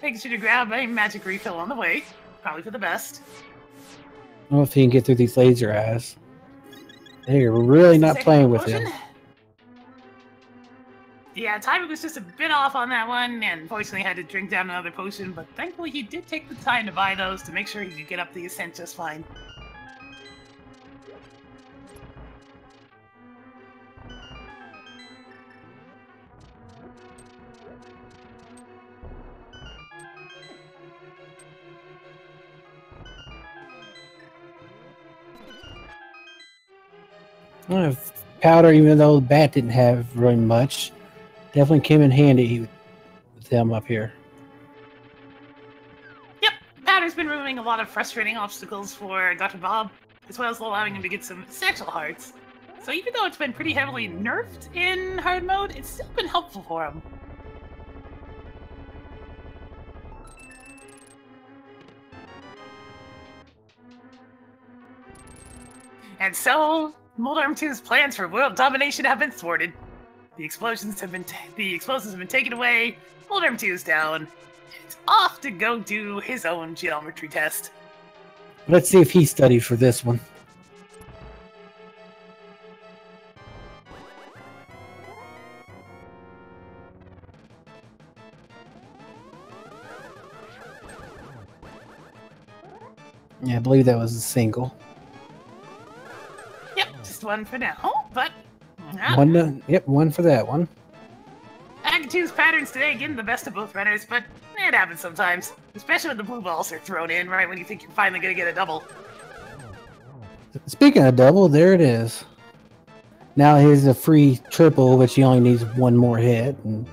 Making sure to grab a magic refill on the way. Probably for the best. I don't know if he can get through these laser eyes. They're really not playing with him. Yeah, timing was just a bit off on that one, and unfortunately had to drink down another potion, but thankfully he did take the time to buy those to make sure he could get up the ascent just fine. Powder, even though the bat didn't have really much, definitely came in handy with them up here. Yep, Powder's been removing a lot of frustrating obstacles for Dr. Bob, as well as allowing him to get some essential hearts. So even though it's been pretty heavily nerfed in hard mode, it's still been helpful for him. And so, Moldarm 2's plans for world domination have been thwarted. The explosives have been taken away. Moldarm 2 is down. It's off to go do his own geometry test. Let's see if he studied for this one. Yeah, I believe that was a single. Yep, just one for now, but... One for that one. Agatu's patterns today getting the best of both runners, but it happens sometimes. Especially when the blue balls are thrown in right when you think you're finally going to get a double. Speaking of double, there it is. Now here's a free triple, which he only needs one more hit. And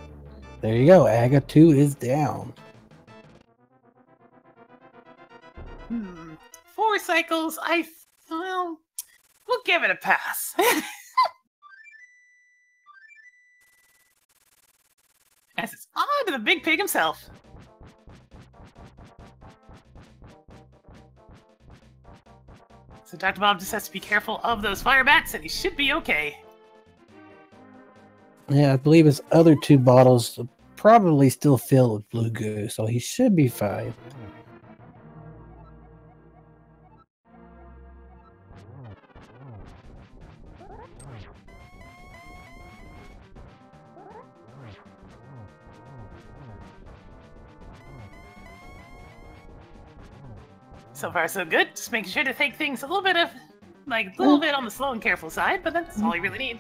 there you go. Agatu is down. 4 cycles, well, we'll give it a pass. As it's on to the big pig himself. So Dr. Bob just has to be careful of those fire bats, and he should be okay. Yeah, I believe his other 2 bottles are probably still filled with blue goo, so he should be fine. So far, so good. Just making sure to take things a little bit on the slow and careful side, but that's all you really need.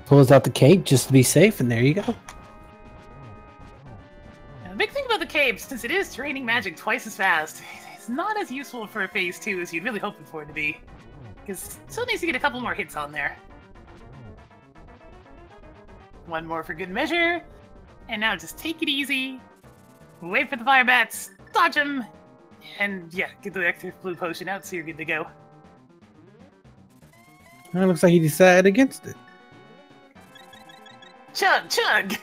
Pulls out the cape just to be safe, and there you go. Now, the big thing about the cape, since it is draining magic twice as fast, it's not as useful for phase 2 as you'd really hope for it to be. Because it still needs to get a couple more hits on there. One more for good measure. And now just take it easy. Wait for the fire bats. Dodge them. And yeah, get the extra blue potion out so you're good to go. It looks like he decided against it. Chug, chug!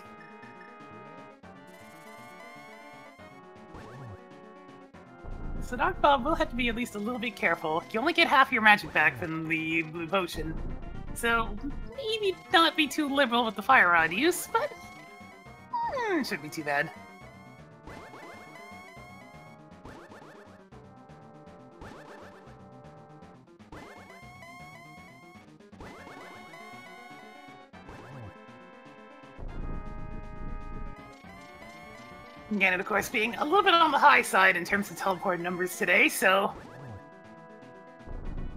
So Dr. Bob will have to be at least a little bit careful. You only get half your magic back from the blue potion. So maybe not be too liberal with the fire rod use, but it shouldn't be too bad. Again, of course, being a little bit on the high side in terms of teleport numbers today, so...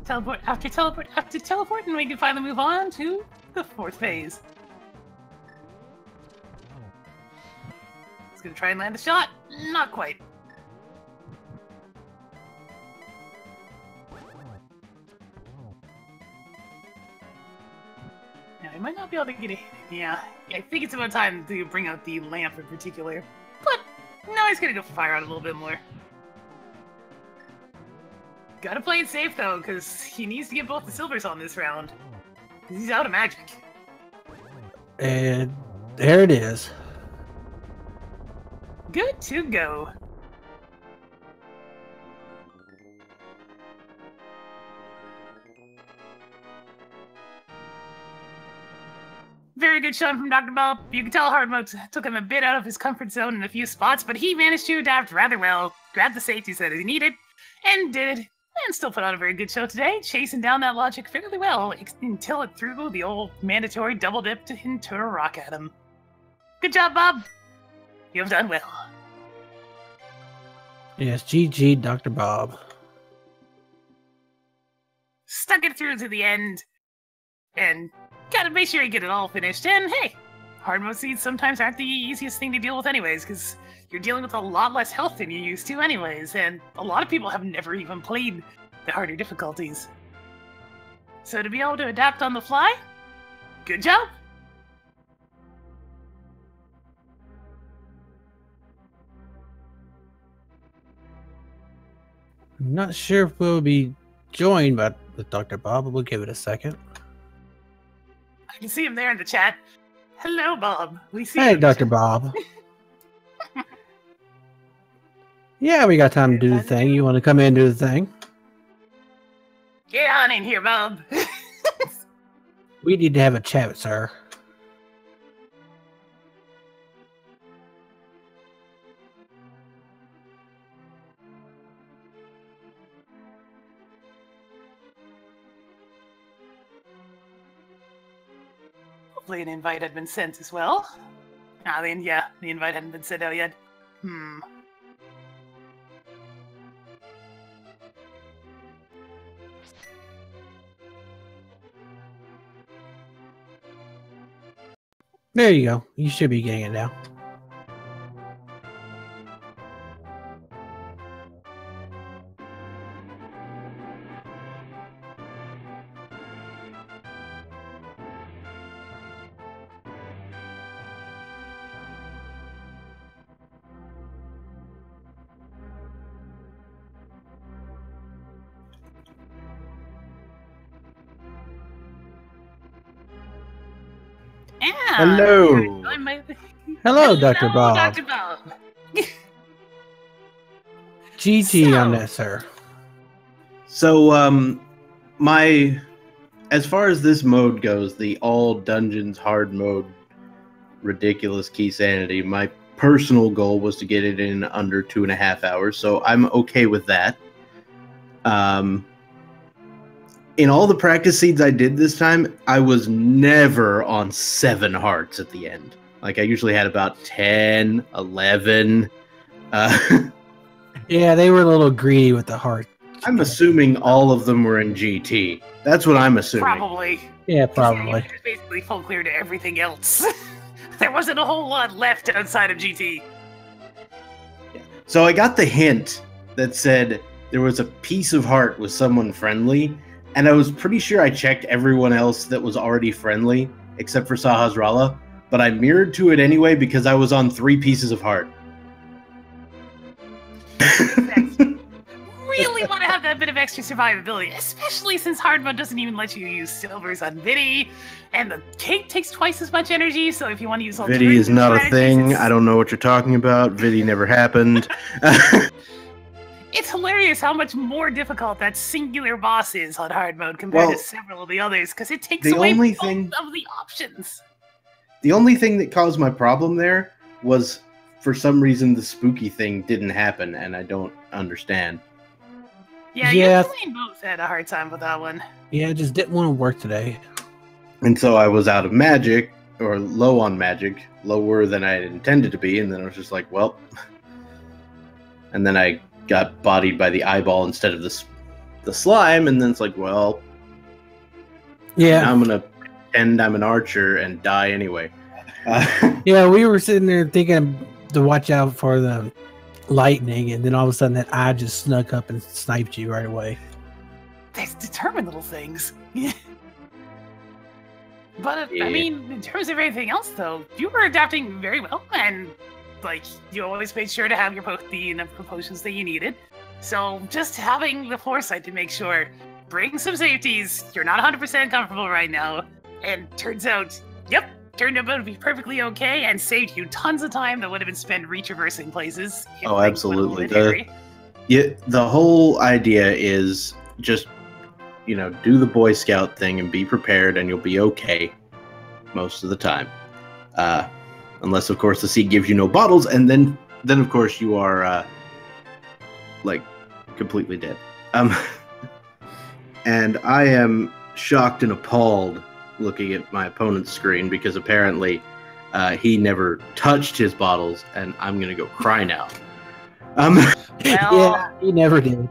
Teleport after teleport after teleport, and we can finally move on to the 4th phase. Just gonna try and land the shot. Not quite. Now, I might not be able to get a... Yeah, I think it's about time to bring out the lamp in particular. But now he's gonna go for fire out a little bit more. Gotta play it safe though, because he needs to get both the silvers on this round. Because he's out of magic. And there it is. Good to go. Very good showing from Dr. Bob. You can tell hard mode took him a bit out of his comfort zone in a few spots, but he managed to adapt rather well, grab the safeties that he needed, and did, and still put on a very good show today, chasing down that logic fairly well until it threw the old mandatory double dip into a rock at him. Good job, Bob. You have done well. Yes, GG, Dr. Bob. Stuck it through to the end, and gotta make sure you get it all finished. And hey, hard mode seeds sometimes aren't the easiest thing to deal with anyways, because you're dealing with a lot less health than you used to anyways, and a lot of people have never even played the harder difficulties. So to be able to adapt on the fly, good job. I'm not sure if we'll be joined with Dr. Bob, but we'll give it a second. I can see him there in the chat. Hello, Bob. We see Hey, you. Dr. Bob. Yeah, we got time to do the thing. You want to come in and do the thing? Get on in here, Bob. We need to have a chat, sir. Hopefully an invite had been sent as well. The invite hadn't been sent out yet. There you go. You should be getting it now. Yeah. Hello. Hello, Dr. Bob. Dr. Bob. GG on that, sir. So, as far as this mode goes, the all dungeons hard mode, ridiculous key sanity, my personal goal was to get it in under 2.5 hours, so I'm okay with that. In all the practice seeds I did this time, I was never on 7 hearts at the end. Like, I usually had about 10, 11. Yeah, they were a little greedy with the heart. I'm assuming all of them were in GT. That's what I'm assuming. Probably. Yeah, probably. It's basically full clear to everything else. There wasn't a whole lot left outside of GT. So I got the hint that said there was a piece of heart with someone friendly, and I was pretty sure I checked everyone else that was already friendly, except for Sahasrara, but I mirrored to it anyway because I was on 3 pieces of heart. Really want to have that bit of extra survivability, especially since hard mode doesn't even let you use silvers on Vidi, and the cake takes twice as much energy, so if you want to use alternative Vidi is not a strategies, thing. I don't know what you're talking about. Vidi never happened. It's hilarious how much more difficult that singular boss is on hard mode compared to several of the others, because it takes away both of the options. The only thing that caused my problem there was, for some reason, the spooky thing didn't happen, and I don't understand. Yeah, you and both had a hard time with that one. Yeah, it just didn't want to work today. And so I was out of magic, or low on magic, lower than I had intended to be, and then I was just like, well. And then I got bodied by the eyeball instead of the slime, and then it's like, well. Yeah. I'm going to pretend I'm an archer and die anyway. Yeah, we were sitting there thinking to watch out for the lightning, and then all of a sudden that eye just snuck up and sniped you right away. They determine little things. But, Yeah. I mean, in terms of everything else, though, you were adapting very well, and, like, you always made sure to have the enough potions that you needed. So, just having the foresight to make sure, bring some safeties, you're not 100% comfortable right now, and turns out, turned out to be perfectly okay and saved you tons of time that would have been spent retraversing places. Oh, absolutely. The whole idea is just, do the Boy Scout thing and be prepared, and you'll be okay most of the time. Unless, of course, the sea gives you no bottles, and then of course, you are, completely dead. And I am shocked and appalled looking at my opponent's screen, because apparently he never touched his bottles, and I'm gonna go cry now. Yeah, he never did.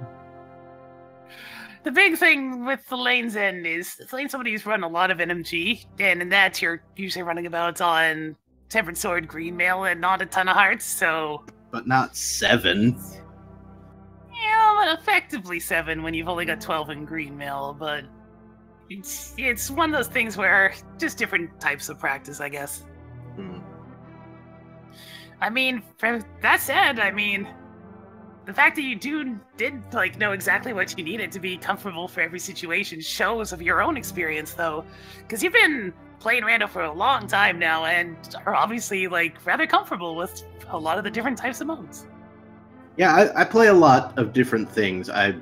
The big thing with Thalane's end is Thalane's somebody who's run a lot of NMG, and in that you're usually running about on Tempered Sword, Green Mail, and not a ton of hearts, so... But not 7. Yeah, but effectively 7 when you've only got 12 in Green Mail, but... it's one of those things where just different types of practice, I guess. Hmm. I mean, for that said, I mean, the fact that you did like know exactly what you needed to be comfortable for every situation shows of your own experience, though, because you've been playing Rando for a long time now and are obviously like rather comfortable with a lot of the different types of modes. Yeah, I play a lot of different things. I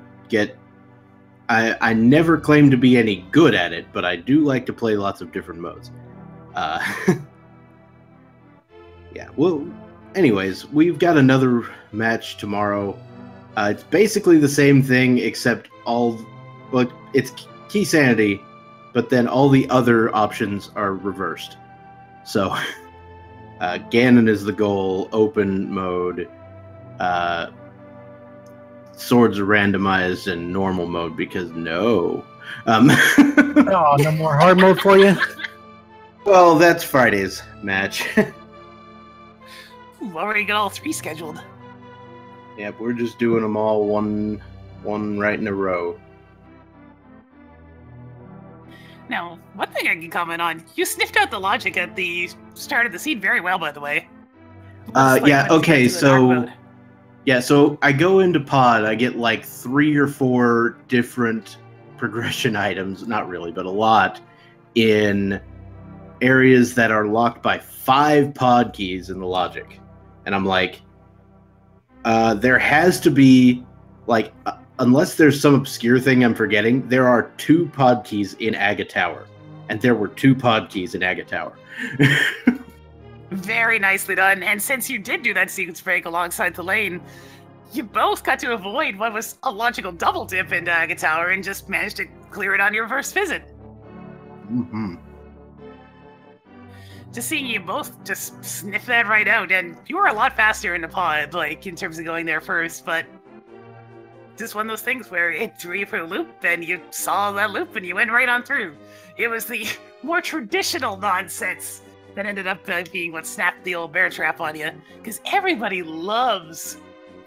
never claim to be any good at it, but I do like to play lots of different modes. Yeah, well, anyways, we've got another match tomorrow. It's basically the same thing, except it's key sanity, but then all the other options are reversed. So, Ganon is the goal, open mode, swords are randomized, and normal mode, because no. Oh, no more hard mode for you? Well, that's Friday's match. Already got all 3 scheduled. Yep, we're just doing them all one right in a row. Now, one thing I can comment on, you sniffed out the logic at the start of the scene very well, by the way. Yeah, okay, so I go into pod, I get like 3 or 4 different progression items, not really, but a lot, in areas that are locked by 5 pod keys in the logic. And I'm like, there has to be, like, unless there's some obscure thing I'm forgetting, there are 2 pod keys in Aga Tower. And there were 2 pod keys in Aga Tower. Very nicely done. And since you did do that sequence break alongside Thalane, you both got to avoid what was a logical double dip into Aga Tower and just managed to clear it on your first visit. Mm-hmm. Just seeing you both just sniff that right out, and you were a lot faster in the pod, like, in terms of going there first, but just one of those things where it threw you for a loop, and you saw that loop, and you went right on through. It was the more traditional nonsense that ended up being what snapped the old bear trap on you, because everybody loves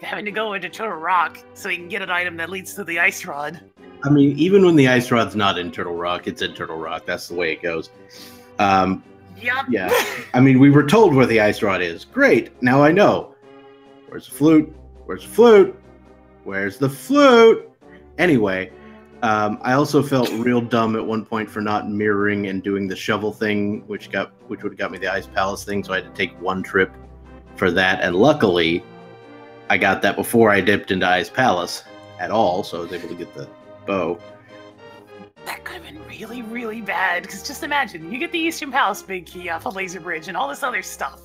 having to go into Turtle Rock so you can get an item that leads to the ice rod. I mean, even when the ice rod's not in Turtle Rock, it's in Turtle Rock. That's the way it goes. Yep. Yeah. I mean, we were told where the ice rod is. Great. Now I know. Where's the flute? Where's the flute? Where's the flute? Anyway, I also felt real dumb at one point for not mirroring and doing the shovel thing, which would have got me the Ice Palace thing, so I had to take 1 trip for that. And luckily, I got that before I dipped into Ice Palace at all, so I was able to get the bow. That could have been really, really bad, because just imagine, you get the Eastern Palace big key off a laser bridge and all this other stuff,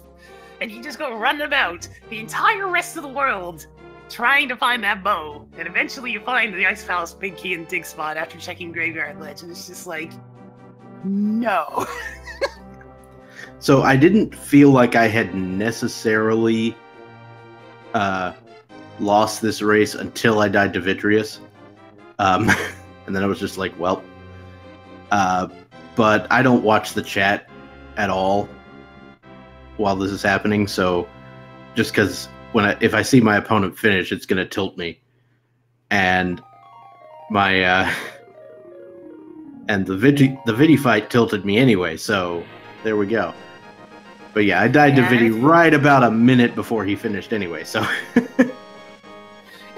and you just go running about the entire rest of the world trying to find that bow, and eventually you find the Ice Palace big key and dig spot after checking Graveyard Ledge, and it's just like, no. So I didn't feel like I had necessarily lost this race until I died to Vitreous. And then I was just like, well. But I don't watch the chat at all while this is happening, so just because if I see my opponent finish, it's gonna tilt me. And my and the Vidi fight tilted me anyway, so there we go. But yeah, I died to Vidi right about a minute before he finished anyway, so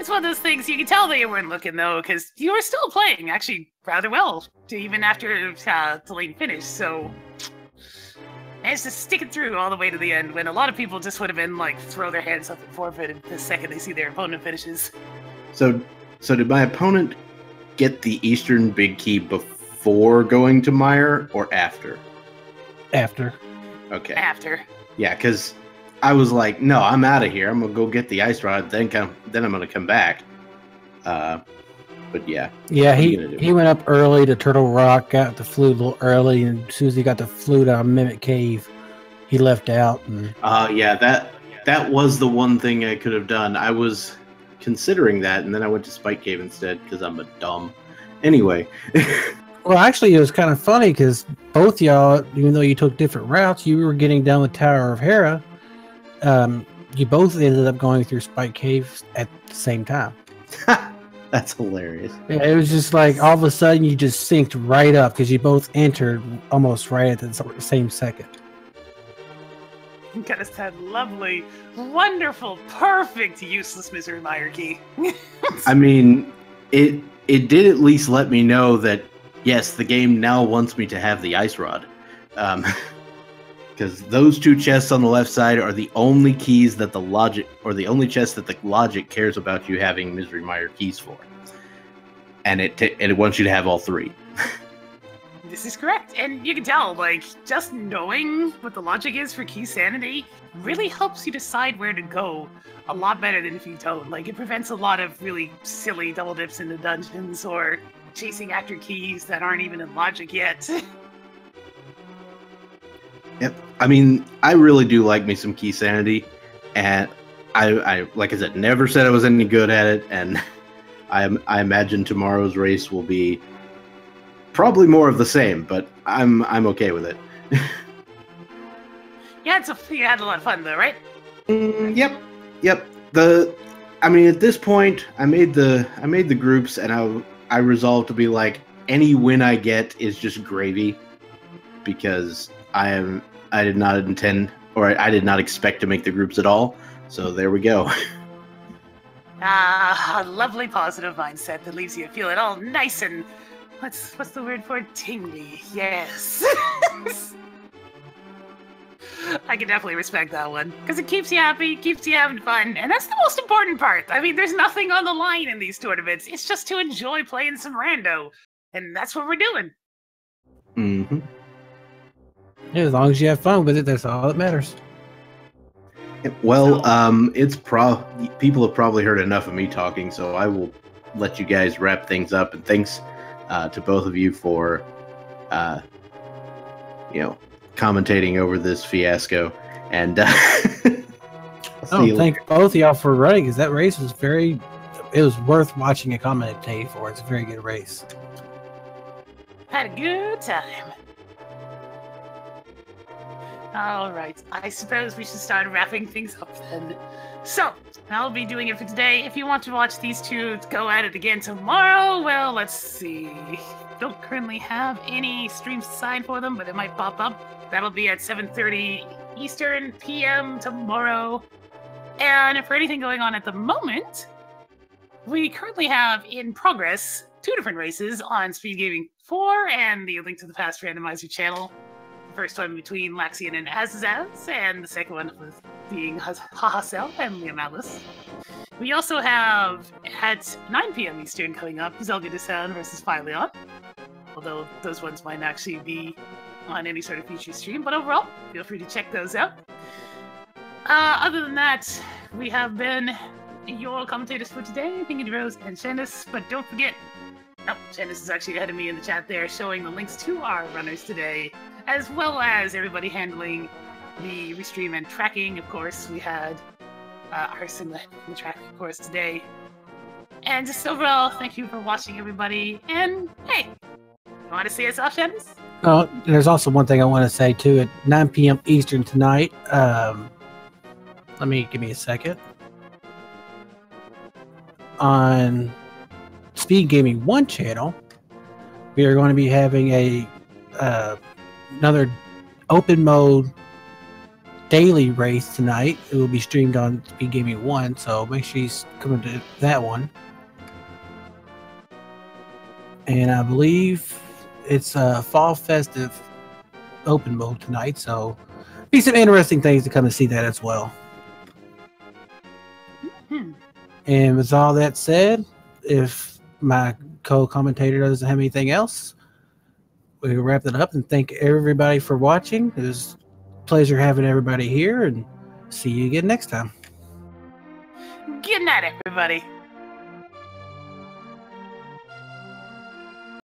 It's one of those things, you can tell that you weren't looking, though, because you were still playing, actually, rather well, even after Thalane finished, so managed to stick it through all the way to the end, when a lot of people just would have been, like, throw their hands up and forfeit the second they see their opponent finishes. So did my opponent get the Eastern Big Key before going to Meyer, or after? After. Okay. After. Yeah, because I was like, no, I'm out of here. I'm gonna go get the ice rod, then I'm gonna come back. But yeah. Yeah, he went up early to Turtle Rock, got the flute a little early, and as soon as he got the flute out of Mimic Cave, he left out. And yeah, that was the one thing I could have done. I was considering that, and then I went to Spike Cave instead because I'm a dumb. Anyway. Well, actually, it was kind of funny because both y'all, even though you took different routes, you were getting down the Tower of Hera. You both ended up going through Spike Cave at the same time. That's hilarious. Yeah, it was just like all of a sudden you just synced right up because you both entered almost right at the same second. Got us that lovely, wonderful, perfect, useless Misery Mire key. I mean, it did at least let me know that, yes, the game now wants me to have the ice rod. Because those two chests on the left side are the only keys that the logic, or the only chests that the logic cares about you having Misery Mire keys for. And it wants you to have all three. This is correct, and you can tell, like, just knowing what the logic is for key sanity really helps you decide where to go a lot better than if you don't. Like, it prevents a lot of really silly double dips into dungeons or chasing after keys that aren't even in logic yet. Yep. I mean, I really do like me some key sanity, and I like I said, never said I was any good at it, and I imagine tomorrow's race will be probably more of the same, but I'm okay with it. Yeah, you had a lot of fun though, right? Yep. I mean, at this point, I made the groups, and I resolved to be like, any win I get is just gravy, because I did not intend, or I did not expect to make the groups at all. So there we go. A lovely positive mindset that leaves you feeling all nice and what's the word for it? Tingly? Yes. I can definitely respect that one because it keeps you happy, keeps you having fun, and that's the most important part. I mean, there's nothing on the line in these tournaments. It's just to enjoy playing some rando, and that's what we're doing. Mm-hmm. Yeah, as long as you have fun with it, that's all that matters. Well, people have probably heard enough of me talking, so I will let you guys wrap things up. And thanks to both of you for, commentating over this fiasco. And thank both of y'all for running, because that race was it was worth watching and commentating for. It's a very good race. Had a good time. All right, I suppose we should start wrapping things up then. So, I'll be doing it for today. If you want to watch these two go at it again tomorrow, well, let's see. Don't currently have any streams assigned for them, but it might pop up. That'll be at 7:30 Eastern PM tomorrow. And for anything going on at the moment, we currently have in progress 2 different races on Speed Gaming 4 and the Link to the Past Randomizer channel. First one between Laxian and Azaz, and the second one was being Hahasel and Liam Atlas. We also have, at 9 PM Eastern coming up, Zelda versus Phyleon. Although those ones might actually be on any sort of feature stream, but overall, feel free to check those out. Other than that, we have been your commentators for today, Pingity Rose and Shandis, but don't forget, Shandis is actually ahead of me in the chat there, showing the links to our runners today, as well as everybody handling the restream and tracking. Of course, we had ours in the track, of course, today. And just overall, thank you for watching, everybody. And hey, you want to see us off, Shandis? There's also one thing I want to say too. At 9 PM Eastern tonight, give me a second. On Speed Gaming 1 channel, we are going to be having another open mode daily race tonight. It will be streamed on Speed Gaming 1, so make sure you come to that one. And I believe it's a fall festive open mode tonight, so be some interesting things to come and see that as well. And with all that said, if my co-commentator doesn't have anything else, we'll wrap it up and thank everybody for watching. It was a pleasure having everybody here, and see you again next time. Good night, everybody.